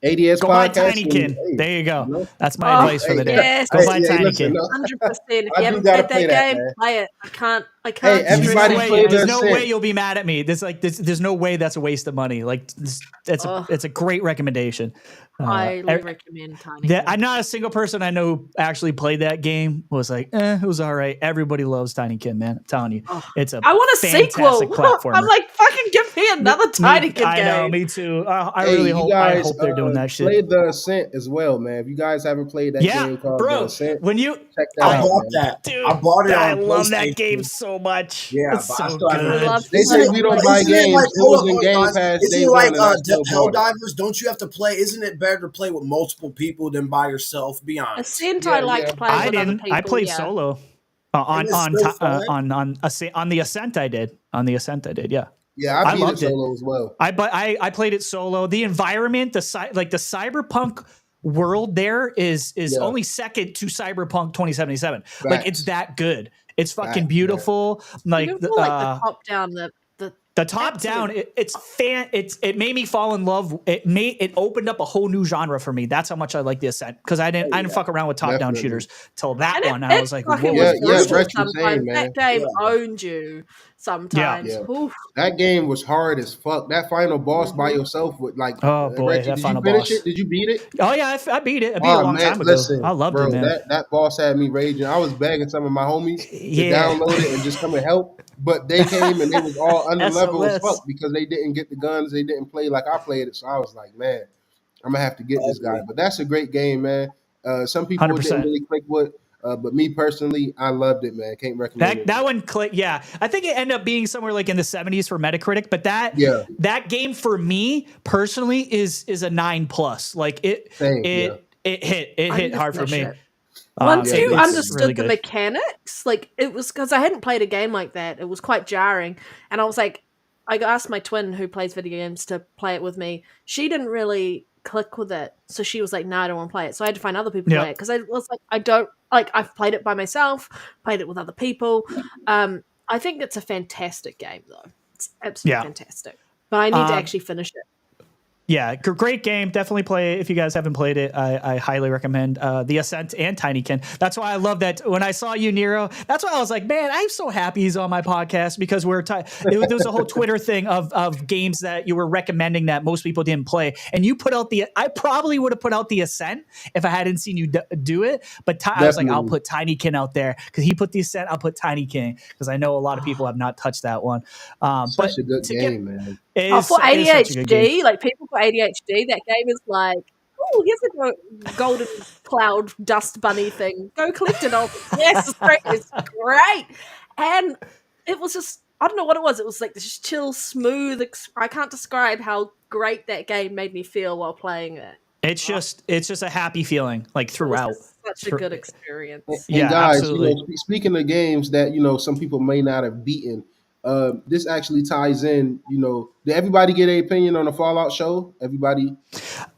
ADS go podcast. Buy Tinykin. Hey, there you go. You know? That's my advice for the day. Yes. Go buy Tinykin. 100%. If you haven't played that game, play it. I can't. Hey, everybody there's no way you'll be mad at me. There's no way that's a waste of money. Like it's a great recommendation. I recommend Tinykin. I'm not a single person I know who actually played that game was like, it was all right. Everybody loves Tinykin, man. I'm telling you, it's a I want a sequel. Platformer. I'm like, fucking give me another Tinykin game. I know, me too. I really hope they're doing that shit. Play The Ascent as well, man. If you guys haven't played that game called The Ascent, when you check that out. Dude, I bought it. I love that game so much. Yeah, it's so good. They say we don't buy games. Like, it was in Gamepass. Isn't it like Helldivers? Don't you have to play? Isn't it better to play with multiple people than by yourself? Be honest. Ascent, I liked playing with other people. I played solo. On the Ascent, I did. On the Ascent, I did. Yeah. Yeah, I beat it solo as well. I played it solo. The environment, the cyberpunk world there is only second to Cyberpunk 2077. Facts. Like it's that good. It's fucking beautiful. Like the top down, the top down. It made me fall in love. It opened up a whole new genre for me. That's how much I like the Ascent because I didn't fuck around with top down shooters till that one. I was like, that game owned you. Sometimes that game was hard as fuck. That final boss by yourself with like, oh boy, that final boss. Did you beat it? Oh yeah, I beat it. I beat it a long time ago. I loved it, man. That boss had me raging. I was begging some of my homies to download it and just come and help, but they came and they was all under level as fuck because they didn't get the guns. They didn't play like I played it. So I was like, man, I'm gonna have to get this guy. But that's a great game, man. Some people didn't really click with. But me personally, I loved it, man. Can't recommend it. That one click. Yeah, I think it ended up being somewhere like in the 70s for Metacritic. But that game for me personally is a 9+. Like it hit hard for me. Once you understood the mechanics, like it was because I hadn't played a game like that. It was quite jarring, and I was like, I asked my twin who plays video games to play it with me. She didn't really click with it, so she was like, "No, I don't want to play it." So I had to find other people to play it because I was like, I don't like. I've played it by myself, played it with other people. I think it's a fantastic game, though. It's absolutely fantastic. But I need to actually finish it. Yeah, great game. Definitely play it if you guys haven't played it. I highly recommend The Ascent and Tinykin. That's why I love that. When I saw you, Nero, that's why I was like, man, I'm so happy he's on my podcast because there was a whole Twitter thing of games that you were recommending that most people didn't play, and you put out I probably would have put out The Ascent if I hadn't seen you do it. But I was like, I'll put Tinykin out there because he put The Ascent. I'll put Tinykin because I know a lot of people have not touched that one. Such a good game, man. For ADHD, like people for ADHD, that game is like, oh, here's a golden cloud dust bunny thing. Go collect it. Yes, it's great. And it was just, I don't know what it was. It was like this chill, smooth. I can't describe how great that game made me feel while playing it. It's just a happy feeling like throughout. Such a good experience. And guys, absolutely. Speaking of games that some people may not have beaten. This actually ties in, did everybody get an opinion on the Fallout show? Everybody?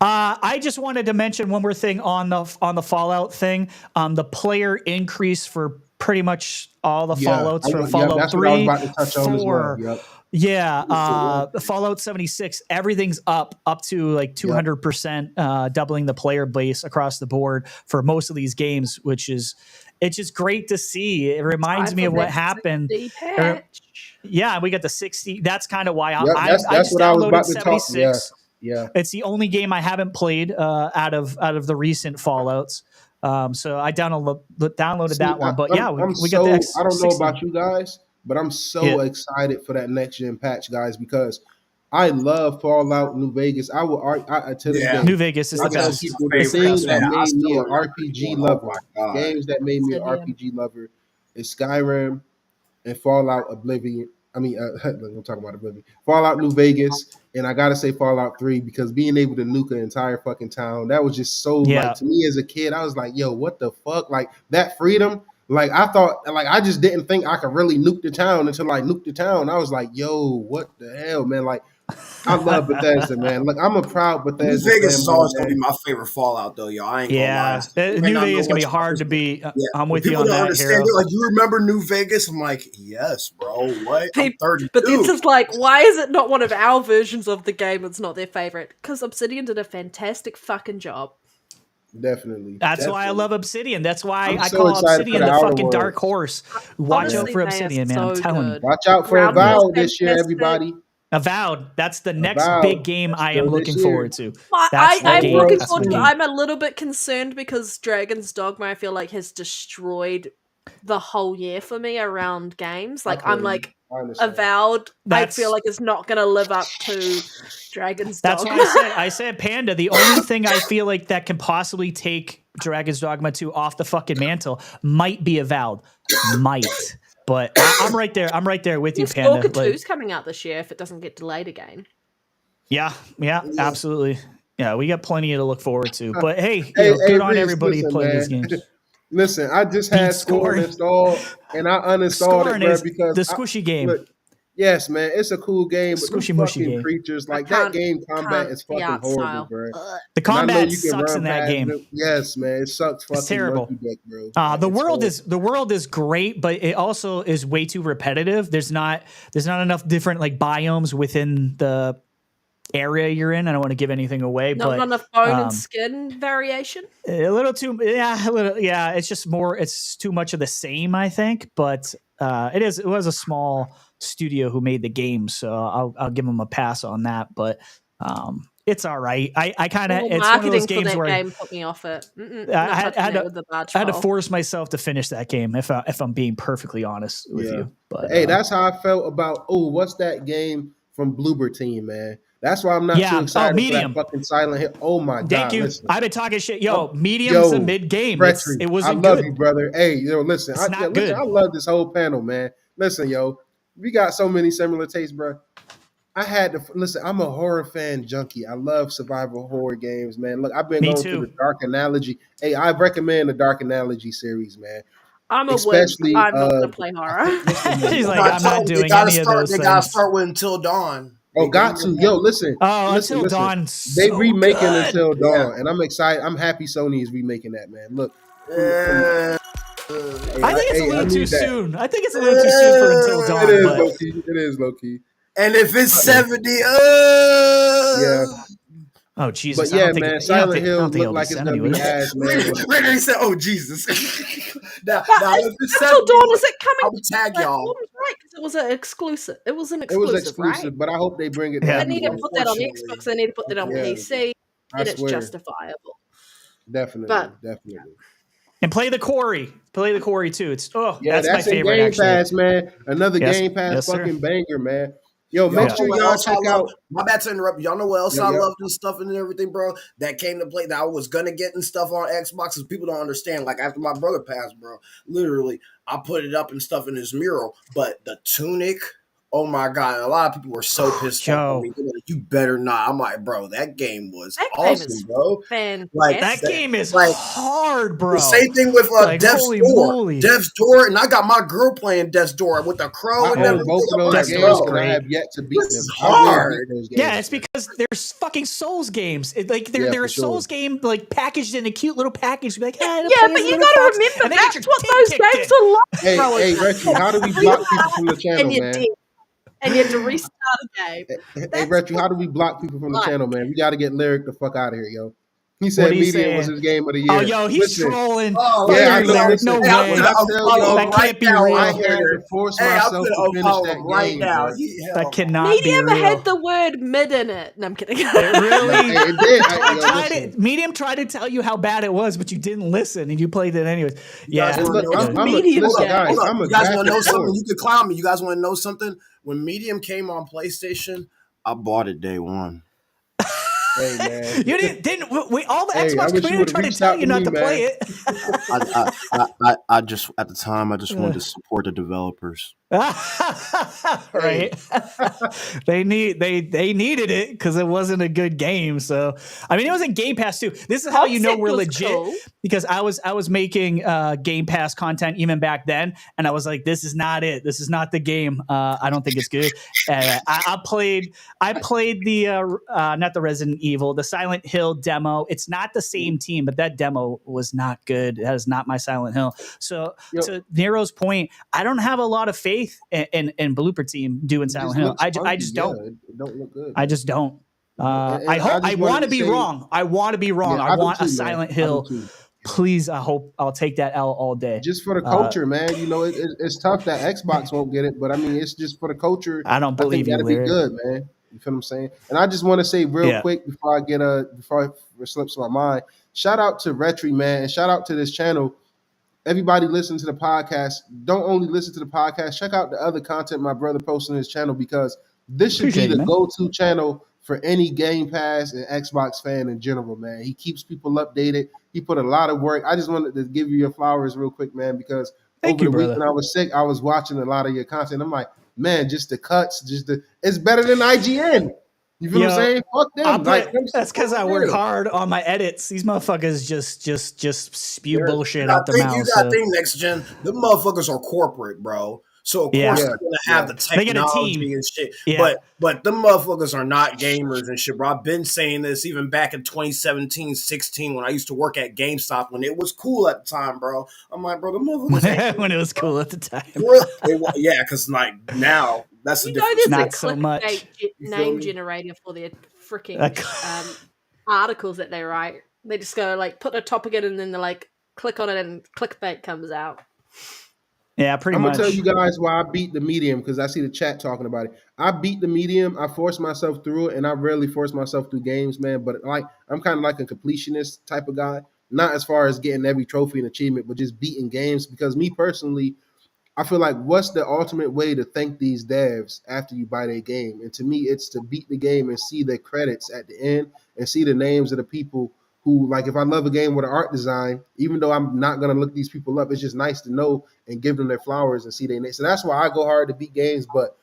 I just wanted to mention one more thing on the Fallout thing. The player increase for pretty much all the Fallouts from Fallout that's 3, what I was about to touch on as well. Yep. Yeah, Fallout 76, everything's up to like 200%, doubling the player base across the board for most of these games, it's just great to see. It reminds me of what happened. Yeah, we got the 60. That's kind of why I just downloaded 76. Yeah, it's the only game I haven't played out of the recent Fallouts. So I downloaded that one. But we got the X60. I don't know about you guys, but I'm so excited for that next gen patch, guys, because I love Fallout New Vegas. I will to this day. New Vegas is the best. The things that made me an RPG lover, games that made me an RPG lover, is Skyrim and Fallout Oblivion. I'm talking about Oblivion. Fallout New Vegas, and I gotta say Fallout 3 because being able to nuke an entire fucking town, that was just so like to me as a kid. I was like, yo, what the fuck? Like that freedom. Like I thought, like I just didn't think I could really nuke the town until I nuked the town. I was like, yo, what the hell, man? Like I love Bethesda, man. Look, I'm a proud Bethesda. New Vegas is always gonna be my favorite Fallout, though, y'all. I ain't gonna lie. New Vegas is gonna be hard to beat. I'm with you on that, Hero. Like, you remember New Vegas? I'm like, yes, bro. What? I'm 32. But it's just like, why is it not one of our versions of the game? It's not their favorite because Obsidian did a fantastic fucking job. Definitely. That's why I love Obsidian. That's why I call Obsidian the fucking dark horse. Watch out for Obsidian, man. I'm telling you. Watch out for Avowed this year, everybody. Avowed. That's the next big game I am looking forward to. I'm looking forward to it. I'm a little bit concerned because Dragon's Dogma, I feel like, has destroyed the whole year for me around games. Like, I'm like, Avowed, I feel like it's not going to live up to Dragon's Dogma. That's why I said Panda. The only thing I feel like that can possibly take Dragon's Dogma 2 off the fucking mantle might be Avowed. Might. But I'm right there. I'm right there with you, Panda. Stalker 2's coming out this year if it doesn't get delayed again. Yeah, absolutely. Yeah, we got plenty to look forward to. But hey, good on everybody playing these games. Listen, I just had Scorn installed, and I uninstalled it, bro, because the squishy game. Look, yes, man, it's a cool game, but squishy fucking game. Creatures like that game combat is fucking horrible, bro. The combat sucks in that game. Yes, man, it sucks. Fucking it's terrible, deck, bro. The world is great, but it also is way too repetitive. There's not enough different like biomes within the area you're in. I don't want to give anything away, not enough bone and skin variation. A little too, yeah. It's just more. It's too much of the same, I think. But it was a small studio who made the game, so I'll give them a pass on that. But it's all right. I kind of it's one of those games where game put me off it. I had to force myself to finish that game if I'm being perfectly honest with you. But hey, that's how I felt about what's that game from Bloober Team, man. That's why I'm not too excited for that fucking Silent Hill. Oh my god! Thank you. Listen. I've been talking shit. Medium's a mid game. Rhetri, it wasn't I love good. you, brother. Hey, listen. I love this whole panel, man. Listen, we got so many similar tastes, bro. I had to listen. I'm a horror fan junkie. I love survival horror games, man. Look, I've been going through the Dark Analogy. Hey, I recommend the Dark Analogy series, man. I'm not gonna play horror. She's like, I'm not doing any of those things. They gotta start with Until Dawn. Oh, got to. Listen. Until Dawn. They remaking Until Dawn, and I'm excited. I'm happy Sony is remaking that, man. Look. I think it's a little too soon. I think it's a little too soon for Until Dawn. It is low key. And if it's 70, yeah. Oh Jesus! But yeah, I don't think, man, I don't Silent think, I Hill don't think look it'll like be it's 70, gonna will be it? ass, man. Rhetri said, "Oh Jesus." now, But now is if it's Until 70, Dawn, is it coming I would tag to y'all. platforms, right? Because it was an exclusive. It was an It was exclusive, right? exclusive, but I hope they bring it to Yeah. They need to everywhere. put that on Unfortunately. Xbox. They need to put that on Yeah, PC, I and it's swear, justifiable. definitely, But definitely. And play the Quarry. Play the Quarry too. It's Yeah, that's my that's in favorite Game actually. Pass, man. Another Yes, Game Pass yes, sir. fucking banger, man. Yo, Y'all make know sure what y'all else I check love? out. My bad to interrupt. Y'all know what else Yep, I yep. love and stuff and everything, bro? That came to play that I was gonna get and stuff on Xbox because people don't understand. Like after my brother passed, bro, literally I put it up and stuff in his mural. But the Tunic, oh my god, a lot of people were so pissed off Joe. at me. They were like, you better not. I'm like, bro, that game was that game awesome, is bro. fantastic. Like That game is like hard, bro. the same thing with Like, Death's holy Door. moly. Death's Door, and I got my girl playing Death's Door with the crow I and own everything. both of I'm those like, Death's Door is games, bro, and I great. have yet to beat this them. is I will beat hard. those games. Yeah, it's man. because there's fucking Souls games. Like Yeah, they're for a Souls sure. game like packaged in a cute little package. Be like, Yeah, hey, but you got to remember and then get that's your what dick those kicked games in. are like. Hey, growing hey, up. Retri, how do we You block people from the and channel, you're man? dead, and you had to restart a game. Hey, That's Retri, how do we block people from the like. channel, man? We got to get Lyric the fuck out of here, yo. He What said are you Medium was saying? his game of the Oh, year. yo, he's Listen, trolling. Oh, yeah, I Lyric, know. Lyric, no Listen, hey, I'm way. when I tell follow y'all, That can't be now real. I on had Twitter. to force Hey, I'm myself gonna to finish unfollow that him right game, now. bro. That cannot be Medium real. had the word mid in it. No, I'm kidding. It No, really. hey, it did. I Yo, tried listen. it. Medium tried to tell you how bad it was, but you didn't listen, and you played it anyways. You guys Yeah. wanna And look, know It's I'm something? a Medium listen, game. guys. Hold up. I'm a You guys want to know graphic something? whore. You can clown me. You guys want to know something? When Medium came on PlayStation, I bought it day one. Hey, man. You didn't we all the Hey, I Xbox wish you community would've tried to reached tell out you to not me, to play man. it. I just at the time I just wanted to support the developers. Right. They needed it because it wasn't a good game. So I mean, it was in Game Pass too. This is how you know Concept we're was legit cool. because I was making Game Pass content even back then, and I was like, this is not it. This is not the game. I don't think it's good. I played the not the Resident Evil, the Silent Hill demo. It's not the same team, but that demo was not good. That is not my Silent Hill. So Yo, to Nero's point, I don't have a lot of faith in Blooper Team doing it Silent just Hill. looks I funky. just Yeah, don't. it don't look good. I just don't. And I hope. I just want wanted to be say- wrong. I want to be wrong. Yeah, I do want too, a man. Silent I do Hill. too. Please, I hope I'll take that L all day. Just for the culture, man. You know, it's tough that Xbox won't get it, but I mean, it's just for the culture. I don't I think believe you, that'd be Lyric. good, man. You feel what I'm saying? And I just want to say real Yeah. quick before it slips my mind. Shout out to Rhetri, man, and shout out to this channel. Everybody listen to the podcast. Don't only listen to the podcast. Check out the other content my brother posts on his channel because this should Appreciate be it, the man. go-to channel for any Game Pass and Xbox fan in general, man. He keeps people updated. He put a lot of work. I just wanted to give you your flowers real quick, man, because Thank over you, the week brother. when I was sick, I was watching a lot of your content. I'm like, man, just the cuts, it's better than IGN. You feel what I'm Yo, saying? Fuck them. That's because I work real. hard on my edits. These motherfuckers just spew You bullshit gotta out their think, mouths. you gotta So. think next gen. The motherfuckers are corporate, bro. So of Yeah. course Yeah. they're gonna have the They get a technology team. and shit. Yeah. But them motherfuckers are not gamers and shit, bro. I've been saying this even back in 2017, 16 when I used to work at GameStop when it was cool at the time, bro. I'm like, bro, the motherfuckers ain't When it was cool at the time. yeah, because like now that's the You know, difference. there's Not a so much. clickbait You feel name me? generator for their freaking A articles that they write. They just go like put a topic in and then they're like click on it and clickbait comes out. Yeah, pretty I'm much. gonna tell you guys why I beat the medium because I see the chat talking about it. I beat the medium. I forced myself through it, and I rarely force myself through games, man. But like, I'm kind of like a completionist type of guy. Not as far as getting every trophy and achievement, but just beating games. Because me personally, I feel like what's the ultimate way to thank these devs after you buy their game? And to me, it's to beat the game and see the credits at the end and see the names of the people who, like, if I love a game with an art design, even though I'm not going to look these people up, it's just nice to know and give them their flowers and see their names. So that's why I go hard to beat games. But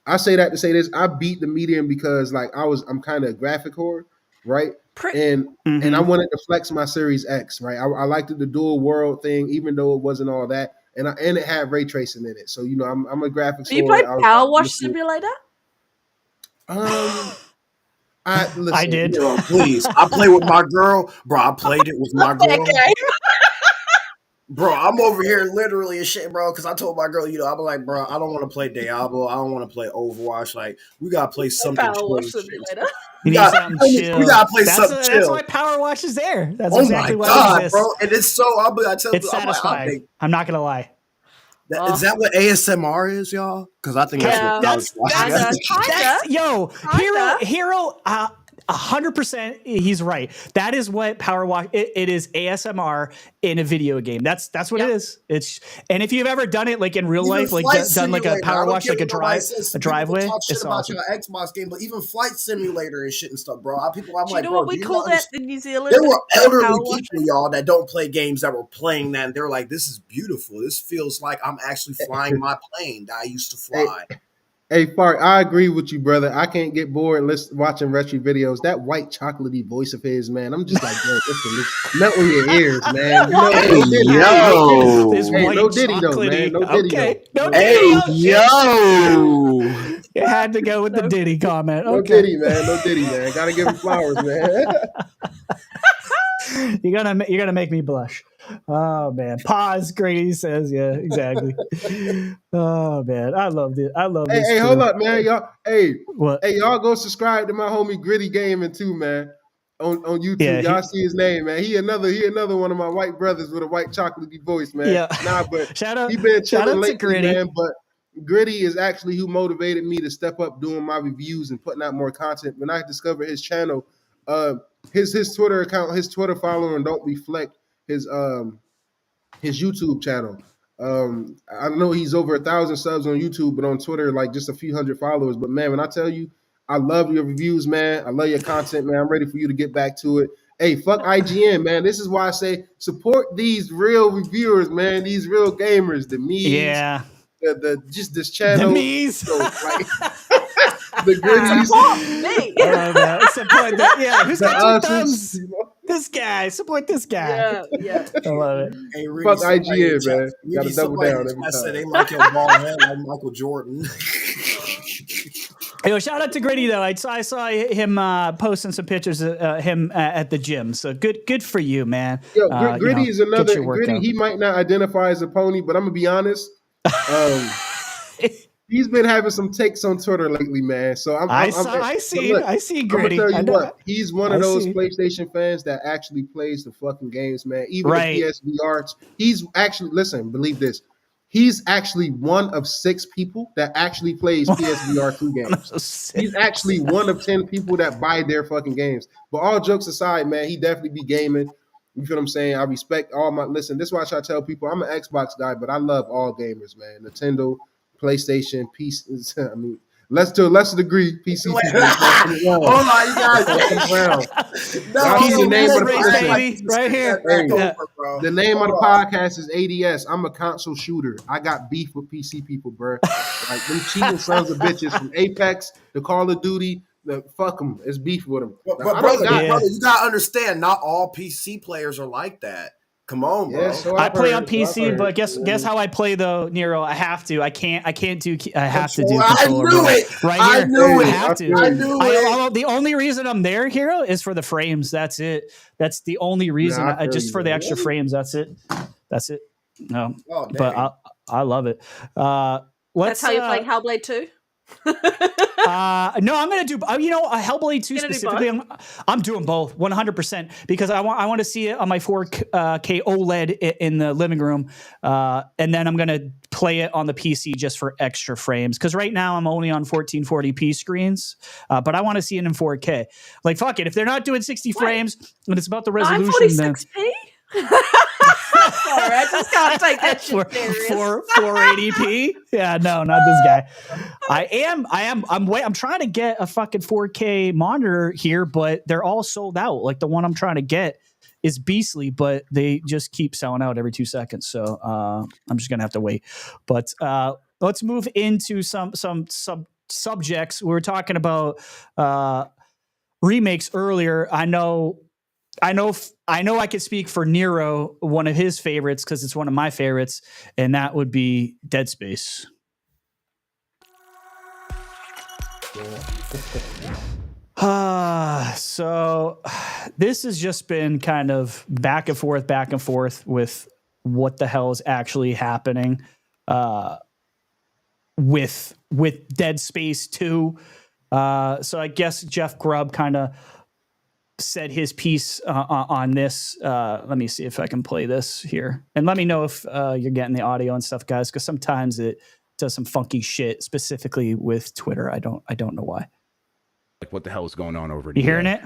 I say that to say this, I beat the medium because like I'm kind of a graphic whore, right? And I wanted to flex my Series X, right? I liked the dual world thing, even though it wasn't all that. And it had ray tracing in it. So, you know, I'm a graphics Do you whore. play Power Wash Simulator? I did. Yo, please. I play with my girl, bro. I played it with my girl. Bro, I'm over here literally shit, bro, because I told my girl, I'm like, bro, I don't want to play Diablo. I don't want to play Overwatch. Like, we got to play something Power chill. Wash Simulator. You need something chill. We got to play something That's chill. why Power Wash is there. That's Oh exactly my why God, it exists. bro. And it's so, I tell It's people, satisfying. I'm not going to lie. Is that what ASMR is, y'all? Because I think that's what Hero. 100%, he's right. That is what Power Wash. It is ASMR in a video game. That's what it is. And if you've ever done it like in real life, like done like a Power Wash, like a driveway, talk shit it's about awesome. your Xbox game, but even Flight Simulator and shit and stuff, bro. I'm Do you like, know bro, what we call that in New Zealand? There were elderly Power people, y'all, that don't play games that were playing that, and they're like, "This is beautiful. This feels like I'm actually flying my plane that I used to fly." Hey, Fart, I agree with you, brother. I can't get bored watching Rhetri videos. That white chocolatey voice of his, man. I'm just like, yo, listen, melt in your ears, man. You know, no Diddy though, man. No Diddy though. No Diddy. Yo. You had to go with the Diddy comment. Okay. No Diddy, man. No Diddy, man. Gotta give him flowers, man. You're gonna make me blush. Oh man, pause. Grady says, yeah, exactly. Oh man, I love it. I love this. Hey, hold up, man, y'all. Hey, what? Hey, y'all go subscribe to my homie Gritty Gaming too, man. On YouTube, yeah, y'all see his name, man. He another one of my white brothers with a white chocolatey voice, man. Yeah. But shout out, he been chilling lately, Gritty. man. But Gritty is actually who motivated me to step up doing my reviews and putting out more content. When I discovered his channel, his Twitter account, his Twitter following don't reflect his YouTube channel. I know he's over 1,000 subs on YouTube, but on Twitter, like just a few hundred followers. But man, when I tell you, I love your reviews, man. I love your content, man. I'm ready for you to get back to it. Hey, fuck IGN, man. This is why I say support these real reviewers, man. These real gamers, the me's, yeah, the just this channel, the me's, so, like, the Gritties. Support that. Yeah, who's got 2 thumbs? You know? This guy, support this guy. Yeah. I love it. Hey, fuck IGN, man. You gotta double down every I said time. they like your ball head like Michael Jordan. Yo, shout out to Gritty though. I saw him posting some pictures of him at the gym. So good for you, man. Yo, Gritty is another Gritty. He might not identify as a pony, but I'm gonna be honest. He's been having some takes on Twitter lately, man. So I see Gritty. I'm gonna tell you what, he's one of those PlayStation fans that actually plays the fucking games, man. Even the PSVR. He's actually believe this. He's actually one of 6 people that actually plays PSVR 2 games. He's actually one of 10 people that buy their fucking games. But all jokes aside, man, he definitely be gaming. You feel what I'm saying? I respect all my listen. This is why I try to tell people I'm an Xbox guy, but I love all gamers, man. Nintendo, PlayStation, PC. I mean, less to a lesser degree, PC people. Hold on, you guys. The name of the baby, right here. The name of the podcast is ADS. I'm a console shooter. I got beef with PC people, bro. Like them cheating sons of bitches from Apex, the Call of Duty. Fuck them. It's beef with them. But brother, you gotta understand. Not all PC players are like that. Come on, bro. Yeah, I play on PC, but guess how I play though, Nero? I have to. I can't do. I have to do. I knew it. Right here. I knew it. I have to. I knew it. The only reason I'm there, Hero, is for the frames. That's it. That's the only reason. Just for the extra frames. That's it. That's it. No, but I love it. That's how you play Hellblade 2? No, I'm gonna do Hellblade 2 specifically. I'm doing both 100% because I want to see it on my 4K OLED in the living room, and then I'm gonna play it on the PC just for extra frames because right now I'm only on 1440p screens, but I want to see it in 4K. Like fuck it, if they're not doing 60 frames and it's about the resolution, then 946p. Sorry, I just can't take that shit serious. 480p. Yeah, no, not this guy. I'm trying to get a fucking 4K monitor here, but they're all sold out. Like the one I'm trying to get is beastly, but they just keep selling out every 2 seconds. So I'm just gonna have to wait. But let's move into some subjects. We were talking about remakes earlier. I know I could speak for Nero, one of his favorites, because it's one of my favorites, and that would be Dead Space. So this has just been kind of back and forth with what the hell is actually happening with Dead Space 2. So I guess Jeff Grubb kind of said his piece on this. Let me see if I can play this here. And let me know if you're getting the audio and stuff, guys, because sometimes it does some funky shit, specifically with Twitter. I don't know why. Like, what the hell is going on over You hearing it?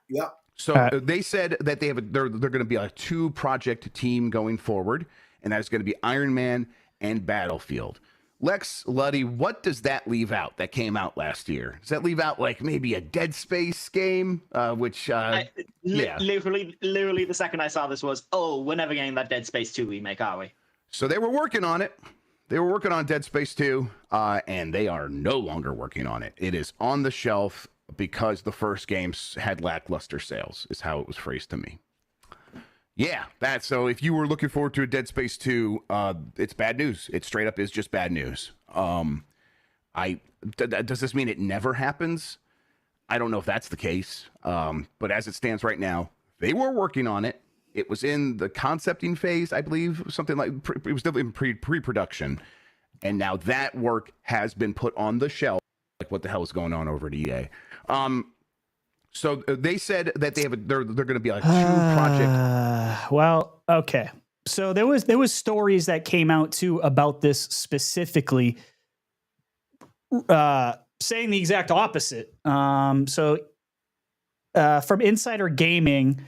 Yeah. So they said that they're going to be a 2-project team going forward, and that is going to be Iron Man and Battlefield. Lex Luddy, what does that leave out that came out last year? Does that leave out like maybe a Dead Space game? Literally the second I saw this was, we're never getting that Dead Space 2 remake, are we? So they were working on it. They were working on Dead Space 2, and they are no longer working on it. It is on the shelf because the first game had lackluster sales, is how it was phrased to me. Yeah, so if you were looking forward to a Dead Space 2, it's bad news. It straight up is just bad news. Does this mean it never happens? I don't know if that's the case. But as it stands right now, they were working on it. It was in the concepting phase, I believe, something like it was definitely in pre-production. And now that work has been put on the shelf. Like, what the hell is going on over at EA? So they said that they're going to be like 2-project. Well, okay. So there was stories that came out too about this specifically, saying the exact opposite. So from Insider Gaming,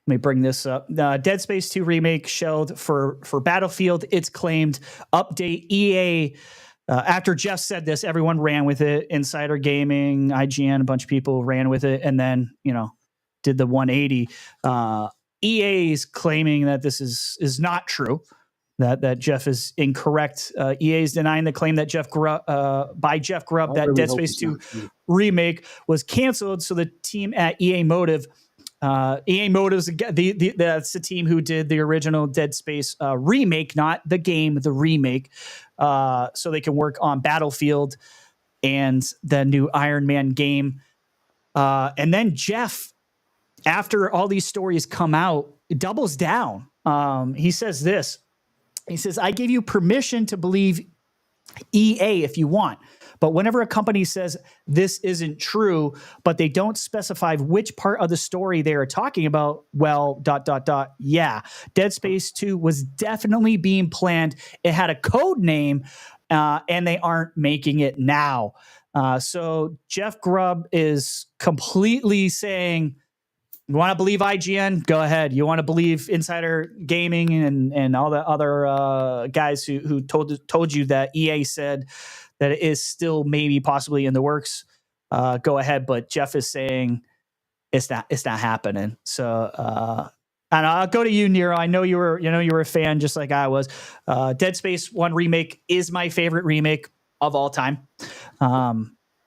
let me bring this up. Dead Space 2 remake shelved for Battlefield. It's claimed update. EA. After Jeff said this, everyone ran with it. Insider Gaming, IGN, a bunch of people ran with it, and then did the 180. EA is claiming that this is not true. That Jeff is incorrect. EA is denying the claim that Jeff Grubb that Dead Space 2 remake was canceled. So the team at EA Motive. EA Motive's that's the team who did the original Dead Space remake, not the game, the remake, so they can work on Battlefield and the new Iron Man game. And then Jeff, after all these stories come out, doubles down. He says this. He says, "I give you permission to believe EA if you want. But whenever a company says this isn't true, but they don't specify which part of the story they are talking about, well, ... Yeah, Dead Space 2 was definitely being planned. It had a code name, and they aren't making it now." So Jeff Grubb is completely saying, you want to believe IGN? Go ahead. You want to believe Insider Gaming and all the other guys who told you that EA said that it is still maybe possibly in the works? Go ahead. But Jeff is saying it's not happening. So and I'll go to you, Nero. I know you were a fan just like I was. Dead Space 1 remake is my favorite remake of all time.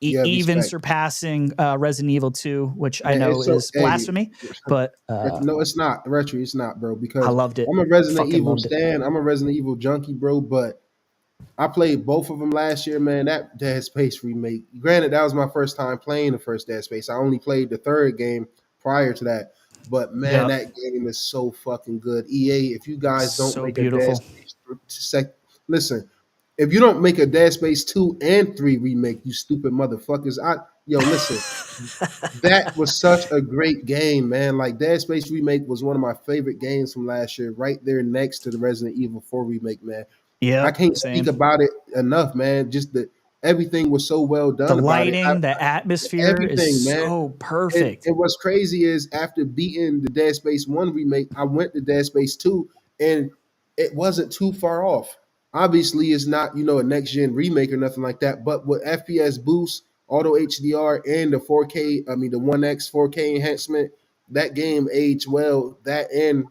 Even surpassing Resident Evil 2, which I know is blasphemy, but no, it's not. Rhetri, it's not, bro. Because I loved it. I'm a Resident Evil stan. I'm a Resident Evil junkie, bro. But I played both of them last year, man. That Dead Space remake. Granted, that was my first time playing the first Dead Space. I only played the third game prior to that. But man, that game is so fucking good. EA, if you guys don't make a Dead Space, listen. If you don't make a Dead Space 2 and 3 remake, you stupid motherfuckers. Listen, that was such a great game, man. Like, Dead Space remake was one of my favorite games from last year, right there next to the Resident Evil 4 remake, man. Yeah, I can't speak about it enough, man. Just everything was so well done. The lighting, the atmosphere is so perfect. And what's crazy is after beating the Dead Space 1 remake, I went to Dead Space 2, and it wasn't too far off. Obviously, it's not, a next-gen remake or nothing like that, but with FPS boost, auto HDR, and the 4K, the 1X 4K enhancement, that game aged well, that and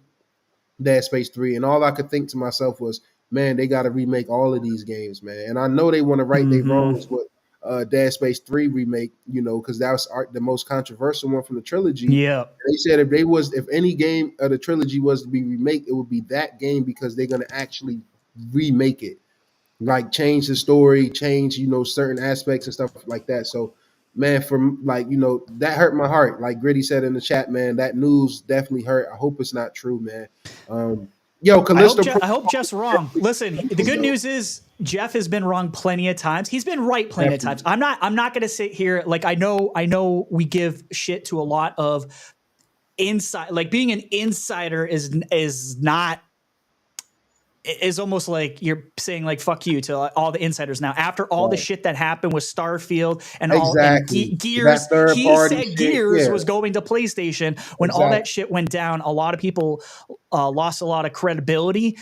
Dead Space 3. And all I could think to myself was, man, they got to remake all of these games, man. And I know they want to right their wrongs with Dead Space 3 remake, because that was the most controversial one from the trilogy. Yeah. They said if any game of the trilogy was to be remade, it would be that game because they're going to actually remake it, like change the story, change certain aspects and stuff like that. So man, that hurt my heart. Like Gritty said in the chat, man, that news definitely hurt. I hope it's not true, man. Yo, Callisto. I hope Jeff's wrong. Listen, the good news is Jeff has been wrong plenty of times. He's been right plenty of times. I'm not going to sit here like I know we give shit to a lot of inside. Like being an insider is not. Is almost like you're saying like fuck you to all the insiders now after all the shit that happened with Starfield and all and Gears. He said Gears was going to PlayStation when all that shit went down. A lot of people lost a lot of credibility.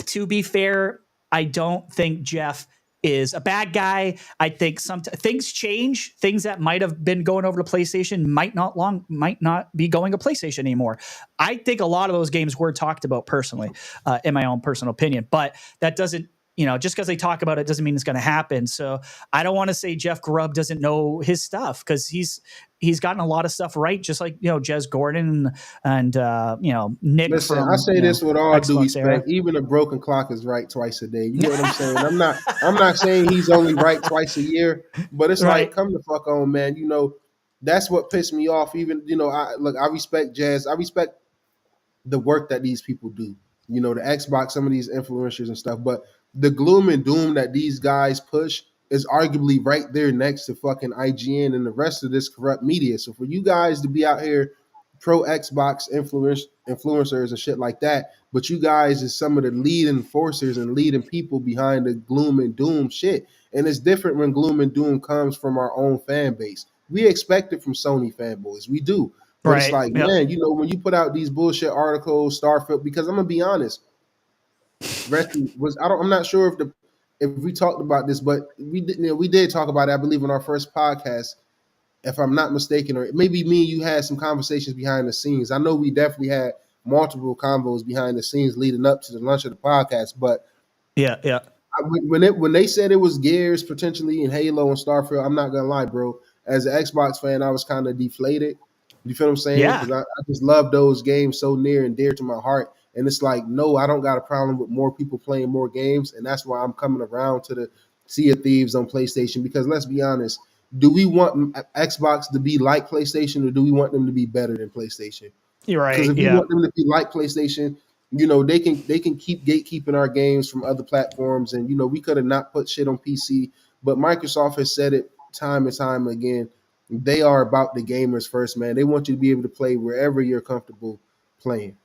To be fair, I don't think Jeff is a bad guy. I think things change. Things that might have been going over to PlayStation might not be going to PlayStation anymore. I think a lot of those games were talked about personally, in my own personal opinion. But that doesn't, just because they talk about it doesn't mean it's going to happen. So I don't want to say Jeff Grubb doesn't know his stuff because he's gotten a lot of stuff right, just like Jez Gordon and Nick. Listen, I say this with all due respect. Even a broken clock is right twice a day. You know what I'm saying? I'm not saying he's only right twice a year, but it's like, come the fuck on, man. That's what pissed me off. Even I respect Jazz. I respect the work that these people do. The Xbox, some of these influencers and stuff, but the gloom and doom that these guys push is arguably right there next to fucking IGN and the rest of this corrupt media. So for you guys to be out here pro Xbox influencers and shit like that, but you guys is some of the leading forcers and leading people behind the gloom and doom shit. And it's different when gloom and doom comes from our own fan base. We expect it from Sony fanboys. We do. But it's like, man, when you put out these bullshit articles, Starfield, because I'm gonna be honest, Rhetri I'm not sure if we talked about this, but we did talk about it, I believe, in our first podcast, if I'm not mistaken, or maybe me and you had some conversations behind the scenes. I know we definitely had multiple combos behind the scenes leading up to the launch of the podcast, but when they said it was Gears potentially and Halo and Starfield, I'm not gonna lie, bro. As an Xbox fan, I was kind of deflated. You feel what I'm saying? Yeah. Because I just love those games so near and dear to my heart. And it's like, no, I don't got a problem with more people playing more games. And that's why I'm coming around to the Sea of Thieves on PlayStation. Because let's be honest, do we want Xbox to be like PlayStation or do we want them to be better than PlayStation? You're right. Because if we want them to be like PlayStation, they can keep gatekeeping our games from other platforms. And, we could have not put shit on PC. But Microsoft has said it time and time again. They are about the gamers first, man. They want you to be able to play wherever you're comfortable playing.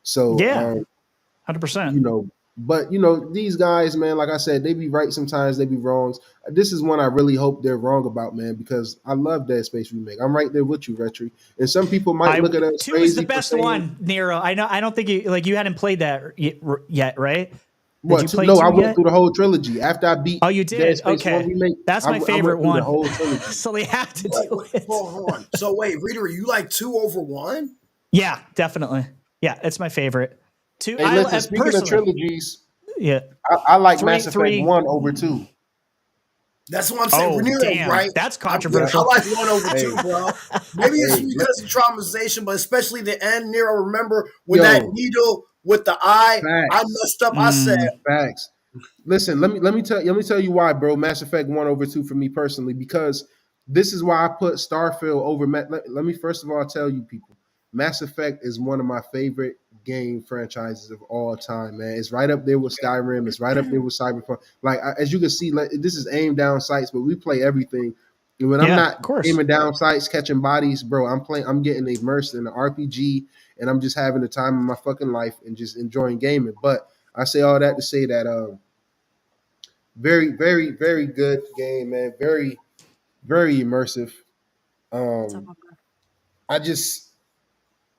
So 100%. But these guys, man, like I said, they be right sometimes, they be wrong. This is one I really hope they're wrong about, man, because I love Dead Space Remake. I'm right there with you, Rhetri. And some people might look at us 2 crazy is the best one, Nero. I know. I don't think you hadn't played that yet, right? What? No, I went through the whole trilogy after I beat. Oh, you did? Dead Space Okay, 1 Remake, that's my favorite one. The whole trilogy. So they have to do it. Hold on. So wait, Rhetri, you like 2 over 1? Yeah, definitely. Yeah, it's my favorite. 2. Hey, listen, speaking of trilogies, I like Mass Effect 1 over 2. That's what I'm saying. Damn. Right? That's controversial. I like 1 over 2, bro. Maybe it's because of traumatization, but especially the end. Nero, remember when that needle with the eye? Facts. I messed up. I said facts. Listen, let me tell you why, bro. Mass Effect 1 over 2 for me personally, because this is why I put Starfield over. Let me first of all tell you people, Mass Effect is one of my favorite game franchises of all time, man. It's right up there with Skyrim. It's right up there with Cyberpunk. Like as you can see, this is aim down sights, but we play everything. And when I'm not aiming down sights, catching bodies, bro, I'm getting immersed in the RPG, and I'm just having the time of my fucking life and just enjoying gaming. But I say all that to say that very, very, very good game, man. Very, very immersive.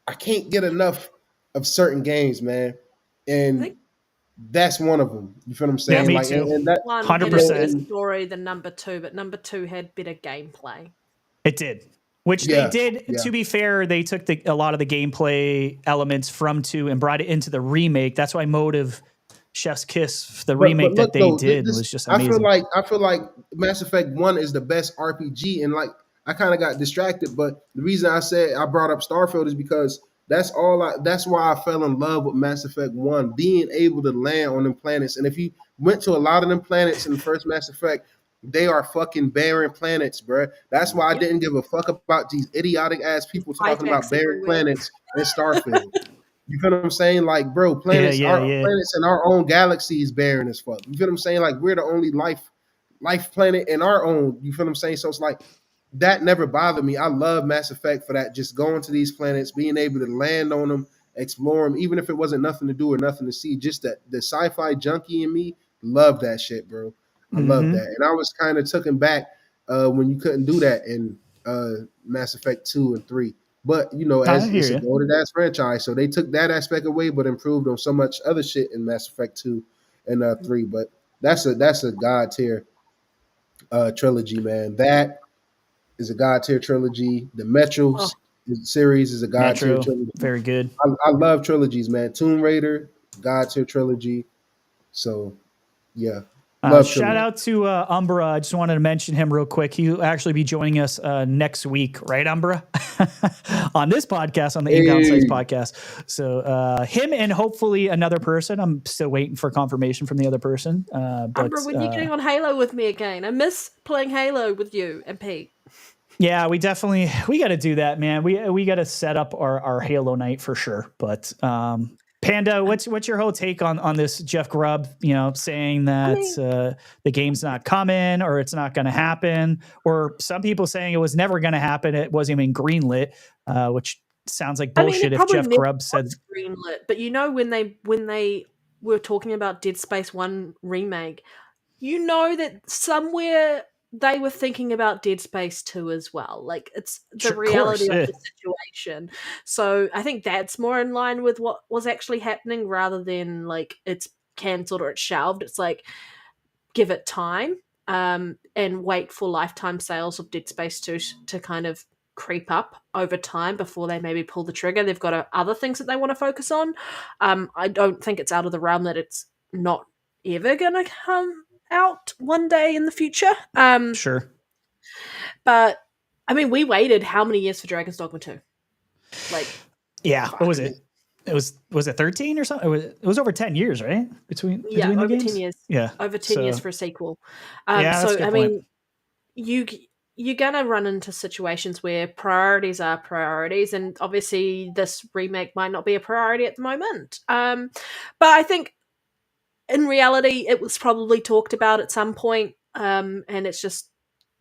I can't get enough of certain games, man, and that's one of them. You feel what I'm saying? Yeah, me too. And that 100% story than number 2, but number 2 had better gameplay. It did. Which they did. Yeah. To be fair, they took a lot of the gameplay elements from 2 and brought it into the remake. That's why Motive, Chef's Kiss, the remake that they did was just amazing. I feel like Mass Effect 1 is the best RPG, and like I kind of got distracted. But the reason I brought up Starfield is because that's why I fell in love with Mass Effect 1, being able to land on them planets. And if you went to a lot of them planets in the first Mass Effect, they are fucking barren planets, bro. That's why I didn't give a fuck about these idiotic ass people talking about barren planets in Starfield. You feel what I'm saying? Like, bro, planets yeah. planets in our own galaxy is barren as fuck. You feel what I'm saying? Like, we're the only life planet in our own. You feel what I'm saying? So it's like that never bothered me. I love Mass Effect for that. Just going to these planets, being able to land on them, explore them, even if it wasn't nothing to do or nothing to see. Just that the sci-fi junkie in me love that shit, bro. I love that, and I was kind of taken back when you couldn't do that in Mass Effect 2 and 3. But you know, as it's a goated ass franchise, so they took that aspect away, but improved on so much other shit in Mass Effect 2 and 3. But that's a god tier trilogy, man. That is a god tier trilogy. The Metro series is a god tier trilogy. Very good. I love trilogies, man. Tomb Raider, god tier trilogy. So yeah. Shout out to Umbra. I just wanted to mention him real quick. He'll actually be joining us next week, right, Umbra? On this podcast, on the Aim Down Sights podcast. So him and hopefully another person. I'm still waiting for confirmation from the other person. Umbra, when you getting on Halo with me again? I miss playing Halo with you and Pete. Yeah, we got to do that, man. We got to set up our Halo night for sure. But Panda, what's your whole take on this Jeff Grubb, saying that the game's not coming or it's not going to happen, or some people saying it was never going to happen, it wasn't even greenlit, which sounds like bullshit. If Jeff Grubb said greenlit, but when they were talking about Dead Space 1 remake, that somewhere they were thinking about Dead Space 2 as well. Like, it's the reality of the situation. So I think that's more in line with what was actually happening rather than like it's cancelled or it's shelved. It's like, give it time and wait for lifetime sales of Dead Space 2 to kind of creep up over time before they maybe pull the trigger. They've got other things that they want to focus on. I don't think it's out of the realm that it's not ever going to come out one day in the future. Sure. But I mean, we waited how many years for Dragon's Dogma 2? Like, yeah, what was it? Was it 13 or something? It was over 10 years, right? Between the over games? 10 years. Yeah. Over 10 years for a sequel. So I mean, you're going to run into situations where priorities are priorities, and obviously this remake might not be a priority at the moment. But I think in reality, it was probably talked about at some point, and it's just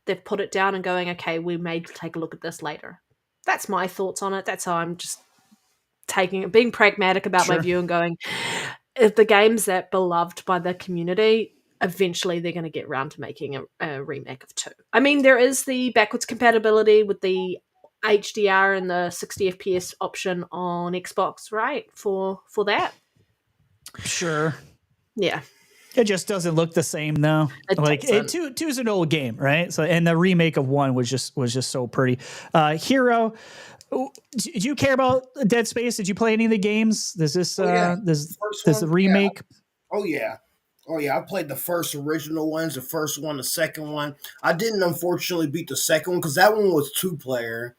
they've put it down and going, okay, we may take a look at this later. That's my thoughts on it. That's how I'm just being pragmatic about my view and going, if the game's that beloved by the community, eventually they're going to get around to making a remake of 2. I mean, there is the backwards compatibility with the HDR and the 60 FPS option on Xbox, right? For that. Sure. Yeah. It just doesn't look the same though. Two is an old game, right? So, and the remake of 1 was just so pretty. Hero, do you care about Dead Space? Did you play any of the games? Does this the remake? Yeah. Oh yeah, I played the first original ones, the first one, the second one. I didn't unfortunately beat the second one because that one was 2-player.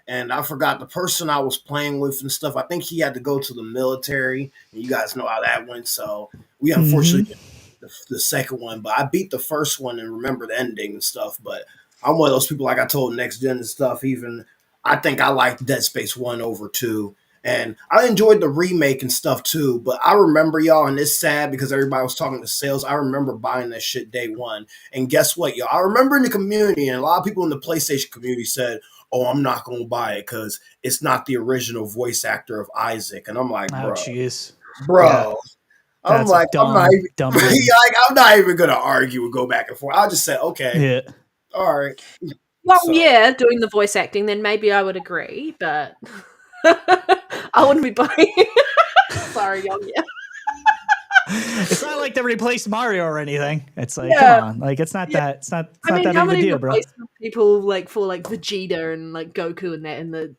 And I forgot the person I was playing with and stuff. I think he had to go to the military. And you guys know how that went. So we unfortunately did the second one. But I beat the first one and remember the ending and stuff. But I'm one of those people, like I told Next Gen and stuff, even I think I liked Dead Space 1 over 2. And I enjoyed the remake and stuff too. But I remember, y'all, and it's sad because everybody was talking to sales. I remember buying that shit day one. And guess what, y'all? I remember in the community, and a lot of people in the PlayStation community said, oh, I'm not going to buy it because it's not the original voice actor of Isaac. And I'm like, bro. Yeah. I'm like, I'm not even going to argue and go back and forth. I'll just say, okay. Yeah. All right. Well, doing the voice acting, then maybe I would agree, but I wouldn't be buying Sorry, young. Yeah. It's not like they replaced Mario or anything. It's like, come on, like it's not that. It's not that big of a deal, bro. People like for like Vegeta and like Goku and that in the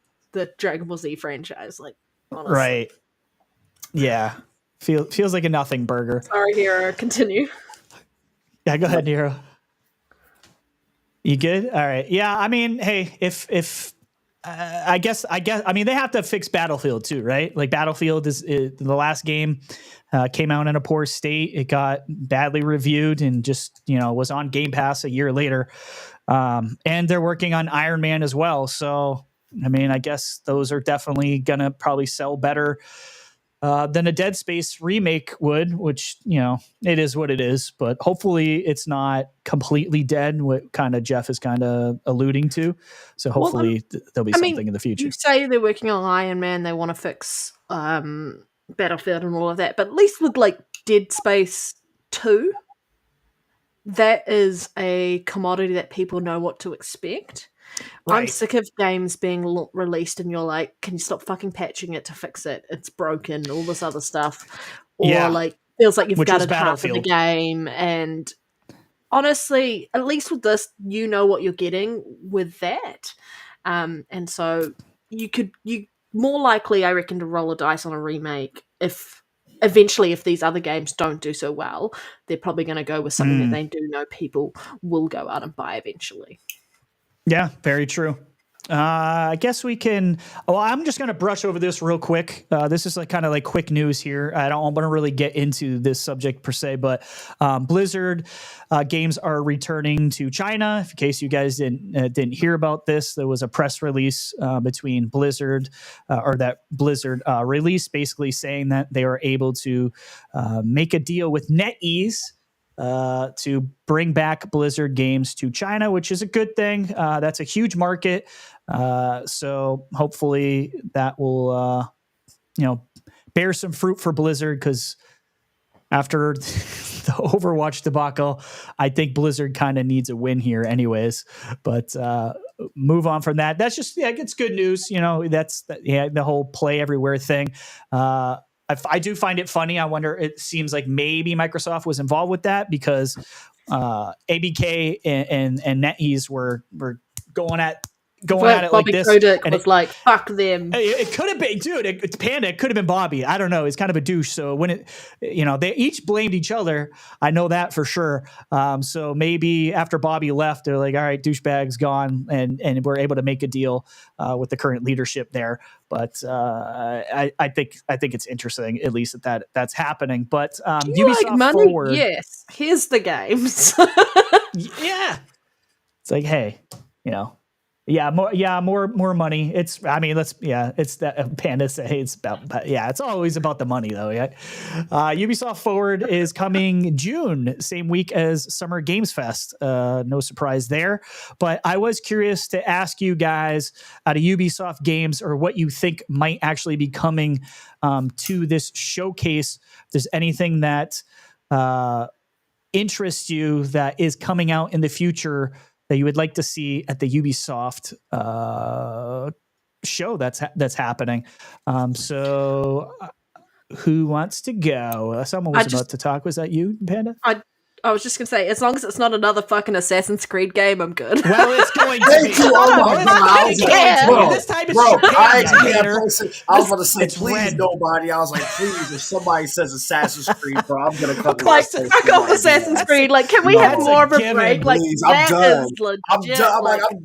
Dragon Ball Z franchise, like honestly. Right? Yeah, feels like a nothing burger. Sorry, Hero. Continue. Yeah, go ahead, Nero. You good? All right. Yeah, I mean, hey, if I guess, I mean, they have to fix Battlefield too, right? Like Battlefield is the last game came out in a poor state. It got badly reviewed and just, was on Gamepass a year later. And they're working on Iron Man as well. So, I mean, I guess those are definitely going to probably sell better than a Dead Space remake would, which, it is what it is, but hopefully it's not completely dead, what kind of Jeff is kind of alluding to. So hopefully there'll be something in the future. You say they're working on Iron Man, they want to fix Battlefield and all of that, but at least with like Dead Space 2, that is a commodity that people know what to expect. Right. I'm sick of games being released and you're like, can you stop fucking patching it to fix it? It's broken, all this other stuff. Or like, feels like you've gutted half of the game. And honestly, at least with this, you know what you're getting with that. And so you more likely, I reckon, to roll a dice on a remake if these other games don't do so well, they're probably going to go with something that they do know people will go out and buy eventually. Yeah, very true. I guess we can. Well, I'm just going to brush over this real quick. This is kind of quick news here. I don't want to really get into this subject per se, but Blizzard games are returning to China. In case you guys didn't hear about this, there was a press release between Blizzard or that Blizzard release, basically saying that they were able to make a deal with NetEase to bring back Blizzard games to China, which is a good thing. That's a huge market. So hopefully that will, bear some fruit for Blizzard, because after the Overwatch debacle, I think Blizzard kind of needs a win here anyways, but move on from that. That's just, it's good news. That's the whole play everywhere thing. I do find it funny. I wonder, it seems like maybe Microsoft was involved with that because ABK and NetEase were going at it Bobby like this. Kotick and was like, fuck them. It could have been, dude, it's Panda. It could have been Bobby. I don't know. He's kind of a douche. So when they each blamed each other. I know that for sure. So maybe after Bobby left, they're like, all right, douchebag's gone. And we're able to make a deal with the current leadership there. But I think it's interesting, at least that's happening. But Ubisoft like money? Forward. Yes. Here's the games. Yeah. It's like, hey, more money. It's that Panda say it's about, it's always about the money though. Yeah. Ubisoft Forward is coming June, same week as Summer Games Fest. No surprise there, but I was curious to ask you guys out of Ubisoft games or what you think might actually be coming to this showcase. If there's anything that interests you that is coming out in the future that you would like to see at the Ubisoft show that's happening. So who wants to go? Someone was about to talk. Was that you, Panda? I was just going to say, as long as it's not another fucking Assassin's Creed game, I'm good. Well, it's going to be. This time it's I was about to say, please, nobody. I was like, please, if somebody says Assassin's Creed, bro, I'm going to come. Like, fuck off Assassin's Creed. Like, can we have more of a break? Like, please, I'm done. I'm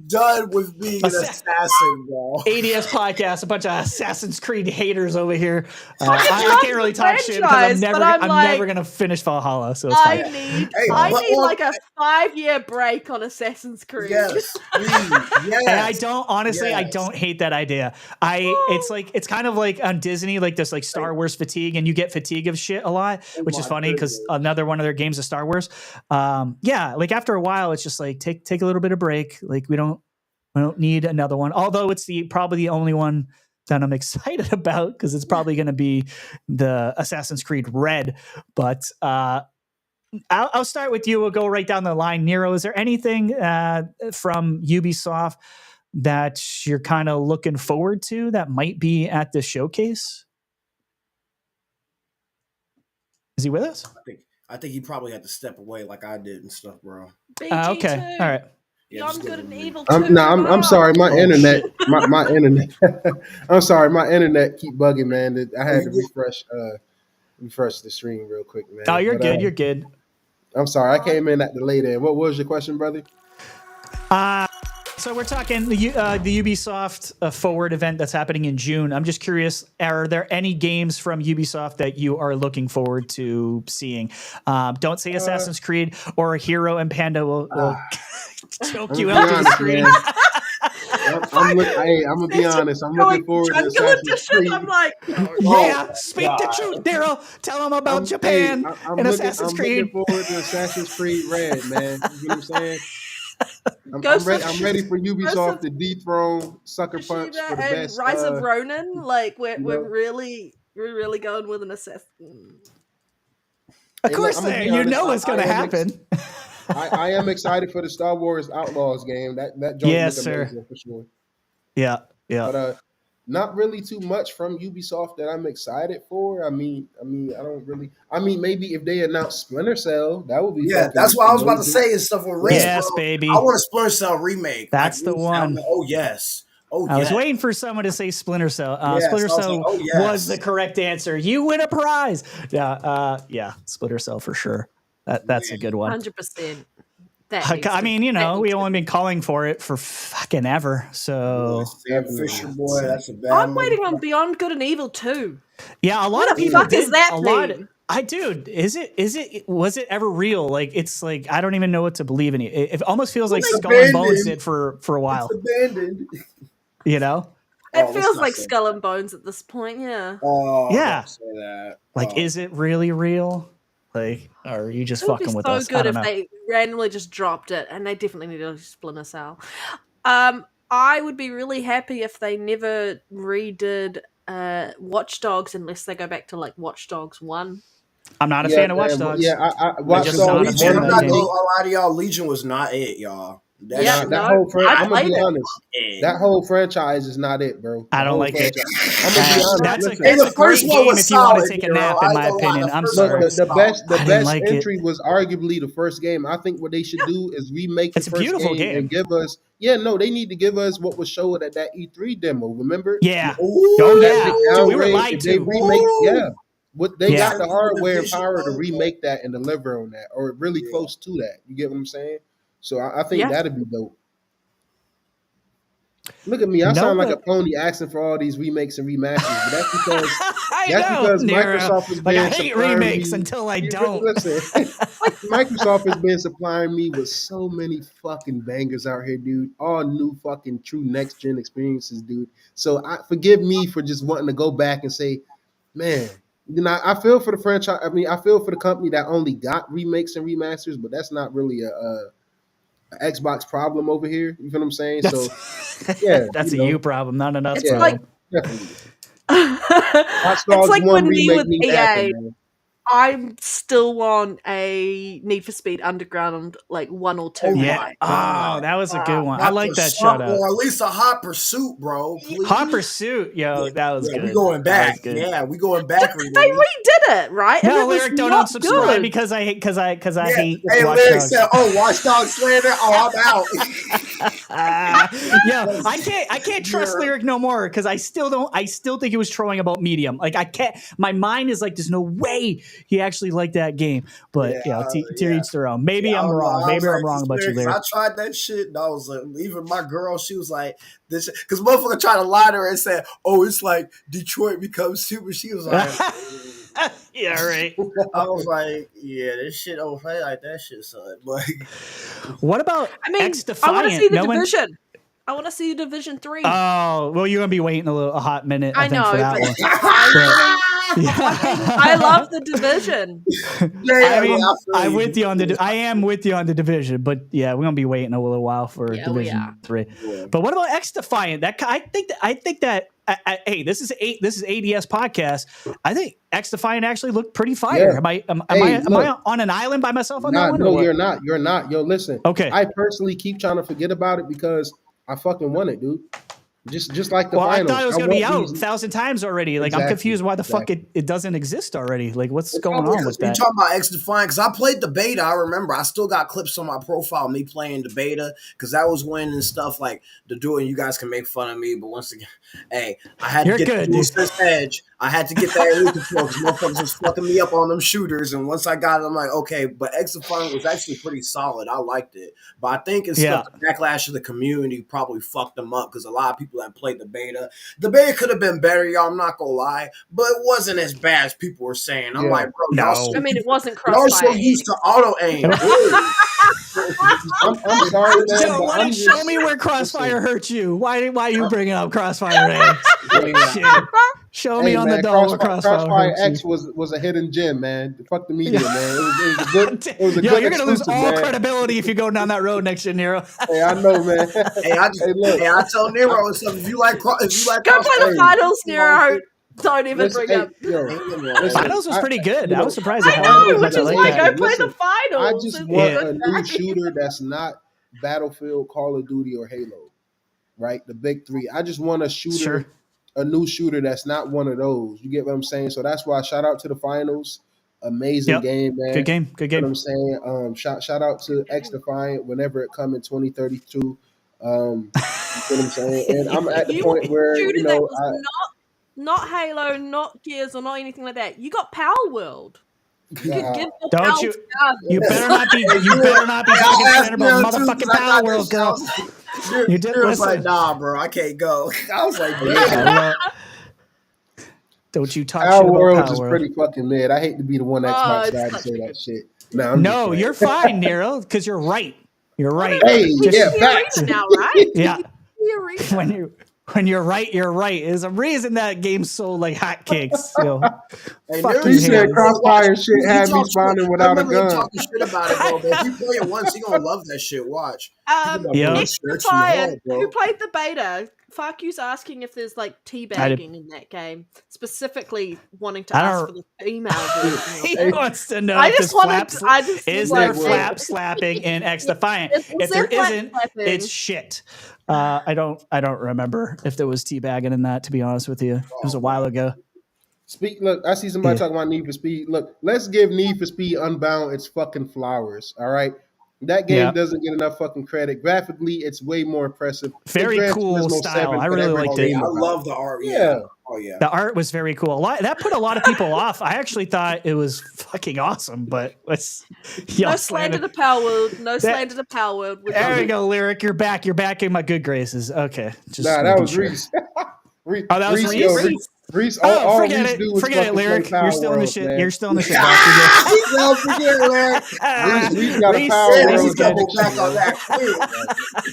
done with being an assassin, bro. ADS podcast, a bunch of Assassin's Creed haters over here. I can't really talk shit because I'm never going to finish Valhalla, so it's fine. I need like a 5-year break on Assassin's Creed. Yes, please. Yes. And I don't honestly, I don't hate that idea. It's kind of like on Disney, like this like Star Wars fatigue, and you get fatigue of shit a lot, which is funny because another one of their games is Star Wars. Like after a while, it's just like take a little bit of break. Like we don't need another one. Although it's probably the only one that I'm excited about because it's probably going to be the Assassin's Creed Red, but. I'll start with you. We'll go right down the line. Nero, is there anything from Ubisoft that you're kind of looking forward to that might be at the showcase? Is he with us? I think he probably had to step away like I did and stuff, bro. Okay. All right. Beyond Good and Evil. I'm sorry. My internet. My internet. I'm sorry. My internet keep bugging, man. I had to refresh the stream real quick, man. Oh, you're good. You're good. I'm sorry. I came in at the late end. What was your question, brother? So we're talking the Ubisoft Forward event that's happening in June. I'm just curious, are there any games from Ubisoft that you are looking forward to seeing? Don't say Assassin's Creed or Hero, and Panda will choke you out to the screen. I'm gonna be honest. I'm looking forward to Jungle Assassin's Edition. Creed. I'm like, Yeah, speak the truth, Nero. Tell them about Japan and Assassin's Creed. I'm looking forward to Assassin's Creed Red, man. You know what I'm saying? Ghost of I'm ready for Ubisoft to dethrone Sucker Punch for the and best. Rise of Ronin. Like we're really going with an assassin. Of course, you know it's going to happen. I am excited for the Star Wars Outlaws game. That joint yes, looks sir. amazing for sure. Yeah. But not really too much from Ubisoft that I'm excited for. I mean, I don't really. I mean, maybe if they announce Splinter Cell, that would be. Yeah, that's what I was about to say. Is stuff with Red. Yes, baby. I want a Splinter Cell remake. That's the one. Oh yes. Oh, I was waiting for someone to say Splinter Cell. Splinter Cell was the correct answer. You win a prize. Yeah, Splinter Cell for sure. That's a good one. 100%. I mean, we only been calling for it for fucking ever. So Sam Fisher, boy, that's a bad. I'm waiting on Beyond Good and Evil 2. Yeah, a lot what of people. What the fuck is that thing? Was it ever real? Like, it's like, I don't even know what to believe in it. It almost feels like Skull and Bones did for a while. It's abandoned. It feels like Skull and Bones at this point, yeah. Oh, yeah. Say that. Like, is it really real? Like, or are you just fucking with us? It would be so good if they randomly just dropped it, and they definitely need a Splinter Cell. I would be really happy if they never redid Watch Dogs unless they go back to like Watch Dogs 1. I'm not a fan of Watch Dogs. Yeah, I Watch Dogs. Legion. I'm not gonna lie to y'all. Legion was not it, y'all. I'm gonna be honest. That whole franchise is not it, bro. I don't like it. I'm gonna be honest. That's a great game if you want to take a nap, in my opinion. I'm sorry. The best entry was arguably the first game. I think what they should do is remake the first game and give us. Yeah, no, they need to give us what was shown at that E3 demo. Remember? Yeah. Dude, we were lied to. What they got the hardware and power to remake that and deliver on that, or really close to that. You get what I'm saying? So I think that'd be dope. Look at me. I sound like a pony asking for all these remakes and remasters, but that's because Microsoft has been I hate remakes until I don't. Listen, Microsoft has been supplying me with so many fucking bangers out here, dude. All new fucking true next gen experiences, dude. So forgive me for just wanting to go back and say, man, I feel for the franchise. I mean, I feel for the company that only got remakes and remasters, but that's not really a Xbox problem over here. You feel what I'm saying? So yeah, that's a you problem, not an us problem. Definitely. It's like when me with EA. I still want a Need for Speed Underground, like 1 or 2. Yeah. That was a good one. I like that shout out. Or at least a Hot Pursuit, bro. Please. Hot Pursuit, that was good. We going back. Yeah, we going back. They redid it, right? No, Lyric, don't unsubscribe because I hate hate. Hey, Lyric said, Watch Dogs slander. Oh, I'm out. I can't trust Lyric no more because I still think he was trolling about Medium. Like, I can't. My mind is like, there's no way he actually liked that game, but to each their own. Maybe I'm wrong. Maybe I'm wrong about you, Lyric. I tried that shit, and I was like, even my girl, she was like, "This," because motherfucker tried to lie to her and said, "Oh, it's like Detroit becomes super." She was like, "Yeah, right." I was like, "Yeah, this shit don't play like that shit, son." But what about X Defiant? I want to see the Division. I want to see Division 3. Oh, well, you're gonna be waiting a hot minute. I think, know for that one. I love the Division. I'm with you on I am with you on the Division, but we're gonna be waiting a little while for Division 3. Yeah. But what about X Defiant? I think that. Hey, this is ADS podcast. I think X Defiant actually looked pretty fire. Am I on an island by myself on that one? No, you're not. You're not. Yo, listen. Okay. I personally keep trying to forget about it because I fucking won it, dude. Just like the finals. I thought it was going to be out 1,000 times already. Like, I'm confused why the fuck it doesn't exist already. Like, what's going on with that? You talking about X Defiant? Because I played the beta. I remember. I still got clips on my profile of me playing the beta because that was when and stuff like the doing. You guys can make fun of me, but once again, hey, I had to get the DualSense Edge. I had to get that elite control because motherfuckers was fucking me up on them shooters. And once I got it, I'm like, okay. But X Defiant was actually pretty solid. I liked it. But I think instead of the backlash of the community probably fucked them up because a lot of people that played the beta could have been better, y'all. I'm not gonna lie, but it wasn't as bad as people were saying. I'm like, bro, it wasn't y'all so used to auto aim. I'm sorry, man. Joe, but why I'm don't just, show me where Crossfire listen, hurt you? Why you bringing up Crossfire X? Shit. Show me Hey on the man, doll where Crossfire hurt X you. was a hidden gem, man. Fuck the media, man. It was a good Yo, you're gonna lose exclusive, all man. credibility if you go down that road next year, Nero. Hey, I know, man. Hey, I tell Nero and stuff. If you like Go play Crossfire, the finals, Nero. Don't even Listen, bring hey, up. yo, listen, Finals was pretty good. I was surprised I at how know, much which I is like why that. go play the I finals. just It's want a a good new day. shooter that's not Battlefield, Call of Duty, or Halo, right? The big three. I just want a shooter, Sure. a new shooter that's not one of those. You get what I'm saying? So that's why shout out to the finals. Amazing Yep. game, man. Good game. Good You know game. what I'm saying? Shout out to X Defiant whenever it come in 2032. You know what I'm saying? And I'm at the You point where, shooter you that know, was not Halo, not Gears, or not anything like that. You got Power World. You can give the Don't power you- to God. You better not be talking shit about motherfucking Power World, girl. You did Nero's listen. like, nah, bro, I can't go. I was like, Yeah. damn. Don't you talk Our shit about world Power is World. pretty fucking mid. I hate to be the one Xbox it's guy to such say a that good- shit. No, I'm just No, playing. you're fine, Nero, because you're right. You're right. Hey, We yeah, can see facts. Arena now, right? Yeah. The arena. When you're right, you're right. There's a reason that game sold like hotcakes. You know, Hey, fuck Nero's you He said haters. Crossfire shit He had me talks shit. spawning I without a remember him gun. talking shit about it, bro. But if you play it once, he gonna love that shit. Watch. Yeah. Next Defiant, who played the beta, fuck you's asking if there's like teabagging in that game, specifically wanting to I ask don't- for the female version. He of it. wants to know I if just there's wanted. flaps. I just Is was there like, flap slapping in X Defiant? If there isn't, it's shit. I don't remember if there was teabagging in that. To be honest with you, it was a while ago. Look, I see somebody Yeah. talking about Need for Speed. Look, let's give Need for Speed Unbound its fucking flowers. All right, that game Yeah. doesn't get enough fucking credit. Graphically, it's way more impressive. Very Gran cool Turismo style. 7 I could really ever liked dream it. I about. love the art. Yeah. Yeah. Oh yeah. The art was very cool. That put a lot of people off. I actually thought it was fucking awesome, but let's No slander to Power World. No slander to Power World. There we go, Lyric. You're back. You're back in my good graces. Okay. Just Nah, that making was sure. Reese. Oh, that was yo, Reese? Reese. Oh, All forget Reese it. do was Forget it, fucking play Lyric. You're Power still in the Worlds, shit. man. You're still in the shit box. Don't forget, Larry. Reese got a Power Reese Worlds double addiction, back on man. that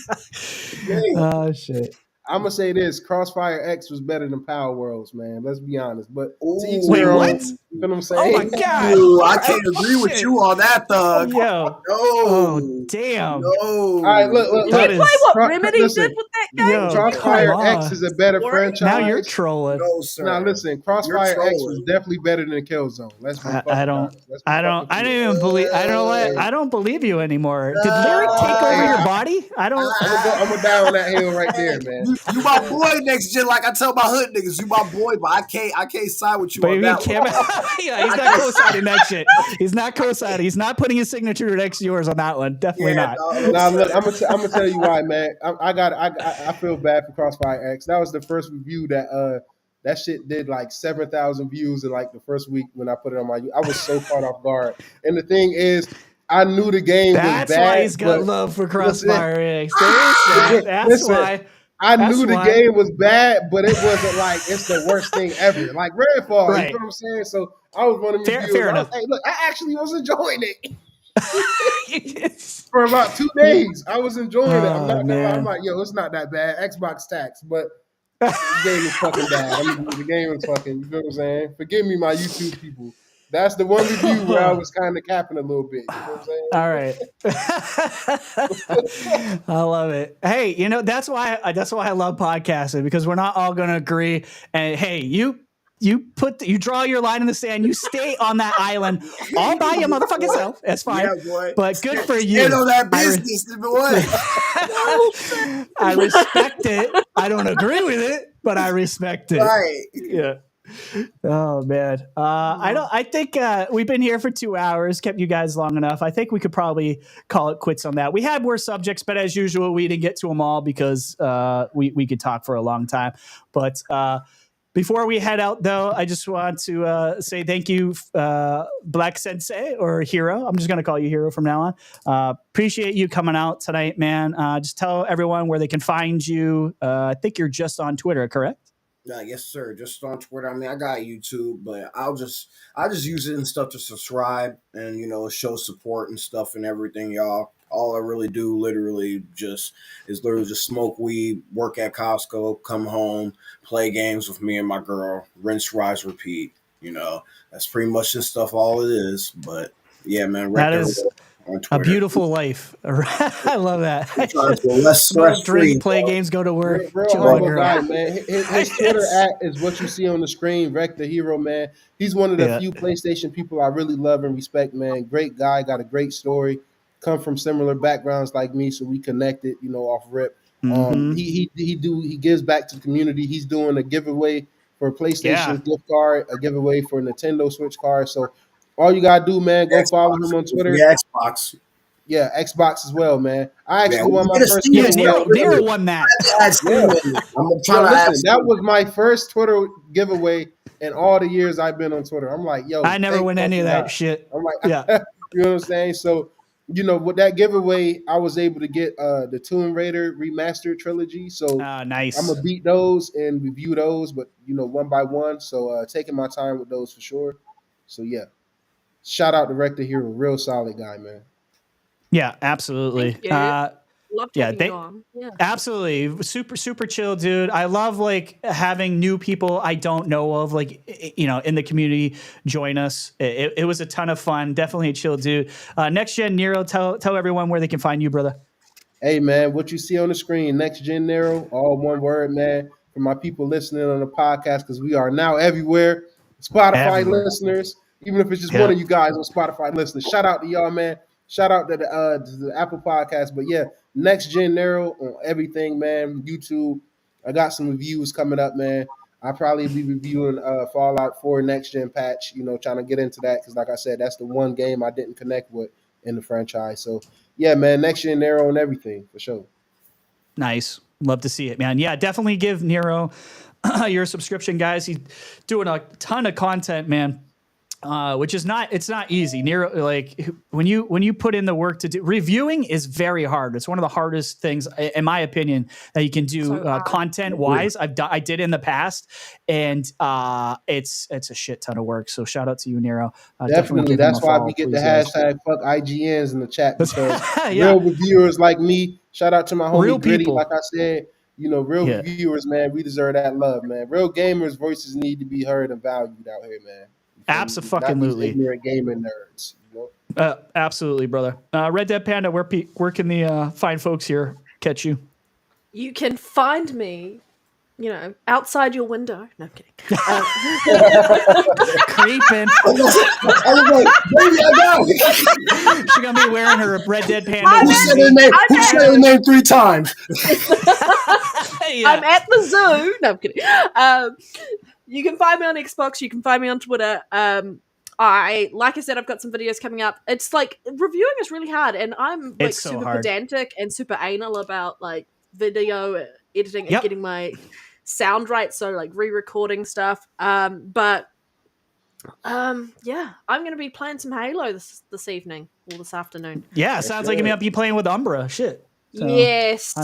quick. Oh shit. I'm gonna say this: Crossfire X was better than Power Worlds, man. Let's be honest. But to each Wait, their own. what? You know what I'm Oh saying? my god. Ooh, I can't Oh, agree with shit. you on that, thug. Yo. No. Oh damn. No. All right, look. Did That you play is- what Remedy listen, did with that game? Yo, Crossfire come X on. is a better Story? franchise. Now you're trolling. No, sir. Now listen, You're Crossfire X was trolling. definitely better than Killzone. Let's be fucking I don't honest. Let's be I don't fucking I real. don't even believe I don't believe you anymore. Did Lyric take over your body? I don't I'm gonna die on that hill right there, man. You my boy next gen, like I tell my hood niggas, you my boy, but I can't side with you But on you that can't, one. yeah, he's not co-signing that shit. He's not co-signing. He's not putting his signature next to yours on that one. Definitely not. Now look, I'm gonna tell you why, man. I feel bad for Crossfire X. That was the first review that shit did like 7,000 views in like the first week when I put it on my. I was so caught off guard. And the thing is, I knew the game That's was bad. why he's got but love for listen, Crossfire X. There is that. That's listen, why. I That's knew the why. game was bad, but it wasn't like it's the worst thing ever. Like Redfall, Right. you know what I'm saying? So I was one of them Fair reviewers. I was, enough. hey, look, I actually was enjoying it. For about 2 days, I was enjoying it. I'm not gonna lie. I'm like, yo, it's not that bad. Xbox tax, but the game is fucking bad. I mean, the game is fucking. You know what I'm saying? Forgive me, my YouTube people. That's the one review where I was kind of capping a little bit. You know what I'm saying? All right. I love it. Hey, that's why I love podcasting, because we're not all going to agree. And hey, you draw your line in the sand. You stay on that island all by your motherfucking self. That's fine. Yeah, boy. But good for you. You know that business, boy. I respect it. I don't agree with it, but I respect it. Right. Yeah. Oh man. I think we've been here for 2 hours, kept you guys long enough. I think we could probably call it quits on that. We had more subjects, but as usual, we didn't get to them all because we could talk for a long time. But before we head out, though, I just want to say thank you, Black Sensei or Hero. I'm just going to call you Hero from now on. Appreciate you coming out tonight, man. Just tell everyone where they can find you. I think you're just on Twitter, correct? Yes, sir. Just on Twitter. I mean, I got YouTube, but I just use it and stuff to subscribe and show support and stuff and everything, y'all. All I really do literally just smoke weed, work at Costco, come home, play games with me and my girl, rinse, rise, repeat. That's pretty much just stuff all it is. But yeah, man, That is on a Twitter. beautiful life. I love that. I'm trying to feel less Smoke, stress-free, drink, play games, go to work. Real chill with humble your girl. guy, man. His Twitter is what you see on the screen. Wreck the Hero, man. He's one of the few PlayStation people I really love and respect, man. Great guy, got a great story. Come from similar backgrounds like me, so we connected, off rip. He gives back to the community. He's doing a giveaway for a PlayStation gift card, a giveaway for a Nintendo Switch card. So all you gotta do, man, go follow him on Twitter. Yeah, Xbox. Yeah, Xbox as well, man. I actually won my first giveaway. giveaway. Nero won that. Listen, that was my first Twitter giveaway in all the years I've been on Twitter. I'm like, yo, I never win any of that shit. I'm like, you know what I'm saying? So, with that giveaway, I was able to get the Tomb Raider remastered trilogy. So nice. I'm gonna beat those and review those, but one by one. So taking my time with those for sure. So yeah, shout out to Wreck the Hero, real solid guy, man. Yeah, absolutely. Thank you. Loved having you on. Yeah. Absolutely. Super chill, dude. I love having new people I don't know of, in the community join us. It was a ton of fun. Definitely a chill dude. Next Gen Nero, tell everyone where they can find you, brother. Hey, man, what you see on the screen, Next Gen Nero, all one word, man. For my people listening on the podcast, because we are now everywhere. Spotify listeners, even if it's just one of you guys on Spotify listeners, shout out to y'all, man. Shout out to the Apple Podcast. But yeah, Next Gen Nero on everything, man. YouTube. I got some reviews coming up, man. I'll probably be reviewing Fallout 4 Next Gen patch, trying to get into that because, like I said, that's the one game I didn't connect with in the franchise. So, yeah, man, Next Gen Nero on everything, for sure. Nice. Love to see it, man. Yeah, definitely give Nero your subscription, guys. He's doing a ton of content, man. Which is it's not easy. Nero, when you put in the work to do reviewing is very hard. It's one of the hardest things, in my opinion, that you can do content wise. I did in the past, and it's a shit ton of work. So shout out to you, Nero. Definitely. That's why we get the hashtag fuck IGNs in the chat, because real reviewers like me. Shout out to my homie Gritty. Like I said, real reviewers, man. We deserve that love, man. Real gamers' voices need to be heard and valued out here, man. Absolutely. Ignorant gaming nerds. Absolutely, brother. Red Dead Panda, where can the fine folks here catch you? You can find me, outside your window. No, I'm kidding. Creeping. She's going to be wearing her Red Dead Panda. Who said her name 3 times? I'm at the zoo. No, I'm kidding. You can find me on Xbox. You can find me on Twitter. Like I said, I've got some videos coming up. It's reviewing is really hard, and I'm super pedantic and super anal about video editing and getting my sound right. So re-recording stuff. But I'm gonna be playing some Halo this evening or this afternoon. Yeah, sounds like you might be playing with Umbra. Shit. So yes. I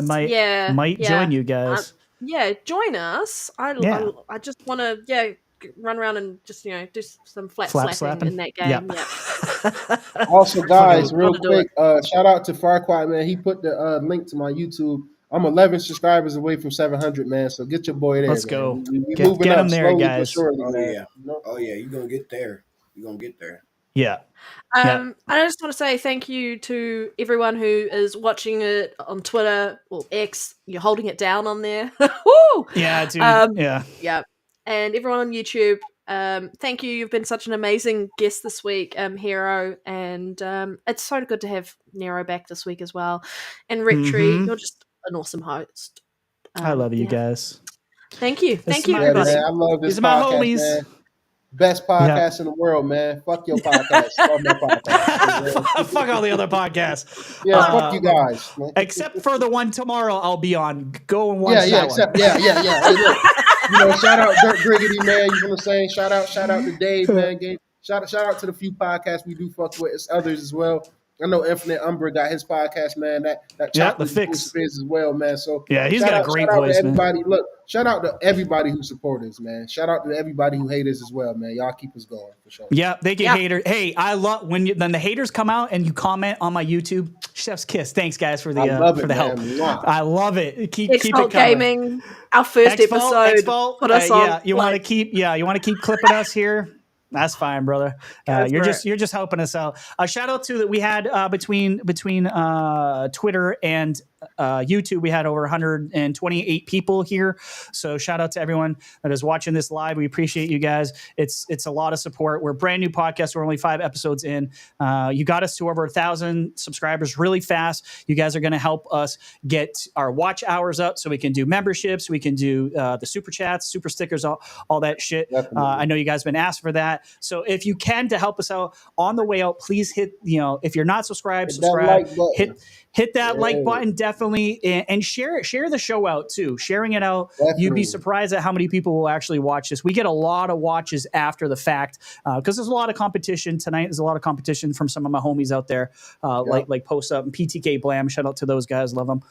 might join you guys. Join us. I just want to run around and just do some slapping in that game. Yeah. Also, guys, real quick, shout out to Farquaad, man. He put the link to my YouTube. I'm 11 subscribers away from 700, man. So get your boy there. Let's go. We moving up there, slowly guys. but surely, You're gonna get there. Yeah. I just want to say thank you to everyone who is watching it on Twitter or X. You're holding it down on there. Woo! Yeah, dude. Yeah. And everyone on YouTube, thank you. You've been such an amazing guest this week, Hero. And it's so good to have Nero back this week as well. And Rhetri, you're just an awesome host. I love you guys. Thank you. Thank you, everybody. Man, I love this These are my podcast, homies. man. Best podcast in the world, man. Fuck your podcast. Fuck my podcast. Fuck all the other podcasts. Yeah, fuck you guys. Man. Except for the one tomorrow I'll be on. Go and watch that one. Hey, look, shout out Dirt Griggity, man. You know what I'm saying? Shout out to Dave, man. Shout out to the few podcasts we do fuck with. It's others as well. I know Infinite Umbra got his podcast, man. That the fix as well, man. So he's got a great voice, man. Look, shout out to everybody who support us, man. Shout out to everybody who hate us as well, man. Y'all keep us going for sure. Yeah, they get haters. Hey, I love when the haters come out and you comment on my YouTube. Chef's kiss. Thanks, guys, for the I love for it, the help. man. Mwah. I love it. Keep it X-Fault coming. Gaming, our first episode. Put us on. Yeah, you want to keep clipping us here. That's fine, brother. You're just helping us out. Shout out to that we had between Twitter and YouTube, we had over 128 people here. So shout out to everyone that is watching this live. We appreciate you guys. It's a lot of support. We're a brand new podcast. We're only 5 episodes in. You got us to over 1,000 subscribers really fast. You guys are going to help us get our watch hours up so we can do memberships. We can do the super chats, super stickers, all that shit. I know you guys have been asked for that. So if you can, to help us out on the way out, please hit, if you're not subscribed, subscribe, hit that like button, definitely, and share it. Share the show out too. Sharing it out, you'd be surprised at how many people will actually watch this. We get a lot of watches after the fact because there's a lot of competition tonight. There's a lot of competition from some of my homies out there, like Post Up and PTK Blam. Shout out to those guys, love them.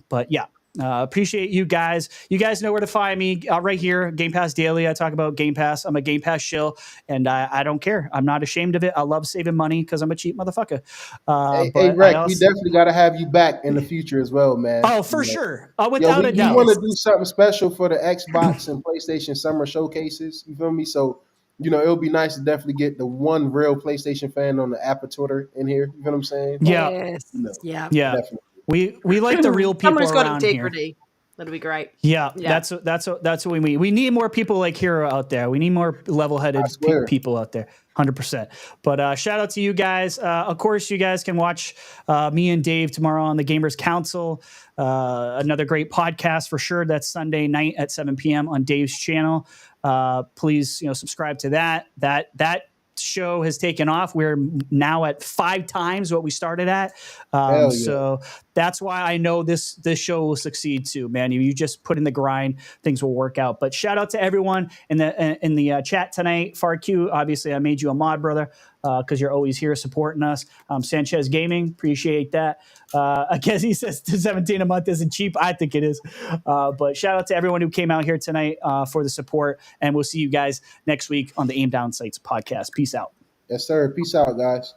But yeah. Appreciate you guys. You guys know where to find me right here. Game Pass Daily. I talk about Game Pass. I'm a Game Pass shill, and I don't care. I'm not ashamed of it. I love saving money because I'm a cheap motherfucker. Hey, Rec, we definitely got to have you back in the future as well, man. Oh, for sure. Without a doubt. We want to do something special for the Xbox and PlayStation Summer Showcases. You feel me? So, it'll be nice to definitely get the one real PlayStation fan on the app of Twitter in here. You know what I'm saying? Yeah. Yeah. Definitely. We like the real people Someone's around got integrity. here. That'd be great. Yeah, that's what we need. We need more people like Hero out there. We need more level-headed people out there. 100%. But shout out to you guys. Of course, you guys can watch me and Dave tomorrow on the Gamers Council. Another great podcast for sure. That's Sunday night at 7 p.m. on Dave's channel. Please, subscribe to that. That show has taken off. We're now at 5 times what we started at. So that's why I know this show will succeed too, man. You just put in the grind, things will work out. But shout out to everyone in the chat tonight. FarQ, obviously I made you a mod, brother, because you're always here supporting us. Sanchez Gaming, appreciate that. I guess he says $17 a month isn't cheap. I think it is. But shout out to everyone who came out here tonight for the support. And we'll see you guys next week on the Aim Down Sights podcast. Peace out. Yes, sir. Peace out, guys.